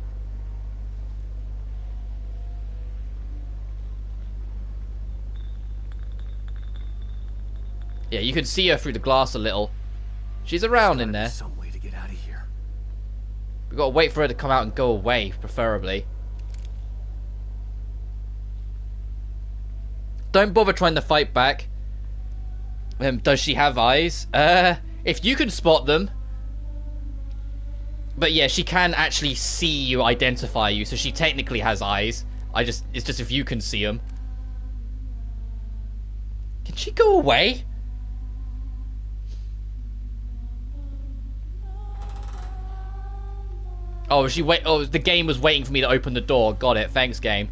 Yeah, you can see her through the glass a little. She's around in there. Some way to get out of here. We've got to wait for her to come out and go away, preferably. Don't bother trying to fight back. Does she have eyes? If you can spot them. But yeah, she can actually see you, identify you, so she technically has eyes. It's just if you can see them. Can she go away? Oh, oh, the game was waiting for me to open the door. Got it. Thanks, game.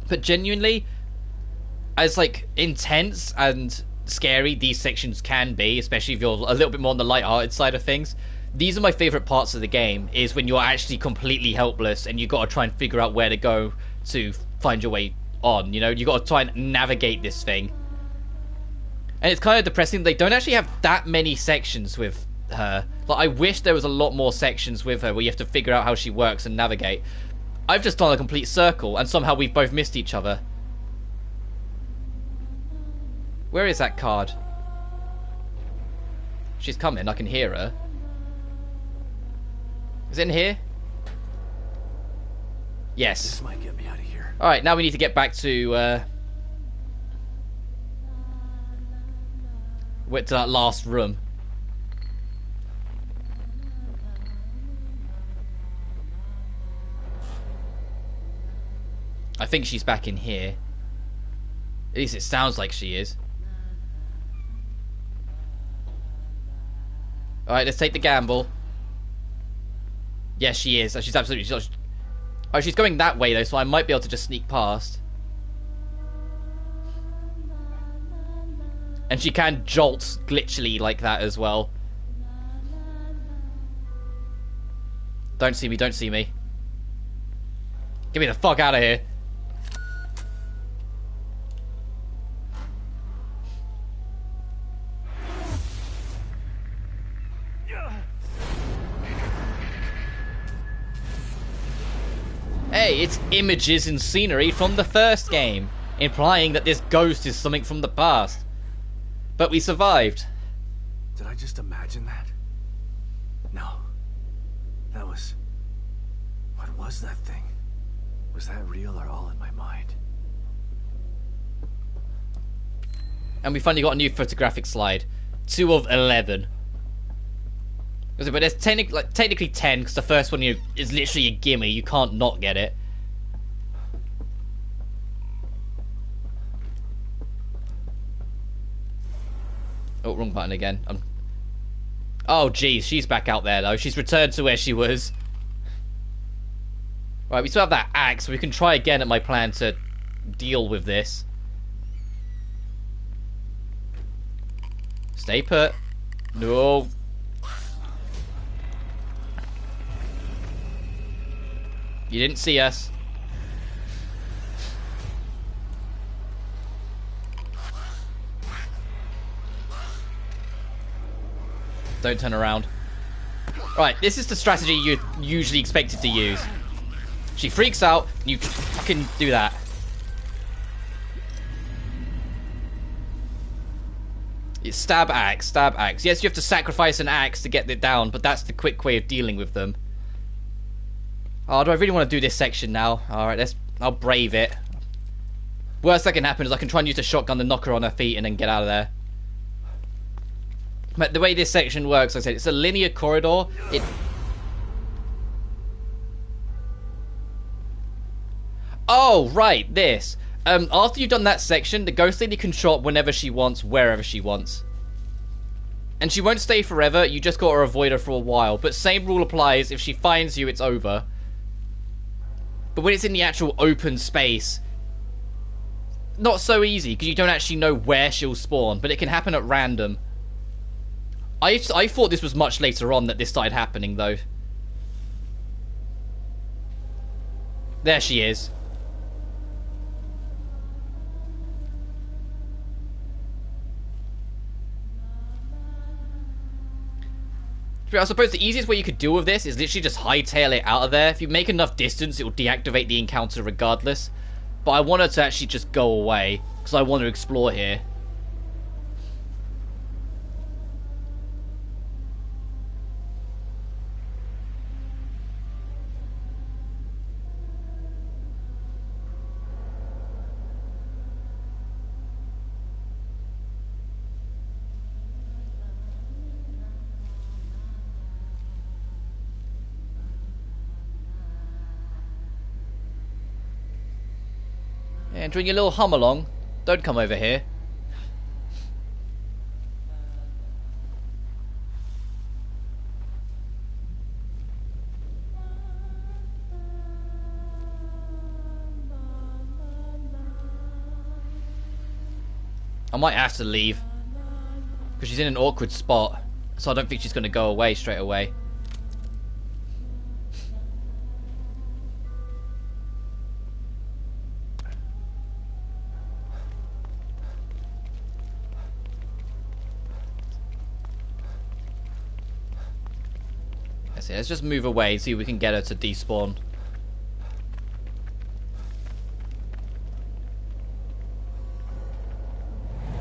But genuinely, as like intense and scary these sections can be, especially if you're a little bit more on the light-hearted side of things, these are my favorite parts of the game, is when you're actually completely helpless and you've got to try and figure out where to go to find your way on, you know? You've got to try and navigate this thing. And it's kind of depressing. They don't actually have that many sections with her. Like, I wish there was a lot more sections with her where you have to figure out how she works and navigate. I've just done a complete circle, and somehow we've both missed each other. Where is that card? She's coming, I can hear her. Is it in here? Yes. This might get me out of here. Alright, now we need to get back to that last room. I think she's back in here. At least it sounds like she is. Alright, let's take the gamble. Yes, she is. She's absolutely... Oh, she's going that way, though, so I might be able to just sneak past. And she can jolt glitchily like that as well. Don't see me, don't see me. Get me the fuck out of here. Hey, it's images and scenery from the first game, implying that this ghost is something from the past. But we survived. Did I just imagine that? No. That was... What was that thing? Was that real or all in my mind? And we finally got a new photographic slide. 2 of 11. But there's technically 10, because the first one is literally a gimme. You can't not get it. Oh, wrong button again. Oh, geez, she's back out there, though. She's returned to where she was. Right, we still have that axe, so we can try again at my plan to deal with this. Stay put. No. You didn't see us. Don't turn around. Right, this is the strategy you're usually expected to use. She freaks out, and you fucking do that. It's stab axe, stab axe. Yes, you have to sacrifice an axe to get it down, but that's the quick way of dealing with them. Oh, do I really want to do this section now? Alright, I'll brave it. Worst that can happen is I can try and use a shotgun to knock her on her feet and then get out of there. But the way this section works, like I said, it's a linear corridor. Oh, right, this. After you've done that section, the ghost lady can show up whenever she wants, wherever she wants. And she won't stay forever, you just gotta avoid her for a while. But same rule applies, if she finds you, it's over. But when it's in the actual open space, not so easy, because you don't actually know where she'll spawn, but it can happen at random. I thought this was much later on that this started happening, though. There she is. I suppose the easiest way you could deal with this is literally just hightail it out of there. If you make enough distance, it will deactivate the encounter regardless. But I want her to actually just go away, because I want to explore here. And doing your little hum along. Don't come over here. I might have to leave. Because she's in an awkward spot. So I don't think she's going to go away straight away. Let's just move away and see if we can get her to despawn.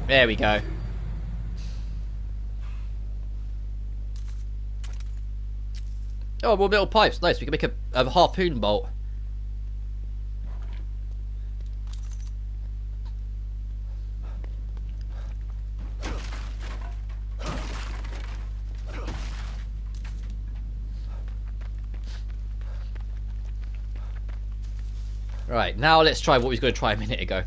There we go. Oh, more metal pipes. Nice. We can make a harpoon bolt. Right, now let's try what we was going to try a minute ago.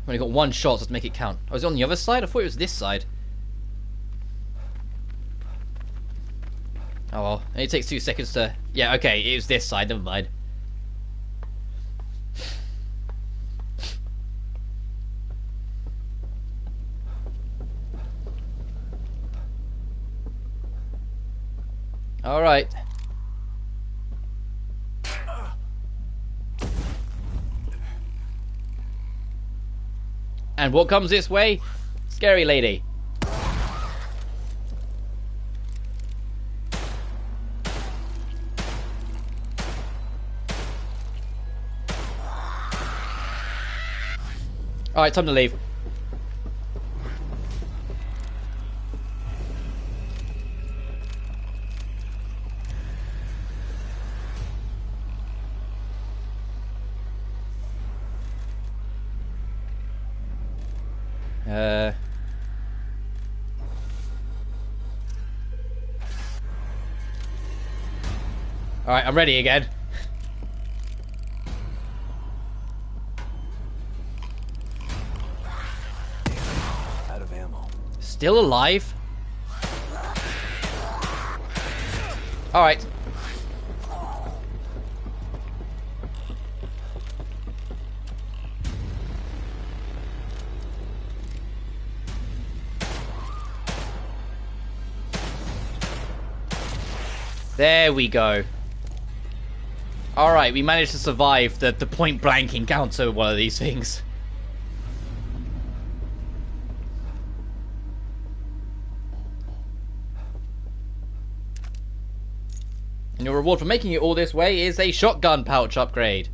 I've only got one shot, so let's make it count. Oh, was it on the other side? I thought it was this side. Oh well, it only takes 2 seconds to... Yeah, okay, it was this side, never mind. Alright. And what comes this way? Scary lady. Alright, time to leave. Alright, I'm ready again. Out of ammo. Still alive? Alright. There we go. Alright, we managed to survive the point blank encounter with one of these things. And your reward for making it all this way is a shotgun pouch upgrade.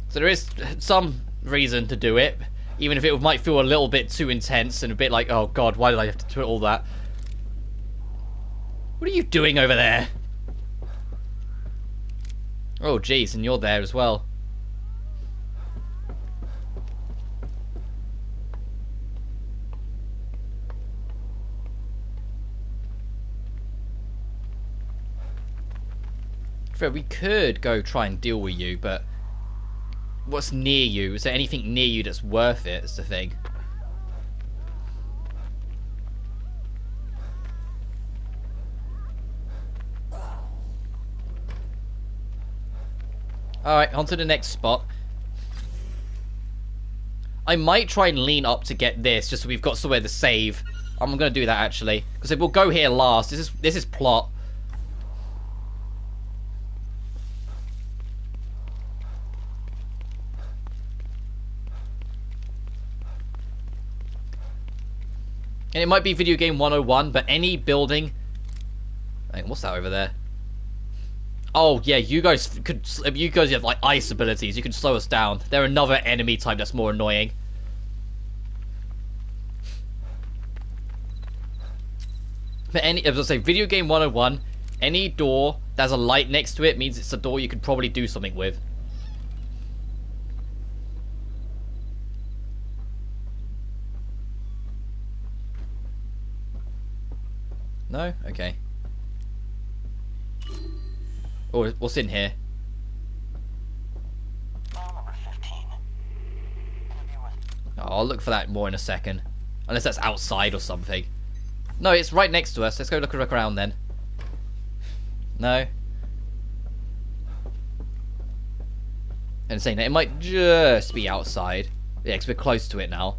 So there is some reason to do it, even if it might feel a little bit too intense and a bit like, oh god, why did I have to do all that? What are you doing over there? Oh, jeez, and you're there as well. We could go try and deal with you, but what's near you? Is there anything near you that's worth it? Is the thing. Alright, on to the next spot. I might try and lean up to get this, just so we've got somewhere to save. I'm going to do that, actually. Because we'll go here last. This is plot. And it might be Video Game 101, but any building... Hey, what's that over there? Oh, yeah, you guys have, like, ice abilities. You can slow us down. They're another enemy type that's more annoying. But as I say, Video Game 101, any door that has a light next to it means it's a door you could probably do something with. No? Okay. Oh, what's in here? Oh, I'll look for that more in a second. Unless that's outside or something. No, it's right next to us. Let's go look around then. No? And saying that it might just be outside. Yeah, because we're close to it now.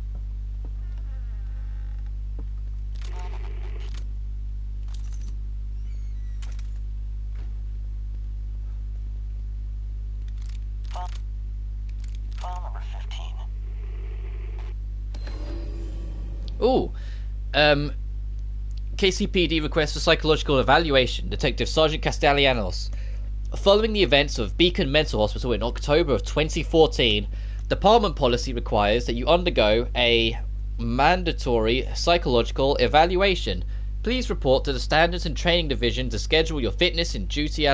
Ooh, KCPD requests for psychological evaluation. Detective Sergeant Castellanos. Following the events of Beacon Mental Hospital in October of 2014, department policy requires that you undergo a mandatory psychological evaluation. Please report to the Standards and Training Division to schedule your fitness and duty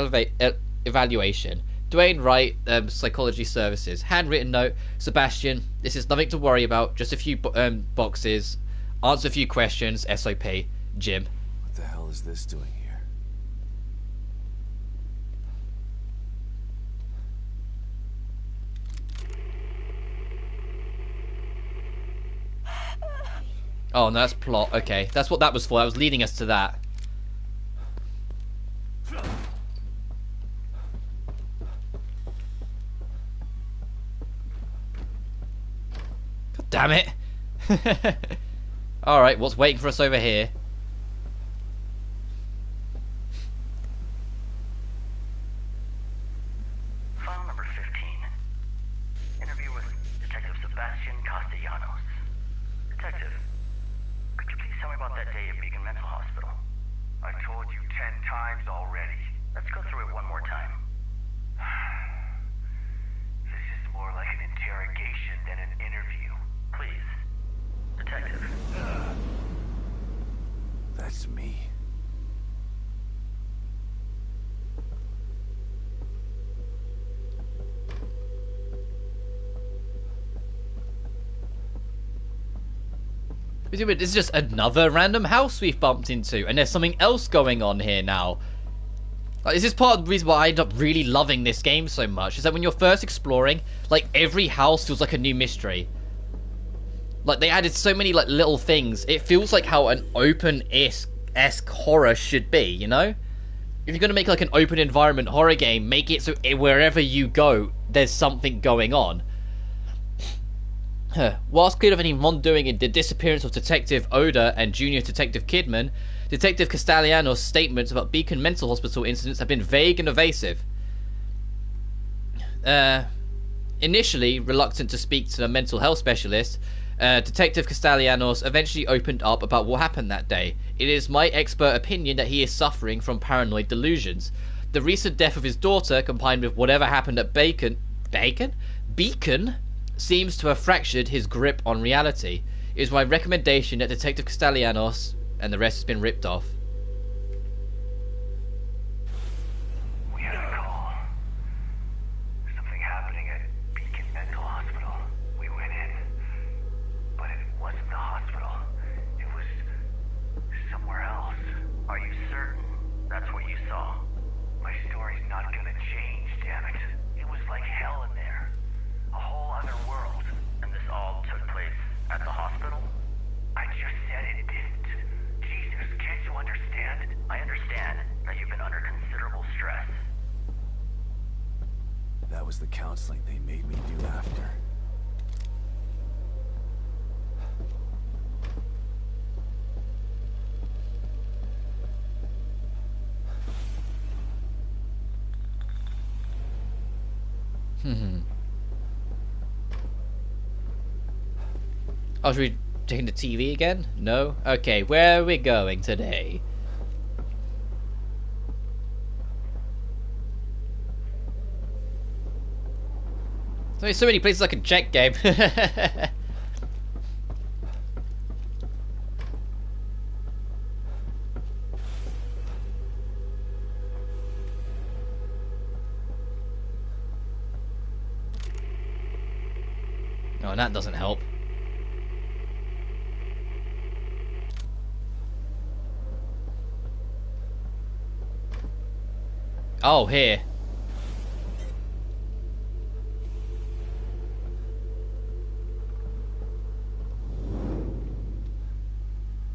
evaluation. Dwayne Wright, Psychology Services. Handwritten note, Sebastian, this is nothing to worry about, just a few boxes. Answer a few questions, SOP. Jim. What the hell is this doing here? Oh, no, that's plot. Okay, that's what that was for. That was leading us to that. God damn it. Alright, what's waiting for us over here? File number 15. Interview with Detective Sebastian Castellanos. Detective, could you please tell me about that day at Beacon Mental Hospital? I told you 10 times already. Let's go through it one more time. This is more like an interrogation than an interview. Please. Detective. That's me. This is just another random house we've bumped into, and there's something else going on here now. Like, this is part of the reason why I end up really loving this game so much, is that when you're first exploring, like, every house feels like a new mystery. Like, they added so many, like, little things. It feels like how an open-esque horror should be, you know? If you're going to make, like, an open environment horror game, make it so wherever you go, there's something going on. Whilst cleared of any wrongdoing in the disappearance of Detective Oda and Junior Detective Kidman, Detective Castellanos' statements about Beacon Mental Hospital incidents have been vague and evasive. Initially reluctant to speak to a mental health specialist, Detective Castellanos eventually opened up about what happened that day. It is my expert opinion that he is suffering from paranoid delusions. The recent death of his daughter, combined with whatever happened at Beacon, seems to have fractured his grip on reality. It is my recommendation that Detective Castellanos and the rest has been ripped off. We had a call. counseling they made me do after. Oh, should we take the TV again? No? Okay, where are we going today? There's so many places I can check, game. Oh, and that doesn't help. Oh, here.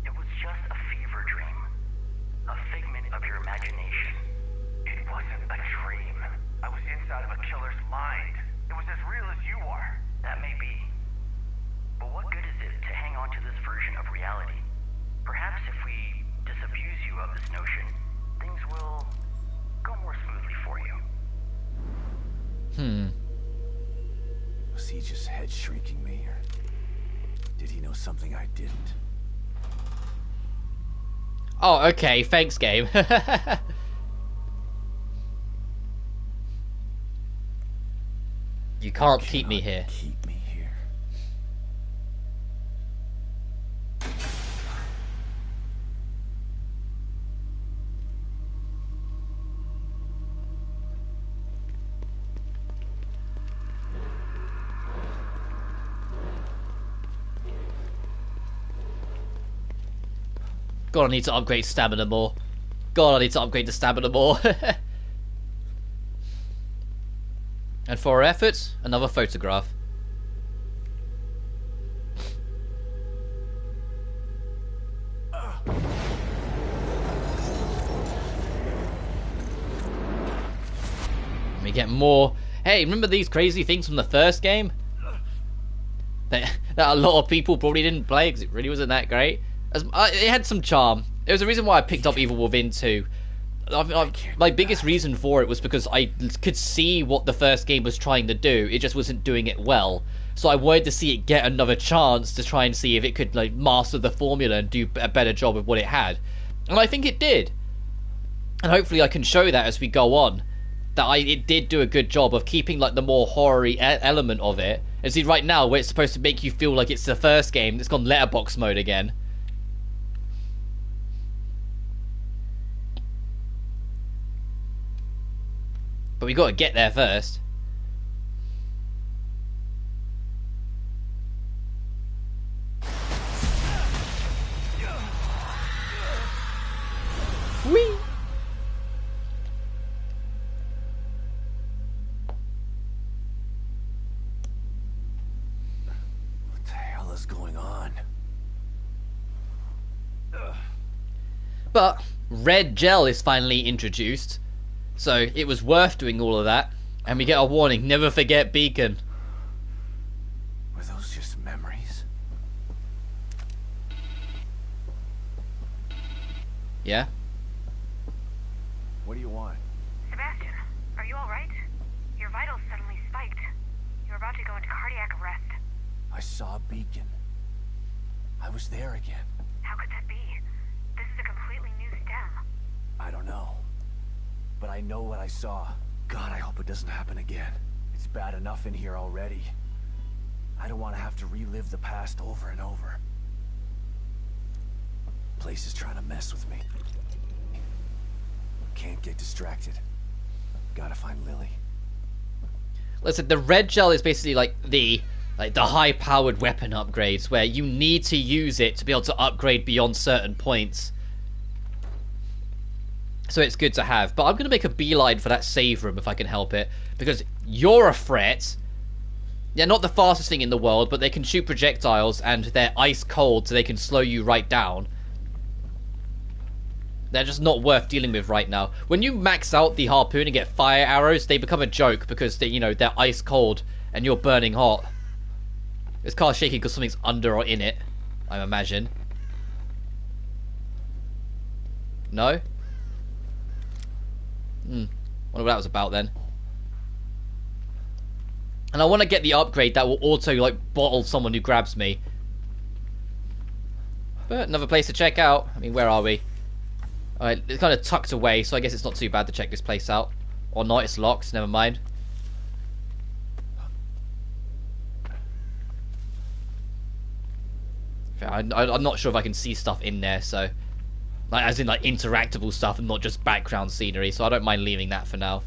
It was just a fever dream. A figment of your imagination. It wasn't a dream. I was inside of a killer's mind. It was as real as you are. That may be. But what good is it to hang on to this version of reality? Perhaps if we disabuse you of this notion, things will go more smoothly for you. Was he just head shrinking me, or did he know something I didn't? Oh, okay. Thanks, game. You can't keep me here. Keep me here. God, I need to upgrade stamina more. God, I need to upgrade the stamina more. And for our efforts, another photograph. We get more. Hey, remember these crazy things from the first game? That a lot of people probably didn't play because it really wasn't that great. It had some charm. There was a reason why I picked up Evil Within 2. My biggest reason for it was because I could see what the first game was trying to do. It just wasn't doing it well. So I wanted to see it get another chance to try and see if it could like master the formula and do a better job of what it had. And I think it did. And hopefully I can show that as we go on. That it did do a good job of keeping like the more horror-y element of it. And see, right now, where it's supposed to make you feel like it's the first game, it's gone letterbox mode again. But we got to get there first. Whee! What the hell is going on? But red gel is finally introduced. So it was worth doing all of that. And we get a warning, never forget Beacon. Were those just memories? Yeah? What do you want? Sebastian, are you alright? Your vitals suddenly spiked. You're about to go into cardiac arrest. I saw a beacon. I was there again. How could that be? This is a completely new stem. I don't know. But I know what I saw. God, I hope it doesn't happen again. It's bad enough in here already. I don't want to have to relive the past over and over. Place is trying to mess with me. Can't get distracted. Gotta find Lily. Listen, the red gel is basically like the high-powered weapon upgrades where you need to use it to be able to upgrade beyond certain points. So it's good to have. But I'm going to make a beeline for that save room if I can help it. Because you're a threat. They're not the fastest thing in the world, but they can shoot projectiles and they're ice cold so they can slow you right down. They're just not worth dealing with right now. When you max out the harpoon and get fire arrows, they become a joke because they, you know, they're ice cold and you're burning hot. This car's shaking because something's under or in it, I imagine. No? Wonder what that was about then. And I want to get the upgrade that will auto, like, bottle someone who grabs me. But another place to check out. I mean, where are we? Alright, it's kind of tucked away, so I guess it's not too bad to check this place out. Or not, it's locked, never mind. I'm not sure if I can see stuff in there, so... Like, as in, like, interactable stuff and not just background scenery, so I don't mind leaving that for now.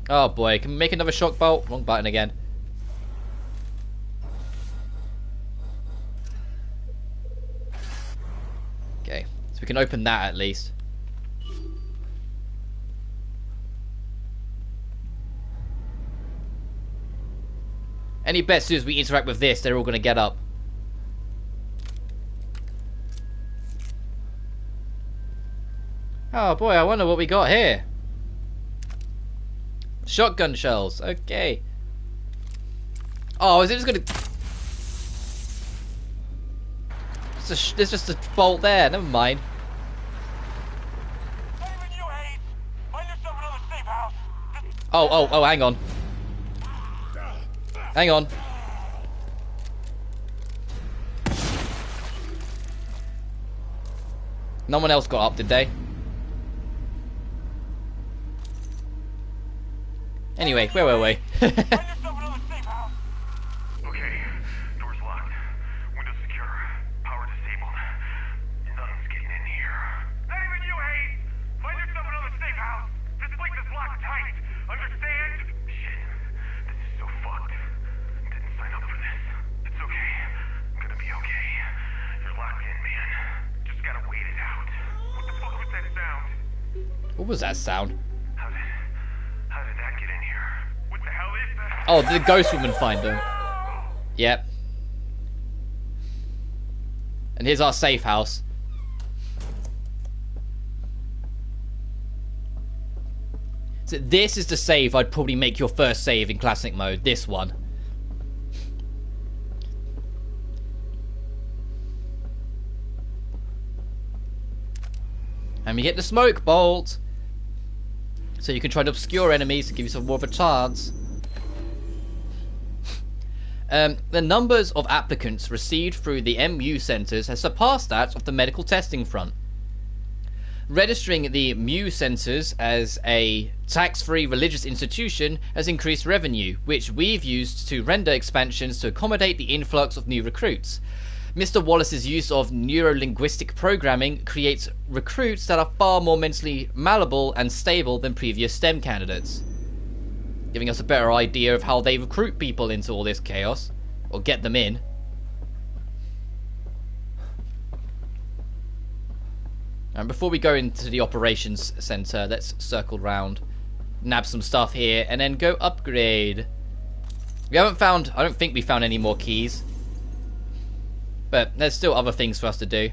Oh boy, can we make another shock bolt? Wrong button again. Okay, so we can open that at least. Any bets as soon as we interact with this, they're all going to get up. Oh boy, I wonder what we got here. Shotgun shells, okay. Oh, is it just gonna... There's just a bolt there, never mind. Oh, hang on. Hang on. No one else got up, did they? Anyway, where were we? Okay, door's locked. Windows secure. Power disabled. Nothing's getting in here. Not even you, Hayes! Find yourself another safe house! This place is locked tight! Understand? Shit. This is so fucked. Didn't sign up for this. It's okay. I'm gonna be okay. You're locked in, man. Just gotta wait it out. What the fuck was that sound? What was that sound? How did that get in here? What the hell is that? Oh, the ghost woman find them. Yep. And here's our safe house. So this is the save I'd probably make your first save in classic mode. This one. And we get the smoke bolt. So you can try to obscure enemies to give yourself more of a chance. The numbers of applicants received through the MU centres has surpassed that of the medical testing front. Registering the MU centres as a tax-free religious institution has increased revenue, which we've used to render expansions to accommodate the influx of new recruits. Mr. Wallace's use of neuro-linguistic programming creates recruits that are far more mentally malleable and stable than previous STEM candidates, giving us a better idea of how they recruit people into all this chaos, or get them in. And before we go into the operations center, let's circle round, nab some stuff here, and then go upgrade. We haven't found, I don't think we found any more keys. But there's still other things for us to do.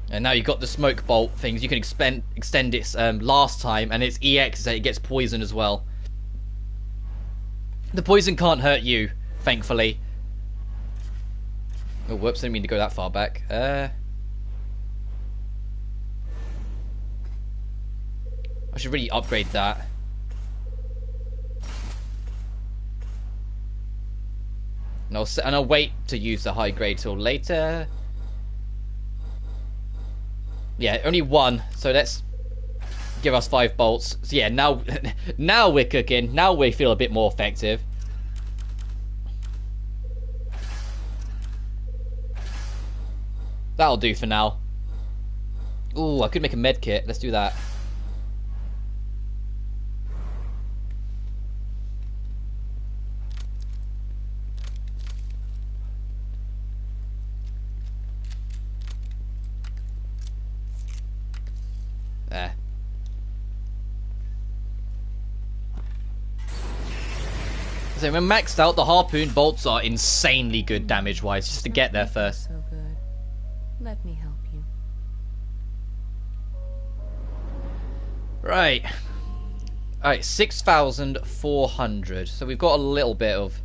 And now you've got the smoke bolt things. You can extend its last time, and its EX that it gets poison as well. The poison can't hurt you, thankfully. Oh, whoops! Didn't mean to go that far back. I should really upgrade that. And I'll wait to use the high grade till later. Yeah, only one, so let's give us 5 bolts. So yeah, now we're cooking. Now we feel a bit more effective. That'll do for now. Ooh, I could make a med kit. Let's do that. There. So when maxed out, the harpoon bolts are insanely good damage-wise, just to get there first. So good. Let me help you. Right. Alright, 6,400. So we've got a little bit of...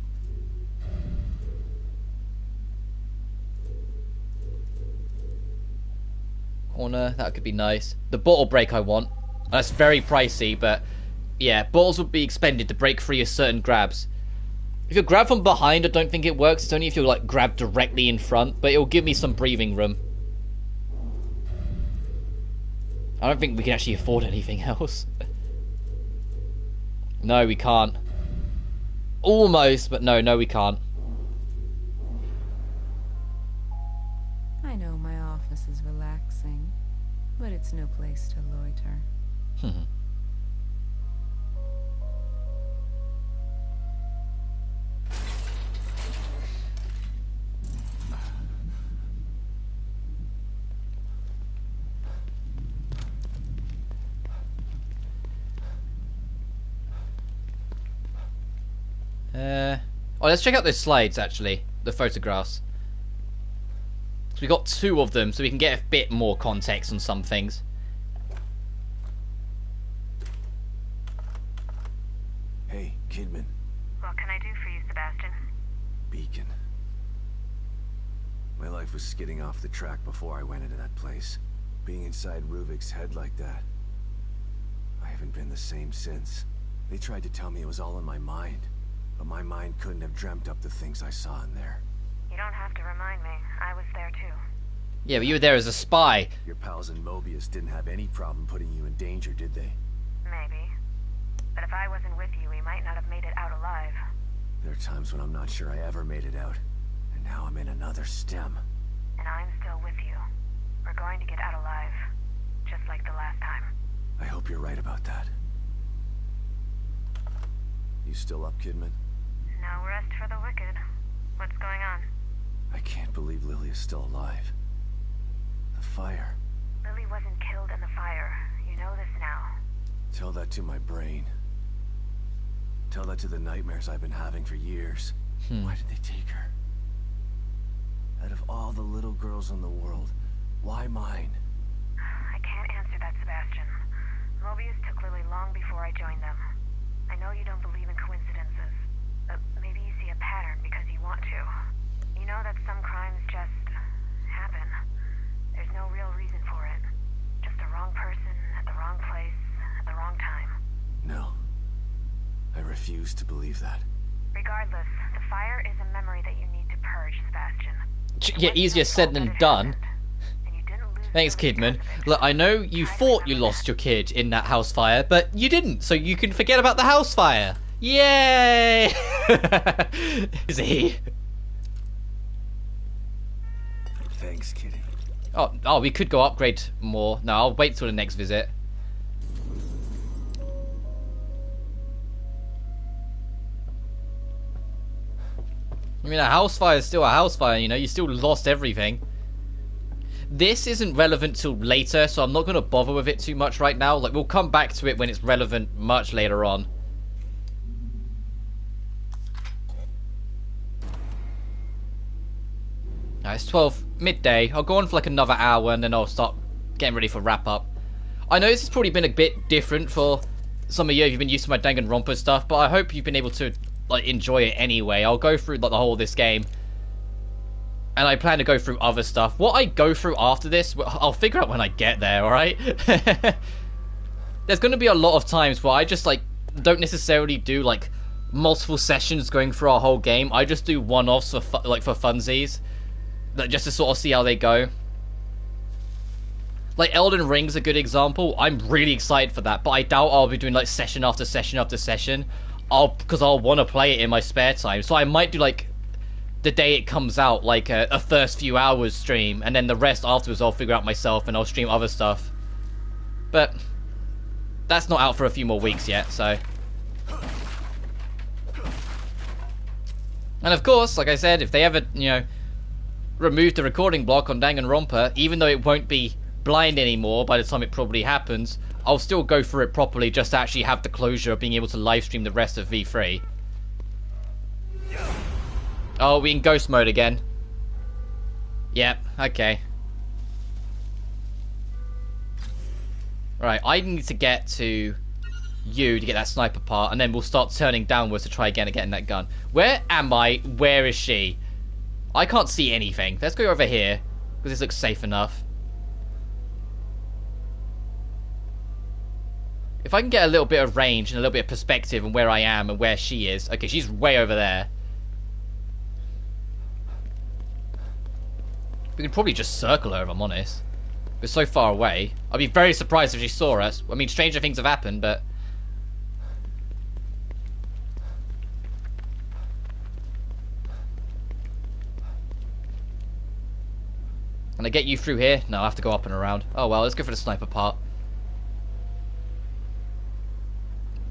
corner, that could be nice. The bottle break I want. That's very pricey, but... yeah, bottles would be expended to break free of certain grabs. If you grab from behind, I don't think it works. It's only if you like grab directly in front, but it'll give me some breathing room. I don't think we can actually afford anything else. No, we can't. Almost, but no, we can't. I know my office is relaxing, but it's no place to loiter. Oh, let's check out those slides, actually. The photographs. So we got 2 of them, so we can get a bit more context on some things. Hey, Kidman. What can I do for you, Sebastian? Beacon. My life was skidding off the track before I went into that place. Being inside Ruvik's head like that. I haven't been the same since. They tried to tell me it was all in my mind. But my mind couldn't have dreamt up the things I saw in there. You don't have to remind me. I was there too. Yeah, but you were there as a spy. Your pals in Mobius didn't have any problem putting you in danger, did they? Maybe. But if I wasn't with you, we might not have made it out alive. There are times when I'm not sure I ever made it out. And now I'm in another stem. And I'm still with you. We're going to get out alive. Just like the last time. I hope you're right about that. You still up, Kidman? No rest for the wicked. What's going on? I can't believe Lily is still alive. The fire. Lily wasn't killed in the fire. You know this now. Tell that to my brain. Tell that to the nightmares I've been having for years. Why did they take her? Out of all the little girls in the world, why mine? I can't answer that, Sebastian. Mobius took Lily long before I joined them. I know you don't believe in coincidences, but maybe you see a pattern because you want to. You know that some crimes just happen. There's no real reason for it. Just the wrong person at the wrong place at the wrong time. No. I refuse to believe that. Regardless, the fire is a memory that you need to purge, Sebastian. Yeah, easier said than done. Thanks, Kidman. Look, I know you thought you lost your kid in that house fire, but you didn't, so you can forget about the house fire. Yay! See? Thanks, Kitty. Oh, we could go upgrade more. No, I'll wait till the next visit. I mean, a house fire is still a house fire, you know? You still lost everything. This isn't relevant till later, so I'm not going to bother with it too much right now. Like, we'll come back to it when it's relevant much later on. It's 12 midday. I'll go on for like another hour and then I'll start getting ready for wrap up. I know this has probably been a bit different for some of you if you've been used to my Danganronpa stuff, but I hope you've been able to like enjoy it anyway. I'll go through like the whole of this game. And I plan to go through other stuff. What I go through after this, I'll figure out when I get there, alright? There's going to be a lot of times where I just, like, don't necessarily do, like, multiple sessions going through our whole game. I just do one-offs for, for funsies. Just to sort of see how they go. Like, Elden Ring's a good example. I'm really excited for that, but I doubt I'll be doing, like, session after session after session. Because I'll want to play it in my spare time. So I might do, like, the day it comes out, like a first few hours stream, and then the rest afterwards I'll figure out myself and I'll stream other stuff. But that's not out for a few more weeks yet, so. And of course, like I said, if they ever, you know, remove the recording block on Danganronpa, even though it won't be blind anymore by the time it probably happens, I'll still go through it properly just to actually have the closure of being able to live stream the rest of V3. Oh, we in ghost mode again. Yep, okay. Right, I need to get to you to get that sniper part, and then we'll start turning downwards to try again and getting that gun. Where am I? Where is she? I can't see anything. Let's go over here, because this looks safe enough. If I can get a little bit of range and a little bit of perspective on where I am and where she is. Okay, she's way over there. We could probably just circle her if I'm honest. We're so far away. I'd be very surprised if she saw us. I mean, stranger things have happened, but... Can I get you through here? No, I have to go up and around. Oh well, let's go for the sniper part.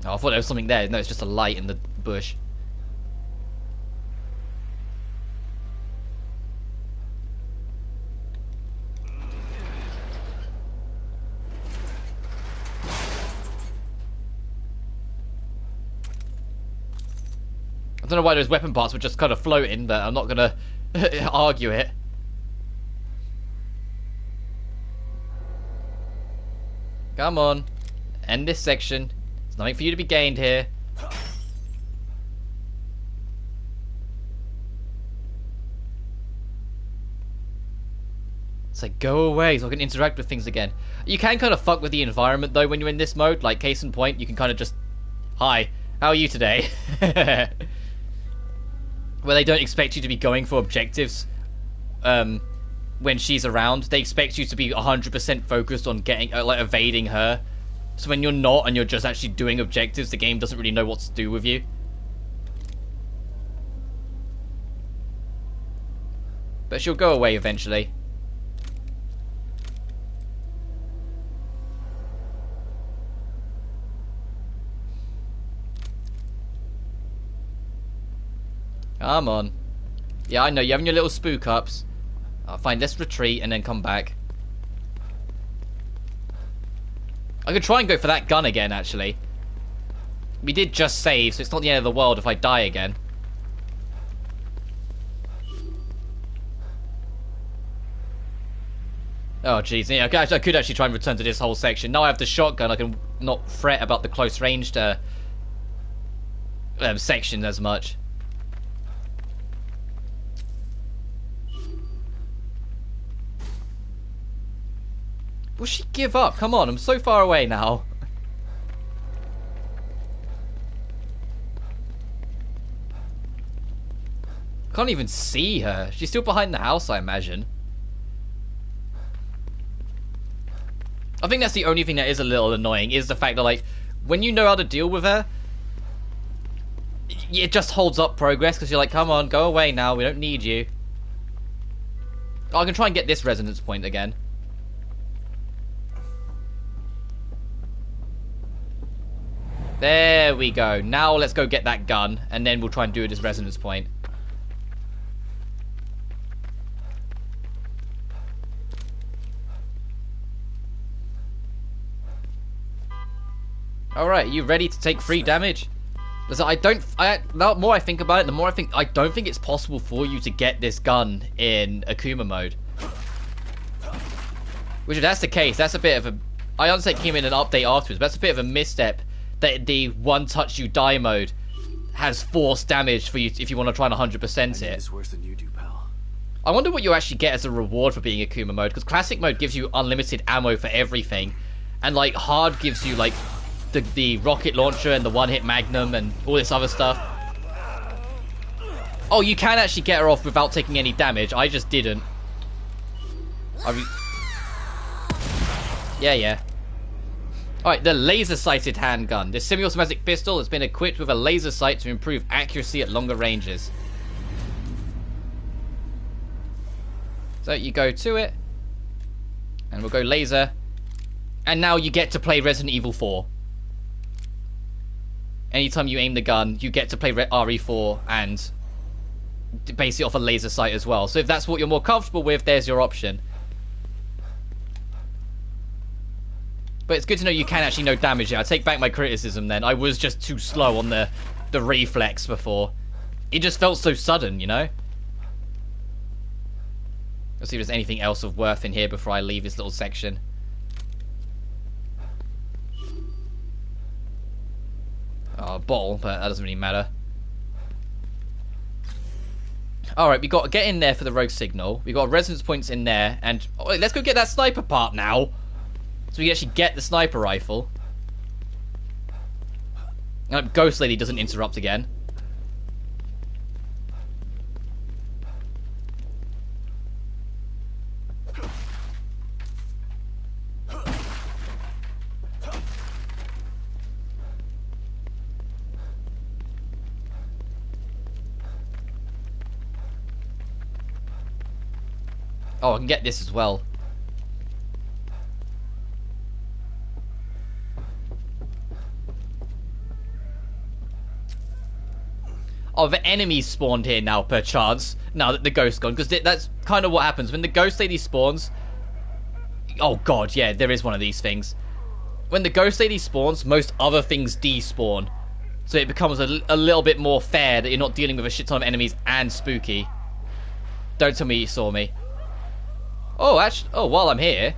Oh, I thought there was something there. No, it's just a light in the bush. I don't know why those weapon parts were just kind of floating, but I'm not gonna argue it. Come on. End this section. There's nothing for you to be gained here. It's like, go away so I can interact with things again. You can kind of fuck with the environment though when you're in this mode. Like, case in point, you can kind of just... Hi, how are you today? Where they don't expect you to be going for objectives when she's around. They expect you to be 100% focused on getting, like, evading her. So when you're not and you're just actually doing objectives, the game doesn't really know what to do with you. But she'll go away eventually. Come on. Yeah, I know, you're having your little spook ups. Fine, let's retreat and then come back. I could try and go for that gun again, actually. We did just save, so it's not the end of the world if I die again. Oh, jeez. Yeah, I could actually try and return to this whole section. Now I have the shotgun, I can not fret about the close-ranged section as much. Will she give up? Come on, I'm so far away now. Can't even see her. She's still behind the house, I imagine. I think that's the only thing that is a little annoying, is the fact that, like, when you know how to deal with her, it just holds up progress, because you're like, come on, go away now, we don't need you. Oh, I can try and get this resonance point again. There we go. Now let's go get that gun, and then we'll try and do it as resonance point. Alright, you ready to take free damage? Listen, the more I think about it, the more I don't think it's possible for you to get this gun in Akuma mode. Which, if that's the case, that's a bit of a... I understand it came in an update afterwards, but that's a bit of a misstep that the one touch you die mode has force damage for you if you want to try and 100% it. It's worse than you do, pal. I wonder what you actually get as a reward for being Akuma mode, because classic mode gives you unlimited ammo for everything, and like hard gives you like the rocket launcher and the one-hit magnum and all this other stuff. Oh, you can actually get her off without taking any damage. I just didn't. Yeah. Alright, the laser-sighted handgun. This semi-automatic pistol has been equipped with a laser sight to improve accuracy at longer ranges. So you go to it, and we'll go laser, and now you get to play Resident Evil 4. Anytime you aim the gun, you get to play RE4 and base it off a laser sight as well. So if that's what you're more comfortable with, there's your option. But it's good to know you can actually know damage. I take back my criticism then. I was just too slow on the reflex before. It just felt so sudden, you know? Let's see if there's anything else of worth in here before I leave this little section. Oh, a bottle, but that doesn't really matter. Alright, we got to get in there for the rogue signal. We got resonance points in there, and oh, wait, let's go get that sniper part now. So we actually get the sniper rifle. Ghost Lady doesn't interrupt again. Oh, I can get this as well. Oh, the enemies spawned here now, perchance. Now that the ghost's gone. Because that's kind of what happens. When the ghost lady spawns... Oh, God, yeah, there is one of these things. When the ghost lady spawns, most other things despawn. So it becomes a little bit more fair that you're not dealing with a shit ton of enemies and spooky. Don't tell me you saw me. Oh, actually... Oh, while I'm here...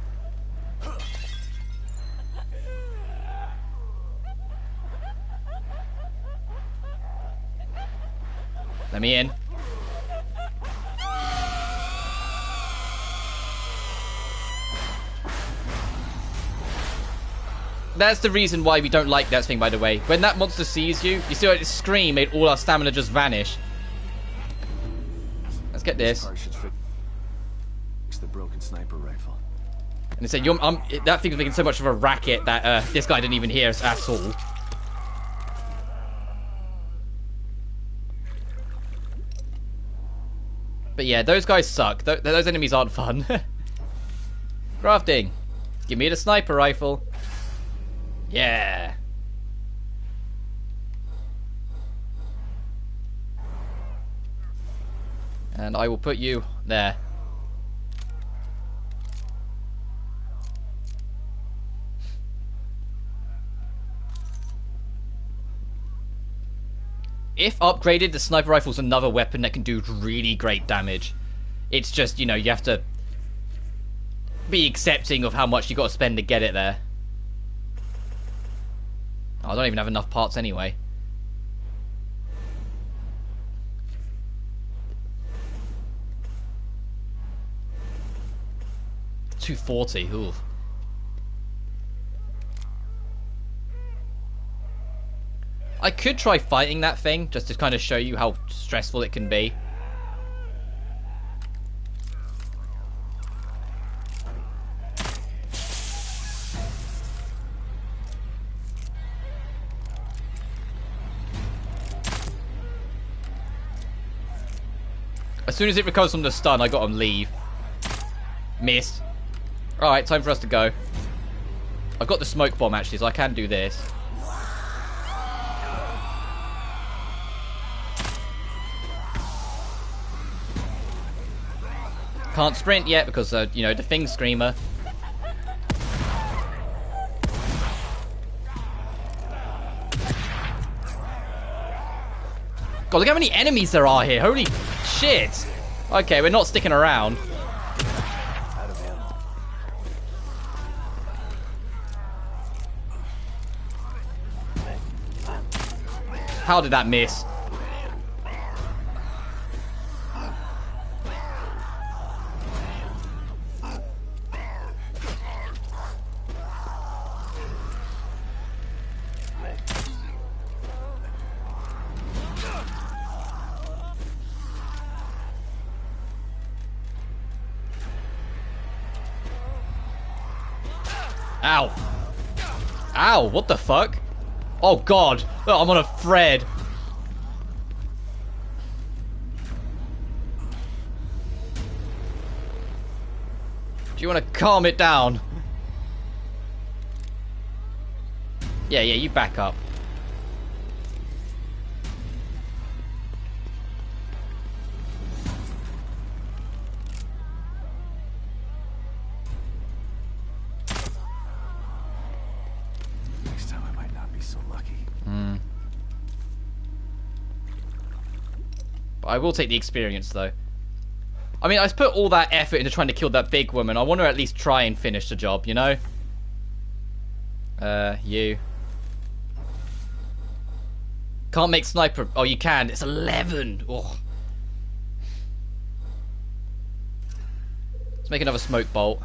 Let me in. That's the reason why we don't like that thing, by the way. When that monster sees you, you see how it scream made all our stamina just vanish. Let's get this. The broken sniper rifle. And they said, that thing was making so much of a racket that this guy didn't even hear us at all. But yeah, those guys suck. Those enemies aren't fun. Crafting. Give me the sniper rifle. Yeah. And I will put you there. If upgraded, the sniper rifle is another weapon that can do really great damage. It's just, you know, you have to be accepting of how much you got to spend to get it there. Oh, I don't even have enough parts anyway. $240. Ooh. I could try fighting that thing, just to kind of show you how stressful it can be. As soon as it recovers from the stun, I got him leave. Missed. Alright, time for us to go. I've got the smoke bomb actually, so I can do this. Can't sprint yet because, you know, the thing screamer. God, look how many enemies there are here. Holy shit. Okay, we're not sticking around. How did that miss? Ow. Ow, what the fuck? Oh god, oh, I'm on a thread. Do you want to calm it down? Yeah, you back up. Next time I might not be so lucky. But I will take the experience, though. I mean, I put all that effort into trying to kill that big woman. I want to at least try and finish the job, you know? You. Can't make sniper... Oh, you can. It's 11. Oh. Let's make another smoke bolt.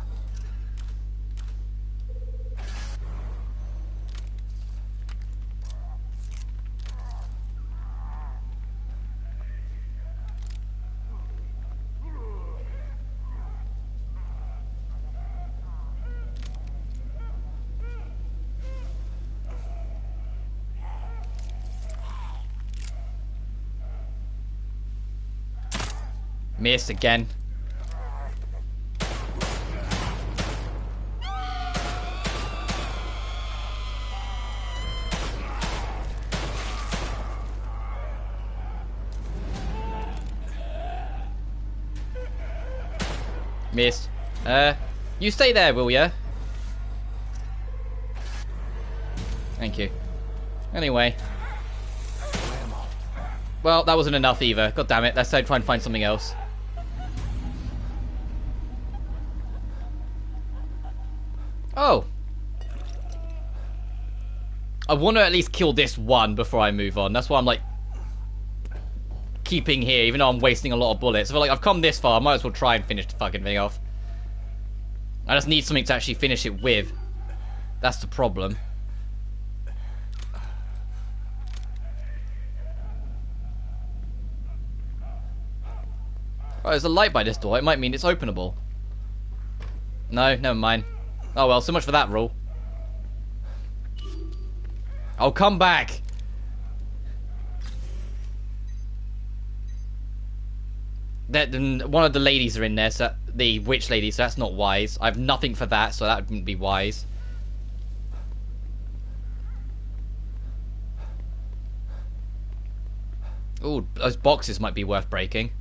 Missed again. Missed. You stay there, will ya? Thank you. Anyway. Well, that wasn't enough either. God damn it. Let's try and find something else. Oh. I want to at least kill this one before I move on. That's why I'm like keeping here, even though I'm wasting a lot of bullets. I feel like I've come this far, I might as well try and finish the fucking thing off. I just need something to actually finish it with. That's the problem. Oh, there's a light by this door. It might mean it's openable. No, never mind. Oh well, so much for that rule. I'll come back. One of the ladies are in there, so the witch lady, so that's not wise. I have nothing for that, so that wouldn't be wise. Ooh, those boxes might be worth breaking.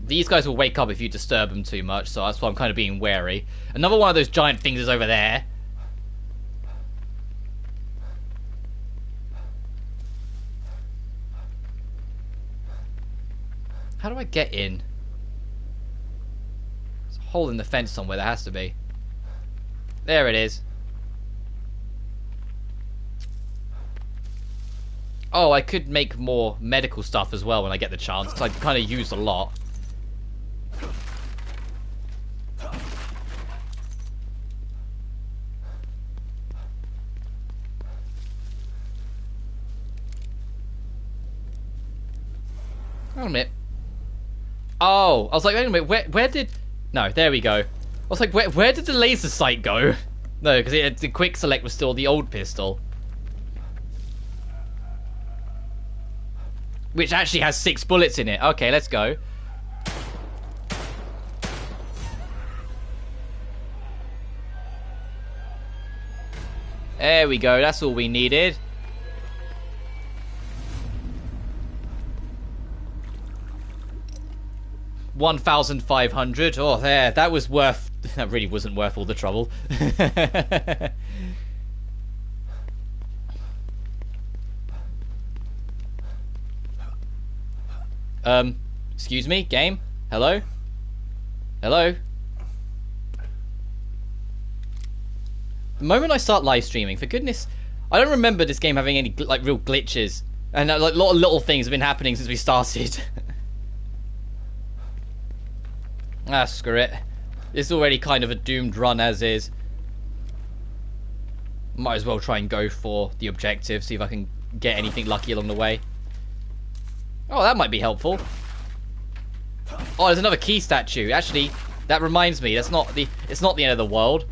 These guys will wake up if you disturb them too much, so that's why I'm kind of being wary. Another one of those giant things is over there. How do I get in? There's a hole in the fence somewhere, there has to be. There it is. Oh, I could make more medical stuff as well when I get the chance, because I've kind of used a lot. Wait a minute. Oh, I was like, wait a minute, where did... No, there we go. I was like, where did the laser sight go? No, because the quick select was still the old pistol. Which actually has 6 bullets in it. Okay, let's go. There we go, that's all we needed. $1,500. Oh, there. That was worth... That really wasn't worth all the trouble. Excuse me? Game? Hello? Hello? The moment I start live streaming, for goodness... I don't remember this game having any, like, real glitches. And, like, a lot of little things have been happening since we started. Ah, screw it. It's already kind of a doomed run as is. Might as well try and go for the objective, see if I can get anything lucky along the way. Oh, that might be helpful. Oh, there's another key statue. Actually, that reminds me, it's not the end of the world.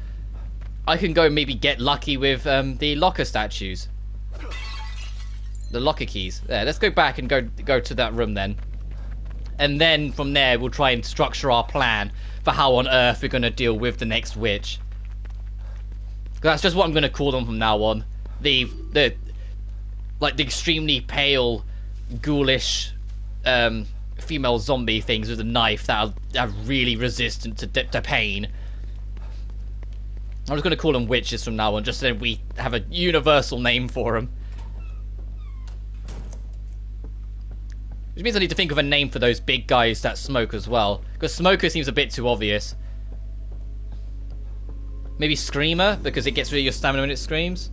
I can go maybe get lucky with the locker statues. The locker keys. There, let's go back and go to that room then. And then from there, we'll try and structure our plan for how on earth we're going to deal with the next witch. That's just what I'm going to call them from now on. The like the extremely pale, ghoulish female zombie things with a knife that are really resistant to pain. I'm just going to call them witches from now on, just so we have a universal name for them. Which means I need to think of a name for those big guys that smoke as well. Because smoker seems a bit too obvious. Maybe screamer, because it gets rid of your stamina when it screams.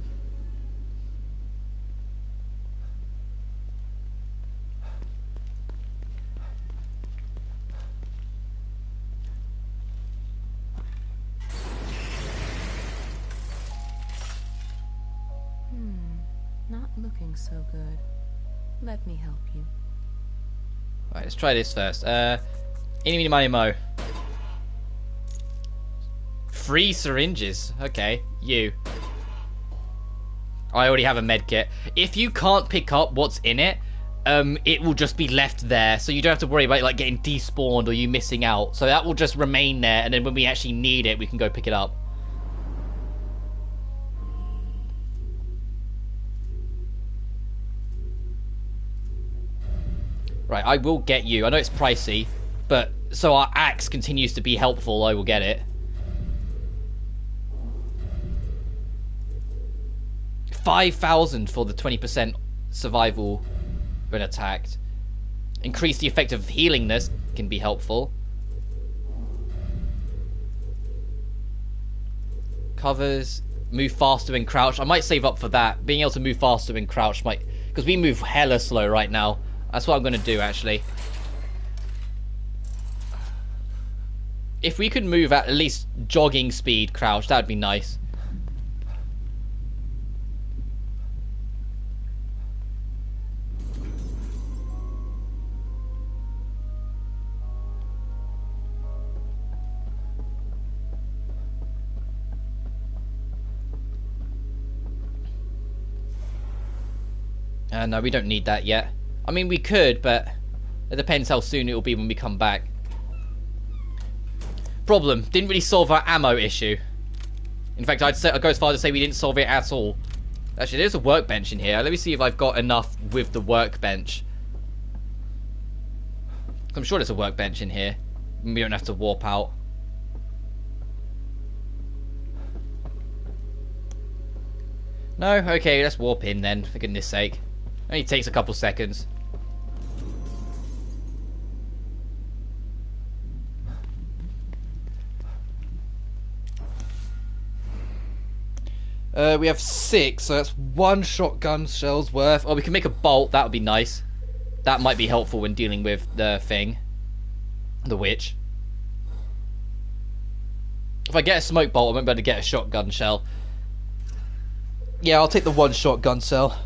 Not looking so good. Let me help you. Right, let's try this first. Eeny, meeny, miny, mo. 3 syringes. Okay, you. I already have a med kit. If you can't pick up what's in it, it will just be left there, so you don't have to worry about like getting despawned or you missing out. So that will just remain there, and then when we actually need it, we can go pick it up. Right, I will get you. I know it's pricey, but so our axe continues to be helpful, I will get it. 5,000 for the 20% survival when attacked. Increase the effect of healingness can be helpful. Covers, move faster and crouch. I might save up for that. Being able to move faster and crouch might... Because we move hella slow right now. That's what I'm going to do, actually. If we could move at least jogging speed crouch, that would be nice. No, we don't need that yet. I mean, we could, but it depends how soon it will be when we come back. Problem, didn't really solve our ammo issue. In fact, I'd go as far as to say we didn't solve it at all. Actually, there's a workbench in here. Let me see if I've got enough with the workbench. I'm sure there's a workbench in here. We don't have to warp out. No? Okay, let's warp in then, for goodness sake. Only takes a couple seconds. We have 6, so that's 1 shotgun shell's worth. Oh, we can make a bolt. That would be nice. That might be helpful when dealing with the thing. The witch. If I get a smoke bolt, I won't be able to get a shotgun shell. Yeah, I'll take the 1 shotgun shell.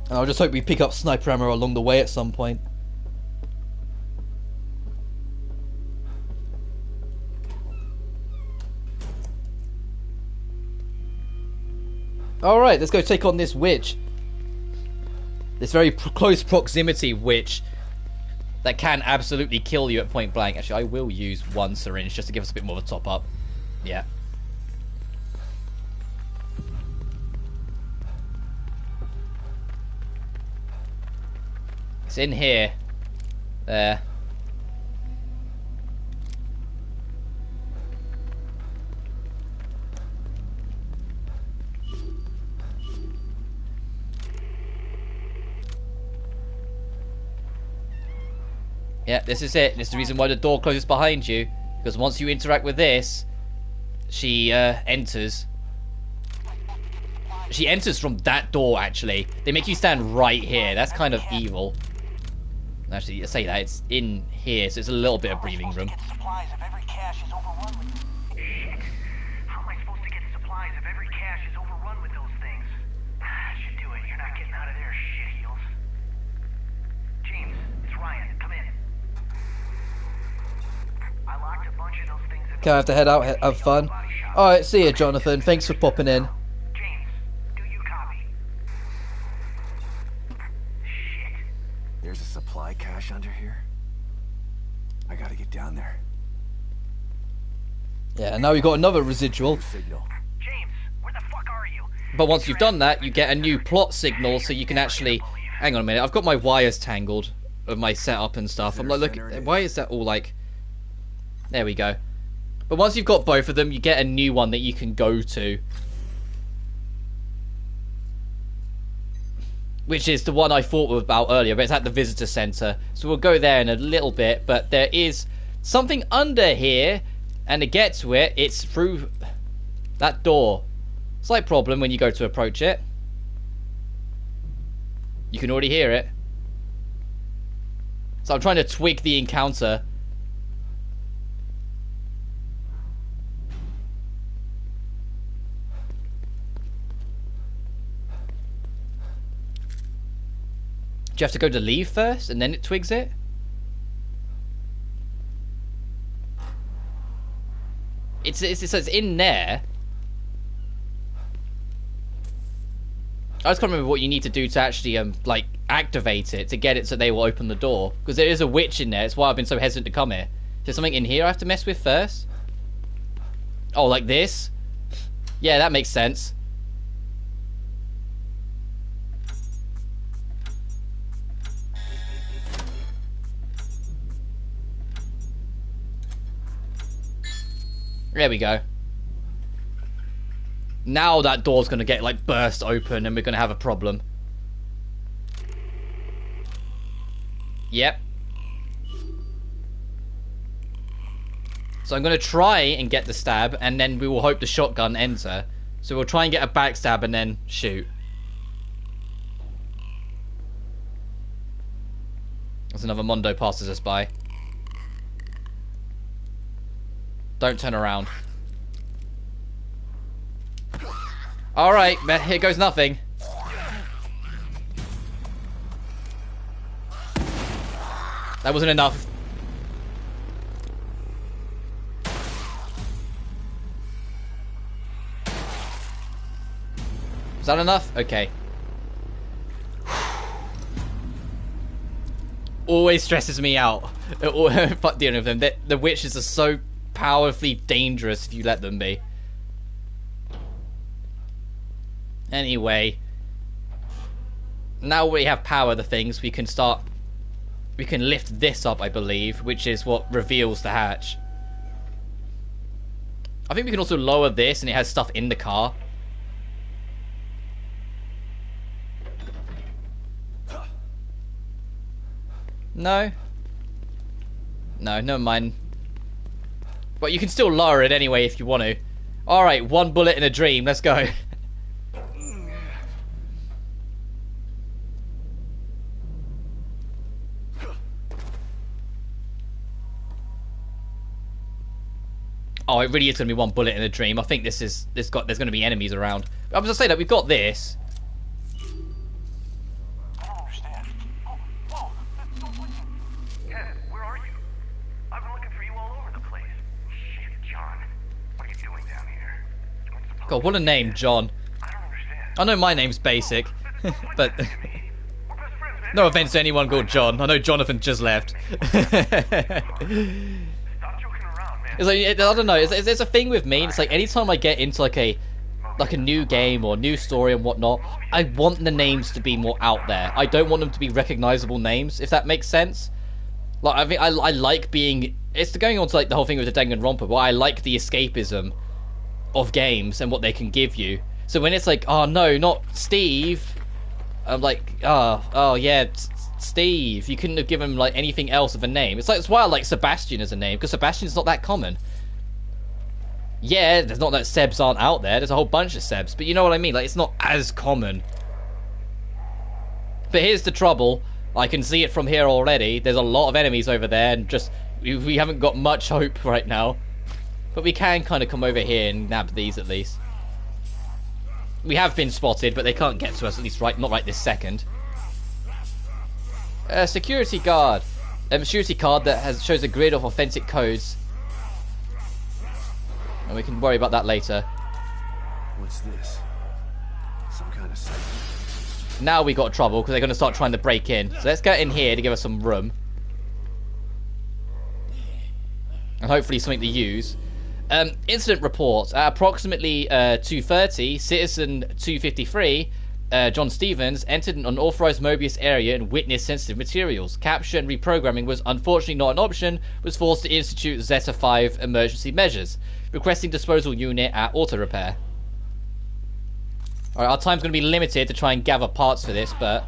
And I'll just hope we pick up sniper ammo along the way at some point. Alright, let's go take on this witch. This very close proximity witch that can absolutely kill you at point blank. Actually, I will use 1 syringe just to give us a bit more of a top up. Yeah. It's in here. There. Yeah, this is it. This is the reason why the door closes behind you. Because once you interact with this, she enters. She enters from that door, actually. They make you stand right here. That's kind of evil. Actually, I say that. It's in here, so it's a little bit of breathing room. Shit. How am I supposed to get supplies if every cache is overrun with those things? Should do it. You're not getting out of there, shit heels. James, it's Ryan. Come in. I locked a bunch of those things in. Okay, I have to head out, have fun. Alright, see you, Jonathan. Thanks for popping in. James, do you copy? Shit. There's a supply cache under here? I gotta get down there. Yeah, and now we've got another residual. Signal. James, where the fuck are you? But once you've done that, you get a new plot signal, so you can actually... Hang on a minute, I've got my wires tangled of my setup and stuff. I'm like, look, why is that all like... There we go. But once you've got both of them, you get a new one that you can go to. Which is the one I thought about earlier, but it's at the visitor center. So we'll go there in a little bit, but there is something under here, and to get to it, it's through that door. Slight problem when you go to approach it. You can already hear it. So I'm trying to twig the encounter. Do you have to go to leave first and then it twigs it? It's in there. I just can't remember what you need to do to actually like activate it to get it so they will open the door, because there is a witch in there. It's why I've been so hesitant to come here. Is there something in here I have to mess with first? Oh, like this? Yeah, that makes sense. There we go. Now that door's gonna get like burst open and we're gonna have a problem. Yep. So I'm gonna try and get the stab, and then we will hope the shotgun enter. So we'll try and get a backstab and then shoot. There's another Mondo passes us by. Don't turn around. Alright, here goes nothing. That wasn't enough. Is that enough? Okay. Always stresses me out. Fuck dealing with them. The witches are so powerfully dangerous if you let them be. Anyway, now we have power the things, we can lift this up, I believe, which is what reveals the hatch. I think we can also lower this and it has stuff in the car. No? No, never mind. But you can still lower it anyway if you want to. Alright, one bullet in a dream, let's go. Oh, it really is going to be one bullet in a dream. I think there's going to be enemies around. I was going to say that we've got this. I don't understand. Whoa. Ken, where are you? I've been looking for you all over the place. Shit, John. What are you doing down here? God, what a name, John. I don't understand. I know my name's basic, but no offense to anyone called John. I know Jonathan just left. It's like, I don't know, there's a thing with me, it's like anytime I get into like a new game or new story and whatnot, I want the names to be more out there. I don't want them to be recognizable names, if that makes sense. Like, I think I like being, it's going on to like the whole thing with the Danganronpa, but I like the escapism of games and what they can give you. So when it's like, oh no, not Steve, I'm like, oh yeah, Steve. You couldn't have given him like anything else of a name. It's why I like Sebastian as a name, because Sebastian's not that common. Yeah, there's not that Sebs aren't out there. There's a whole bunch of Sebs, but you know what I mean. Like, it's not as common. But here's the trouble. I can see it from here already. There's a lot of enemies over there, and just we haven't got much hope right now. But we can kind of come over here and nab these at least. We have been spotted, but they can't get to us, at least not right this second. Security guard. A security card that shows a grid of authentic codes. And we can worry about that later. What's this? Some kind of signal. Now we got trouble because they're going to start trying to break in. So let's get in here to give us some room. hopefully something to use. Incident report. At approximately 2:30, Citizen 253, John Stevens, entered an unauthorized Mobius area and witnessed sensitive materials. Capture and reprogramming was unfortunately not an option, was forced to institute Zeta 5 emergency measures. Requesting disposal unit at auto repair. Alright, our time's going to be limited to try and gather parts for this, but...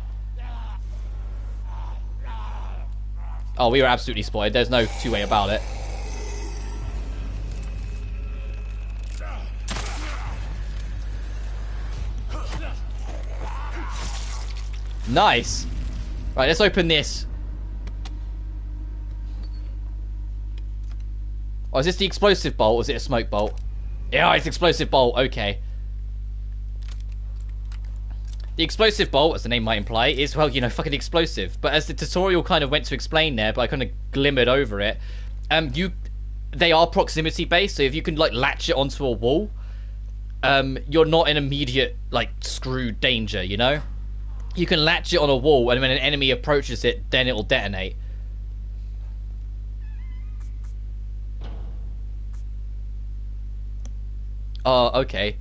Oh, we were absolutely spotted. There's no two-way about it. Nice. Right, let's open this. Oh, is this the explosive bolt or is it a smoke bolt? Yeah, it's explosive bolt. Okay. The explosive bolt, as the name might imply, is, well, you know, fucking explosive. But as the tutorial kind of went to explain there, but I kind of glimmered over it, they are proximity based, so if you can, like, latch it onto a wall, you're not in immediate, like, screwed danger, you know? You can latch it on a wall, and when an enemy approaches it, then it'll detonate. Oh, okay.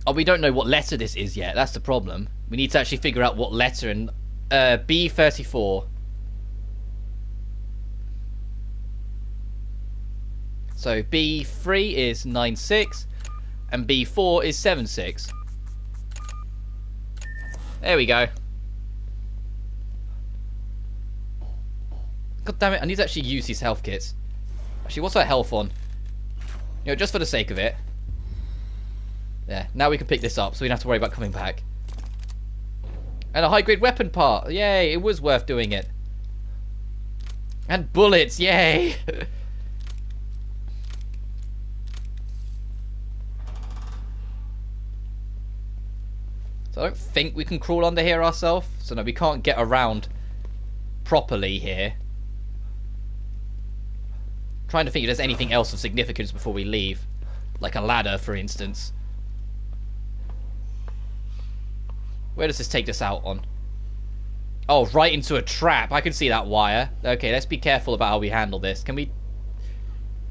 Oh, we don't know what letter this is yet. That's the problem. We need to actually figure out what letter. And B34. So B3 is 96, and B4 is 76. There we go. God damn it! I need to actually use these health kits. Actually, what's our health on? You know, just for the sake of it. There. Now we can pick this up, so we don't have to worry about coming back. And a high-grade weapon part. Yay! It was worth doing it. And bullets. Yay! So I don't think we can crawl under here ourselves. So no, we can't get around properly here. I'm trying to think if there's anything else of significance before we leave. Like a ladder, for instance. Where does this take us out on? Oh, right into a trap. I can see that wire. Okay, let's be careful about how we handle this. Can we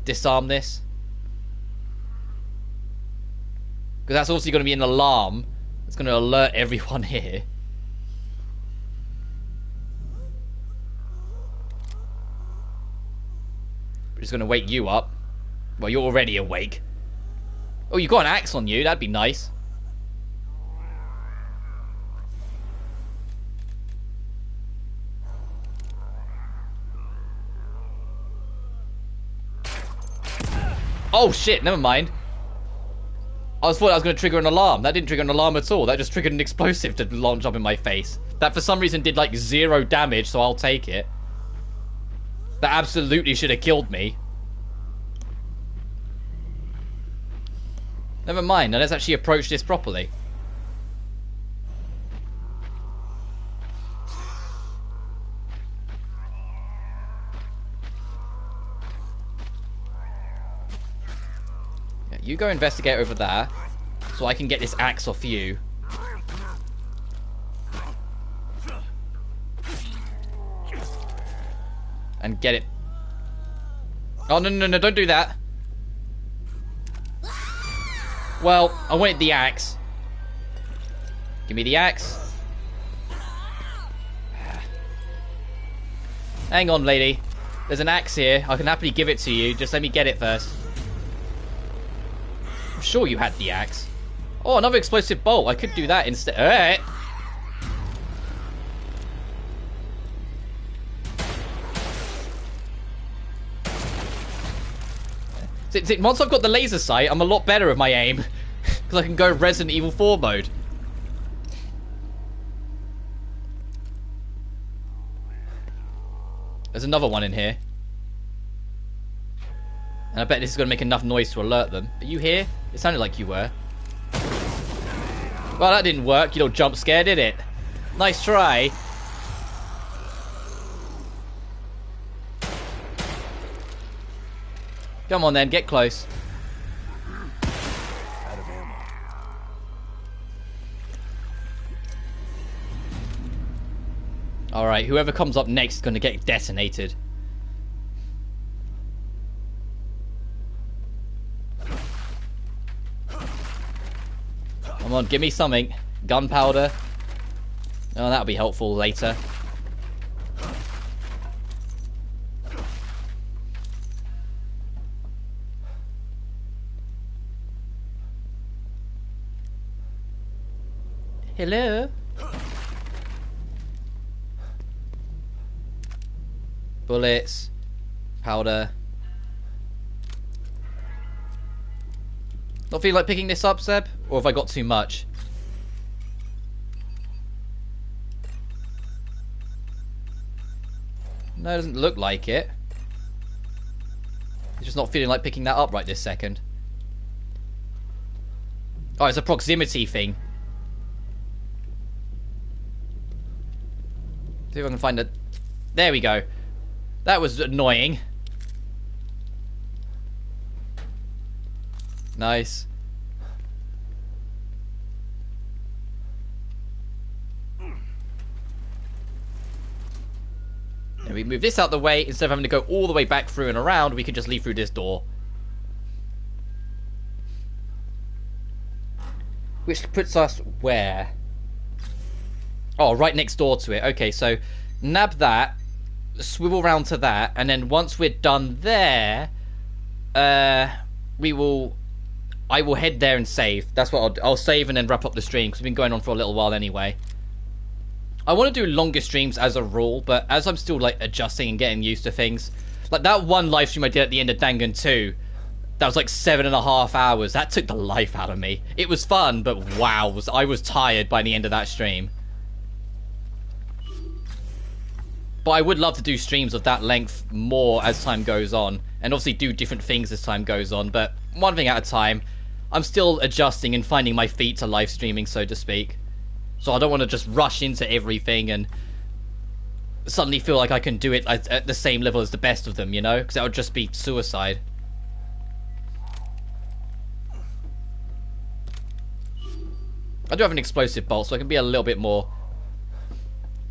disarm this? Because that's also going to be an alarm. It's going to alert everyone here. We're just going to wake you up. Well, you're already awake. Oh, you got an axe on you. That'd be nice. Oh shit, never mind. I thought I was going to trigger an alarm. That didn't trigger an alarm at all. That just triggered an explosive to launch up in my face. That for some reason did like 0 damage, so I'll take it. That absolutely should have killed me. Never mind, now let's actually approach this properly. You go investigate over there, so I can get this axe off you. And get it. Oh, no, no, no, don't do that. Well, I wanted the axe. Give me the axe. Hang on, lady. There's an axe here. I can happily give it to you. Just let me get it first. I'm sure you had the axe. Oh, another explosive bolt. I could do that instead. Alright. Once I've got the laser sight, I'm a lot better at my aim. Because I can go Resident Evil 4 mode. There's another one in here. And I bet this is going to make enough noise to alert them. Are you here? It sounded like you were. Well, that didn't work. You little jump scare, did it? Nice try. Come on then, get close. Out of ammo. Alright, whoever comes up next is going to get detonated. Come on, give me something. Gunpowder. Oh, that'll be helpful later. Hello? Bullets. Powder. Not feeling like picking this up, Seb? Or have I got too much? No, it doesn't look like it. It's just not feeling like picking that up right this second. Oh, it's a proximity thing. See if I can find it. There we go. That was annoying. Nice. And we move this out the way. Instead of having to go all the way back through and around, we can just leave through this door. Which puts us where? Oh, right next door to it. Okay, so nab that, swivel round to that, and then once we're done there, I will head there and save. That's what I'll save and then wrap up the stream, because we've been going on for a little while anyway. I want to do longer streams as a rule, but as I'm still like adjusting and getting used to things, like that one live stream I did at the end of Dangan 2, that was like 7.5 hours. That took the life out of me. It was fun, but wow, I was tired by the end of that stream. But I would love to do streams of that length more as time goes on, and obviously do different things as time goes on, but one thing at a time. I'm still adjusting and finding my feet to live streaming, so to speak. So I don't want to just rush into everything and suddenly feel like I can do it at the same level as the best of them, you know? Because that would just be suicide. I do have an explosive bolt, so I can be a little bit more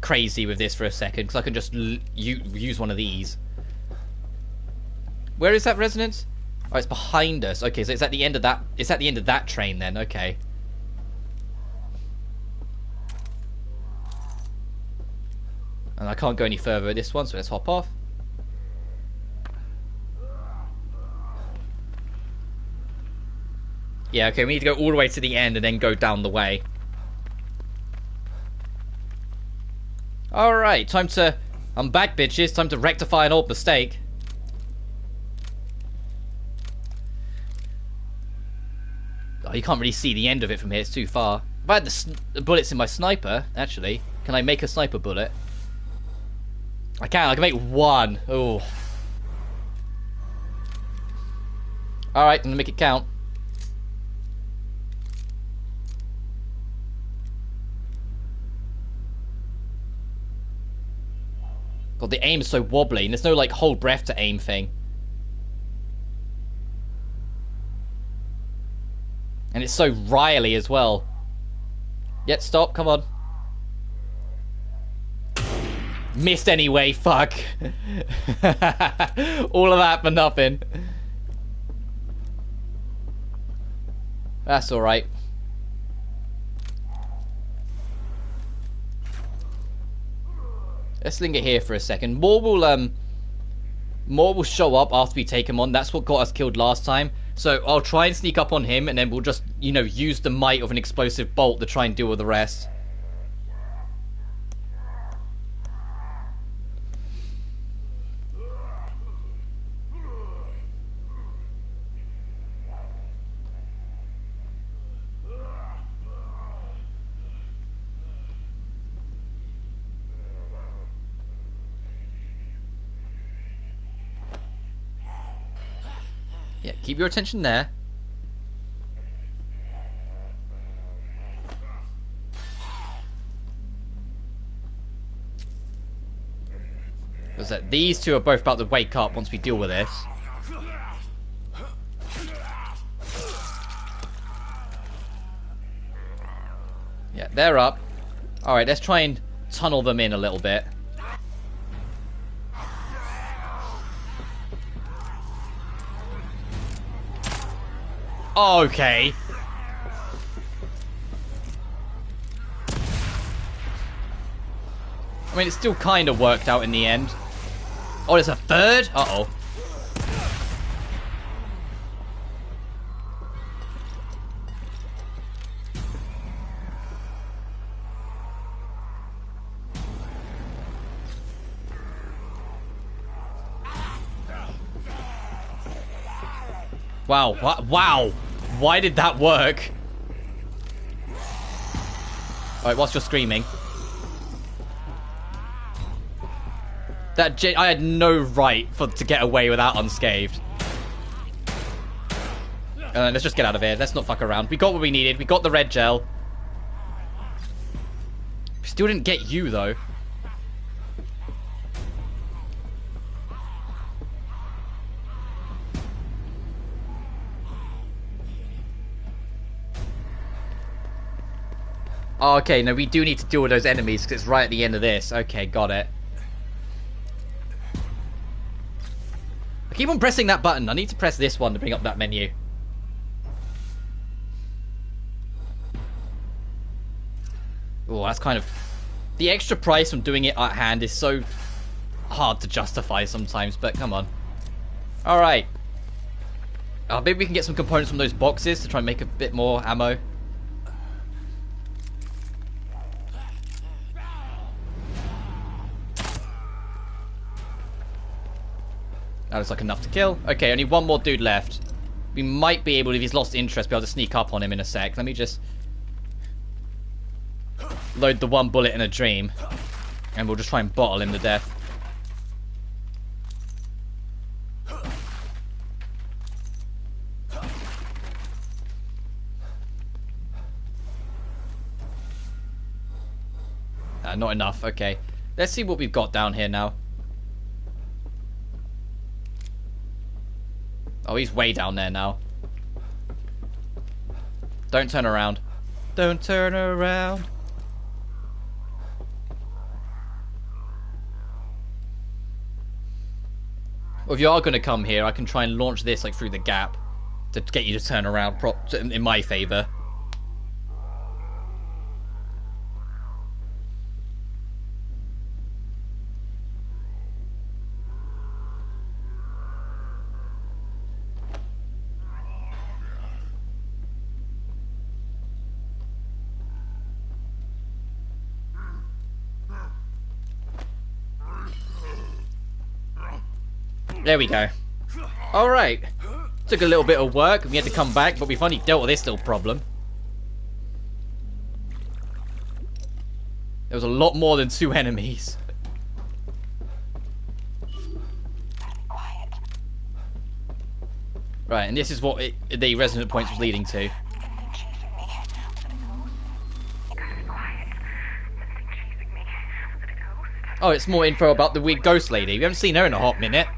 crazy with this for a second, because I can just use one of these. Where is that resonance? Oh, it's behind us. Okay, so it's at the end of that. It's at the end of that train then. Okay. And I can't go any further with this one, so let's hop off. Yeah, okay, we need to go all the way to the end and then go down the way. Alright, time to... I'm back, bitches. Time to rectify an old mistake. Oh, you can't really see the end of it from here. It's too far. If I had the bullets in my sniper, actually, can I make a sniper bullet? I can make one. Oh. Alright, I'm gonna make it count. God, the aim is so wobbly, and there's no, like, hold breath to aim thing. And it's so wily as well. Yet, stop, come on. Missed anyway, fuck. All of that for nothing. That's alright. Let's linger here for a second. More will show up after we take him on. That's what got us killed last time. So I'll try and sneak up on him, and then we'll just, you know, use the might of an explosive bolt to try and deal with the rest. Yeah, keep your attention there. Because that these two are both about to wake up once we deal with this. Yeah, they're up. Alright, let's try and tunnel them in a little bit. Okay. I mean, it still kind of worked out in the end. Oh, there's a third? Uh-oh. Wow, wow. Why did that work? Alright, whilst you're screaming. I had no right to get away without unscathed. Let's just get out of here. Let's not fuck around. We got what we needed. We got the red gel. We still didn't get you, though. Oh, okay, no, we do need to deal with those enemies because it's right at the end of this. Okay, got it. I keep on pressing that button. I need to press this one to bring up that menu. Oh, that's kind of... The extra price from doing it at hand is so hard to justify sometimes, but come on. Alright. Maybe we can get some components from those boxes to try and make a bit more ammo. That looks like enough to kill. Okay, only one more dude left. We might be able, if he's lost interest, be able to sneak up on him in a sec. Let me just load the one bullet in a dream. And we'll just try and bottle him to death. Not enough. Okay. Let's see what we've got down here now. Oh, he's way down there now. Don't turn around. Don't turn around. Well, if you are going to come here, I can try and launch this like through the gap to get you to turn around in my favor. There we go. Alright. Took a little bit of work. We had to come back, but we finally dealt with this little problem. There was a lot more than 2 enemies. Right, and this is what the resonant points was leading to. Oh, it's more info about the weird ghost lady. We haven't seen her in a hot minute.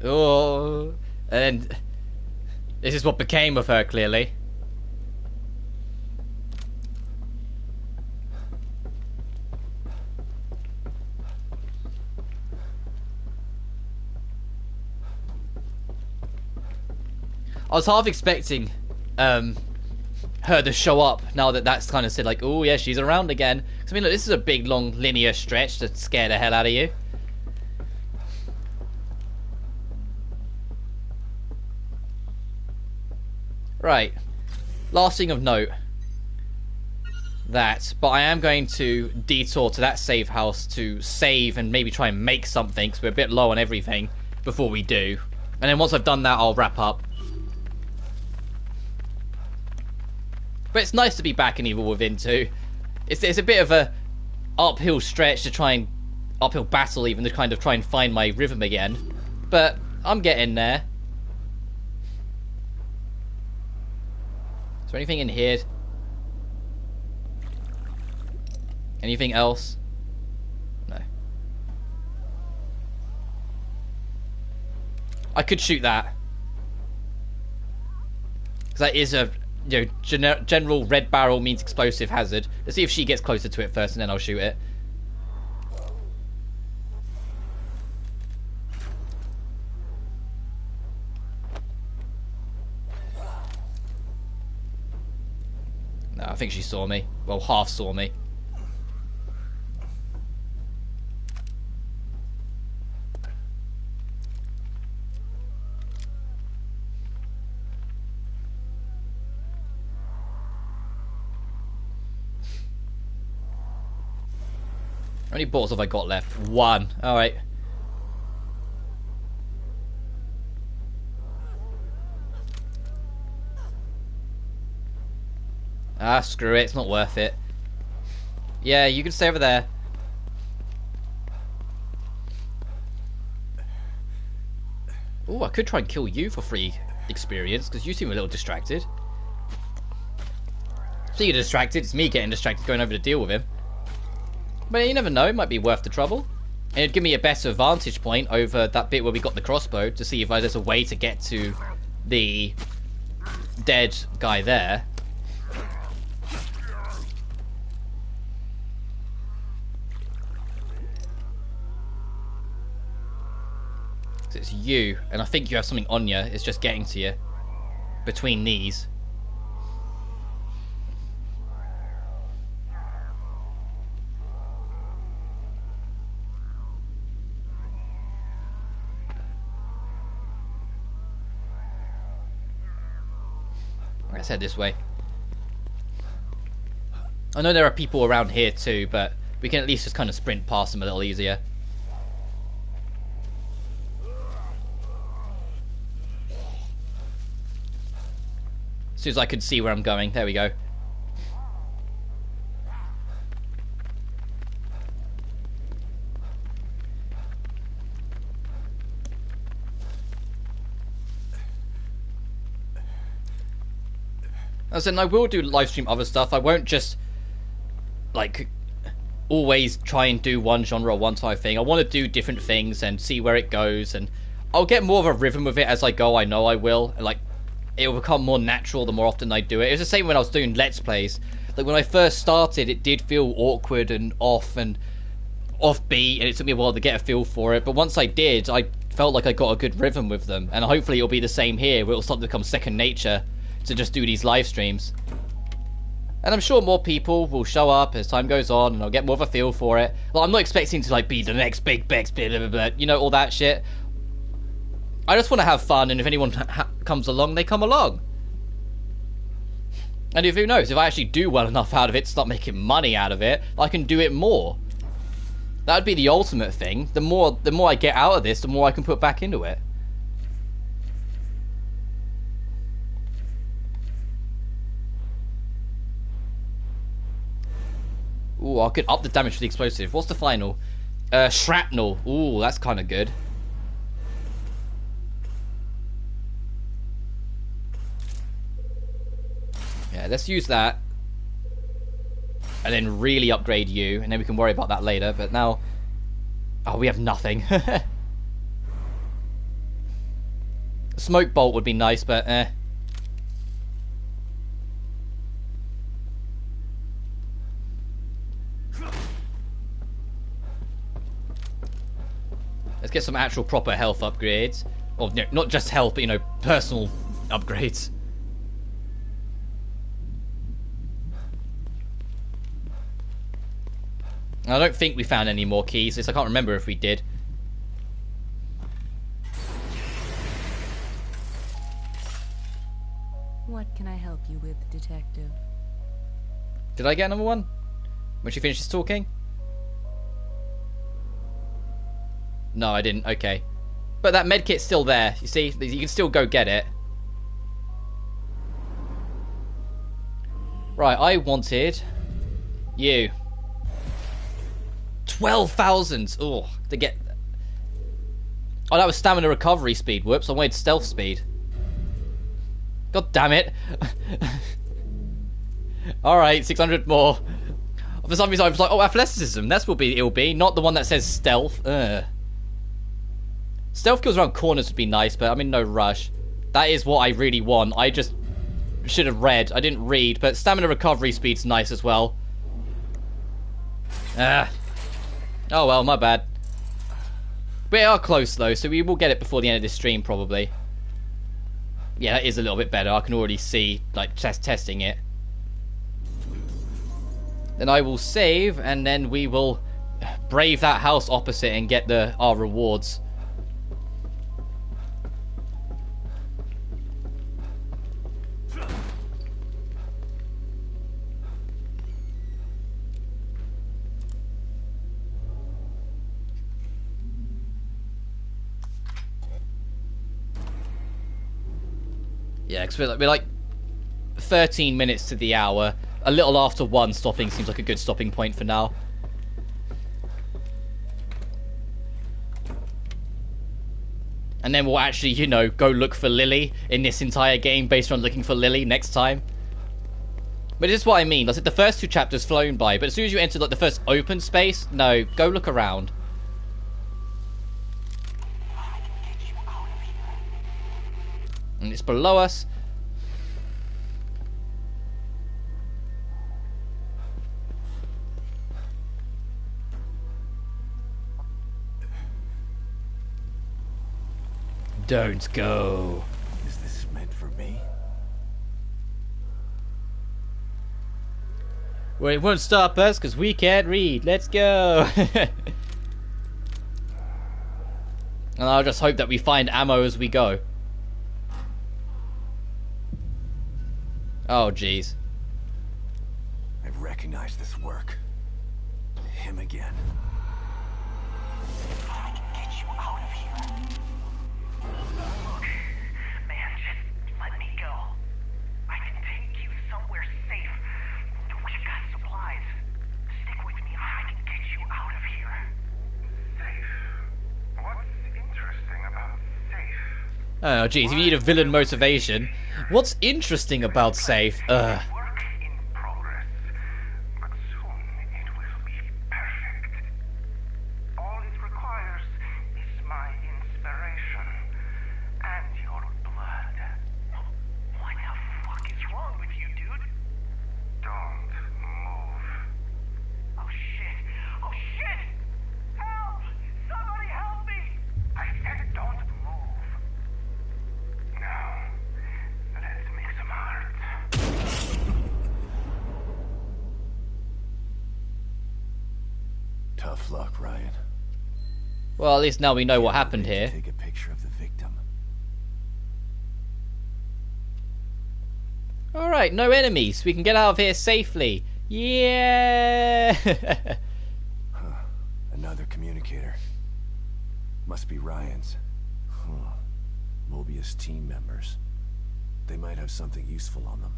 Oh, and this is what became of her, clearly. I was half expecting her to show up now that that's kind of said, like, oh yeah, she's around again. 'Cause, I mean, look, this is a big, long, linear stretch to scare the hell out of you. Right, last thing of note, but I am going to detour to that save house to save and maybe try and make something, because we're a bit low on everything before we do. And then once I've done that, I'll wrap up. But it's nice to be back in Evil Within 2. It's a bit of a uphill stretch to try and, uphill battle even, to kind of try and find my rhythm again. But I'm getting there. Is there anything in here? Anything else? I could shoot that. Because that is a, you know, general red barrel means explosive hazard. Let's see if she gets closer to it first, and then I'll shoot it. No, I think she saw me. Well, half saw me. How many balls have I got left? 1. Alright. Ah, screw it. It's not worth it. Yeah, you can stay over there. Ooh, I could try and kill you for free experience, because you seem a little distracted. So you're distracted. It's me getting distracted going over to deal with him. But you never know, it might be worth the trouble. And it'd give me a better vantage point over that bit where we got the crossbow to see if there's a way to get to the dead guy there. So it's you, and I think you have something on you. It's just getting to you between these. Let's head this way. I know there are people around here too, but we can at least just kind of sprint past them a little easier. As soon as I could see where I'm going. There we go. As in, I will do live stream other stuff. I won't just, like, always try and do one genre or one type thing. I want to do different things and see where it goes. And I'll get more of a rhythm with it as I go. I know I will. And, like, it will become more natural the more often I do it. It was the same when I was doing Let's Plays. Like, when I first started, it did feel awkward and offbeat. And it took me a while to get a feel for it. But once I did, I felt like I got a good rhythm with them. And hopefully it'll be the same here, where it'll start to become second nature to just do these live streams. And I'm sure more people will show up as time goes on, and I'll get more of a feel for it. Like, I'm not expecting to, like, be the next big Bex, blah, blah, blah, you know, all that shit. I just want to have fun, and if anyone comes along, they come along. And who knows, if I actually do well enough out of it to start making money out of it, I can do it more. That would be the ultimate thing. The more I get out of this, the more I can put back into it. Ooh, I could up the damage for the explosive. What's the final? Shrapnel. Ooh, that's kind of good. Yeah, let's use that. And then really upgrade you. And then we can worry about that later. But now... Oh, we have nothing. Smoke bolt would be nice, but eh. Let's get some actual proper health upgrades. Or, no, not just health, but, you know, personal upgrades. I don't think we found any more keys. I can't remember if we did. What can I help you with, detective? Did I get number 1? When she finishes talking? No, I didn't. Okay. But that medkit's still there. You see? You can still go get it. Right, I wanted... you. 12,000! Oh, to get... Oh, that was stamina recovery speed. Whoops, I wanted stealth speed. God damn it. Alright, 600 more. For some reason I was like, oh, athleticism. That's what it'll be. Not the one that says stealth. Stealth kills around corners would be nice, but I'm in no rush. That is what I really want. I just should have read. I didn't read, but stamina recovery speed's nice as well. Oh well, my bad. We are close though, so we will get it before the end of this stream probably. Yeah, that is a little bit better. I can already see, like, testing it. Then I will save, and then we will brave that house opposite and get our rewards. Yeah, because we're like 13 minutes to the hour. A little after 1 stopping seems like a good stopping point for now. And then we'll actually, you know, go look for Lily in this entire game based on looking for Lily next time. But this is what I mean. I said the first 2 chapters flown by, but as soon as you enter like the first open space, no, go look around. And it's below us. Don't go. Is this meant for me? Well, it won't stop us because we can't read. Let's go. And I'll just hope that we find ammo as we go. Oh, jeez. I recognize this work. Him again. I can get you out of here. Look, man, just let me go. I can take you somewhere safe. We've got supplies. Stick with me. I can get you out of here. Safe? What's interesting about safe? Oh, jeez, if you need a villain motivation. What's interesting about safe? Work in progress, but soon it will be perfect. All it requires is my inspiration and your blood. What the fuck is wrong with you, dude? Don't move. Oh shit! Oh shit! Help! Somebody help me! I said don't move. Now, let's make some art. Tough luck, Ryan. Well, at least now we know what happened here. Take a picture of the victim. Alright, no enemies. We can get out of here safely. Yeah! Another communicator. Must be Ryan's. Mobius team members. They might have something useful on them.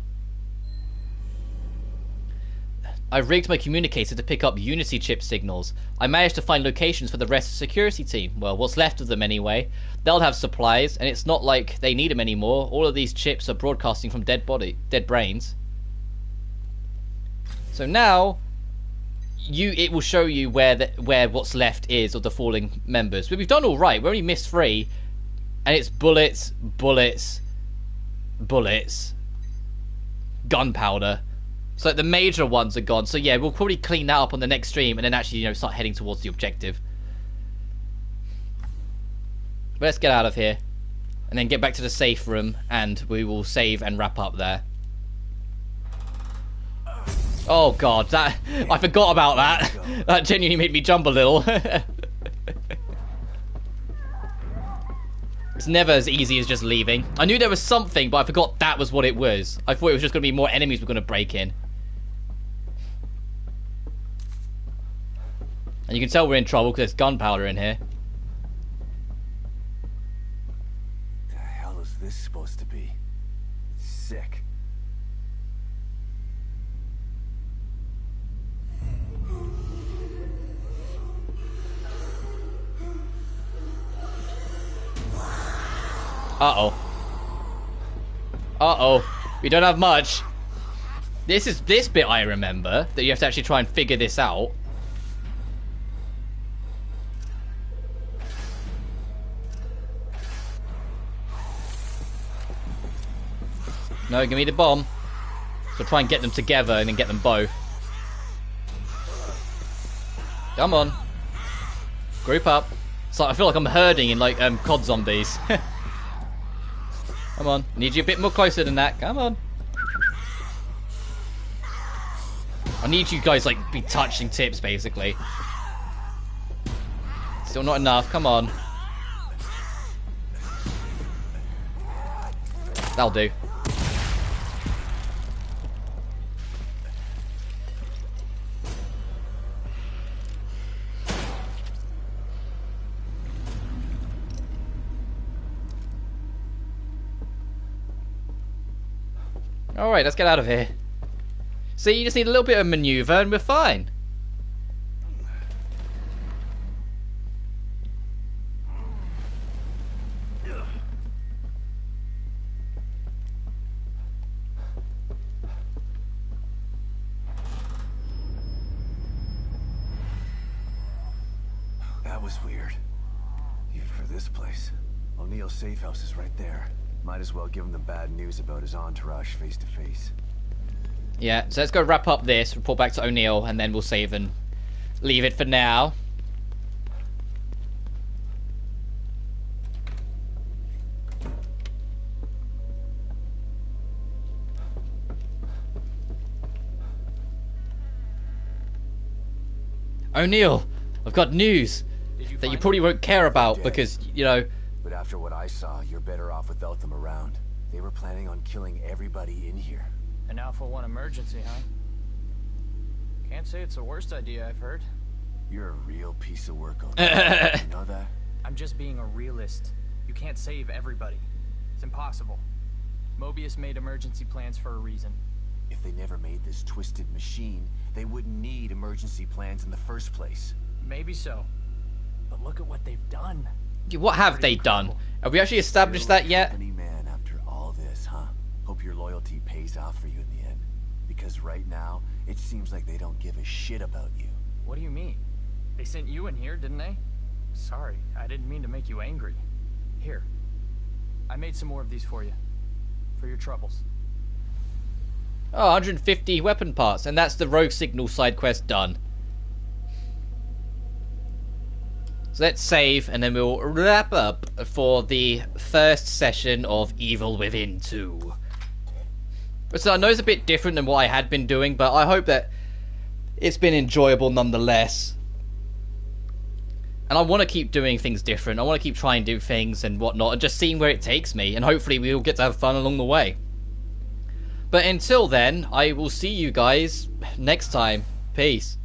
I rigged my communicator to pick up Unity chip signals. I managed to find locations for the rest of the security team. Well, what's left of them anyway. They'll have supplies, and it's not like they need them anymore. All of these chips are broadcasting from dead brains. So now, it will show you where what's left is of the falling members. But we've done all right. We only missed 3, and it's bullets, bullets, bullets, gunpowder. So the major ones are gone. So yeah, we'll probably clean that up on the next stream, and then actually, you know, start heading towards the objective. But let's get out of here, and then get back to the safe room, and we will save and wrap up there. Oh god, that I forgot about that. That genuinely made me jump a little. It's never as easy as just leaving. I knew there was something, but I forgot that was what it was. I thought it was just going to be more enemies were going to break in. And you can tell we're in trouble because there's gunpowder in here. The hell is this supposed to be? It's sick. Uh-oh. Uh-oh. We don't have much. This bit I remember, that you have to actually try and figure this out. No, give me the bomb. So try and get them together and then get them both. Come on. Group up. So I feel like I'm herding in like COD zombies. Come on. Need you a bit more closer than that. Come on. I need you guys like be touching tips basically. Still not enough. Come on. That'll do. Alright, let's get out of here. See, you just need a little bit of maneuver and we're fine. That was weird. Even for this place. O'Neill's safe house is right there. Might as well give him the bad news about his entourage face to face. Yeah, so let's go wrap up this, report back to O'Neill, and then we'll save and leave it for now. O'Neill, I've got news that you probably won't care about because, you know... But after what I saw, you're better off without them around. They were planning on killing everybody in here. And now for one emergency, huh? Can't say it's the worst idea I've heard. You're a real piece of work, O'Neill. You know that? I'm just being a realist. You can't save everybody. It's impossible. Mobius made emergency plans for a reason. If they never made this twisted machine, they wouldn't need emergency plans in the first place. Maybe so. But look at what they've done. What have they done? Have we actually established that yet? Company man after all this, huh? Hope your loyalty pays off for you in the end. Because right now, it seems like they don't give a shit about you. What do you mean? They sent you in here, didn't they? Sorry, I didn't mean to make you angry. Here. I made some more of these for you. For your troubles. Oh, 150 weapon parts, and that's the Rogue Signal side quest done. So let's save, and then we'll wrap up for the first session of Evil Within 2. So I know it's a bit different than what I had been doing, but I hope that it's been enjoyable nonetheless. And I want to keep doing things different. I want to keep trying to do things and whatnot, and just seeing where it takes me, and hopefully we'll get to have fun along the way. But until then, I will see you guys next time. Peace.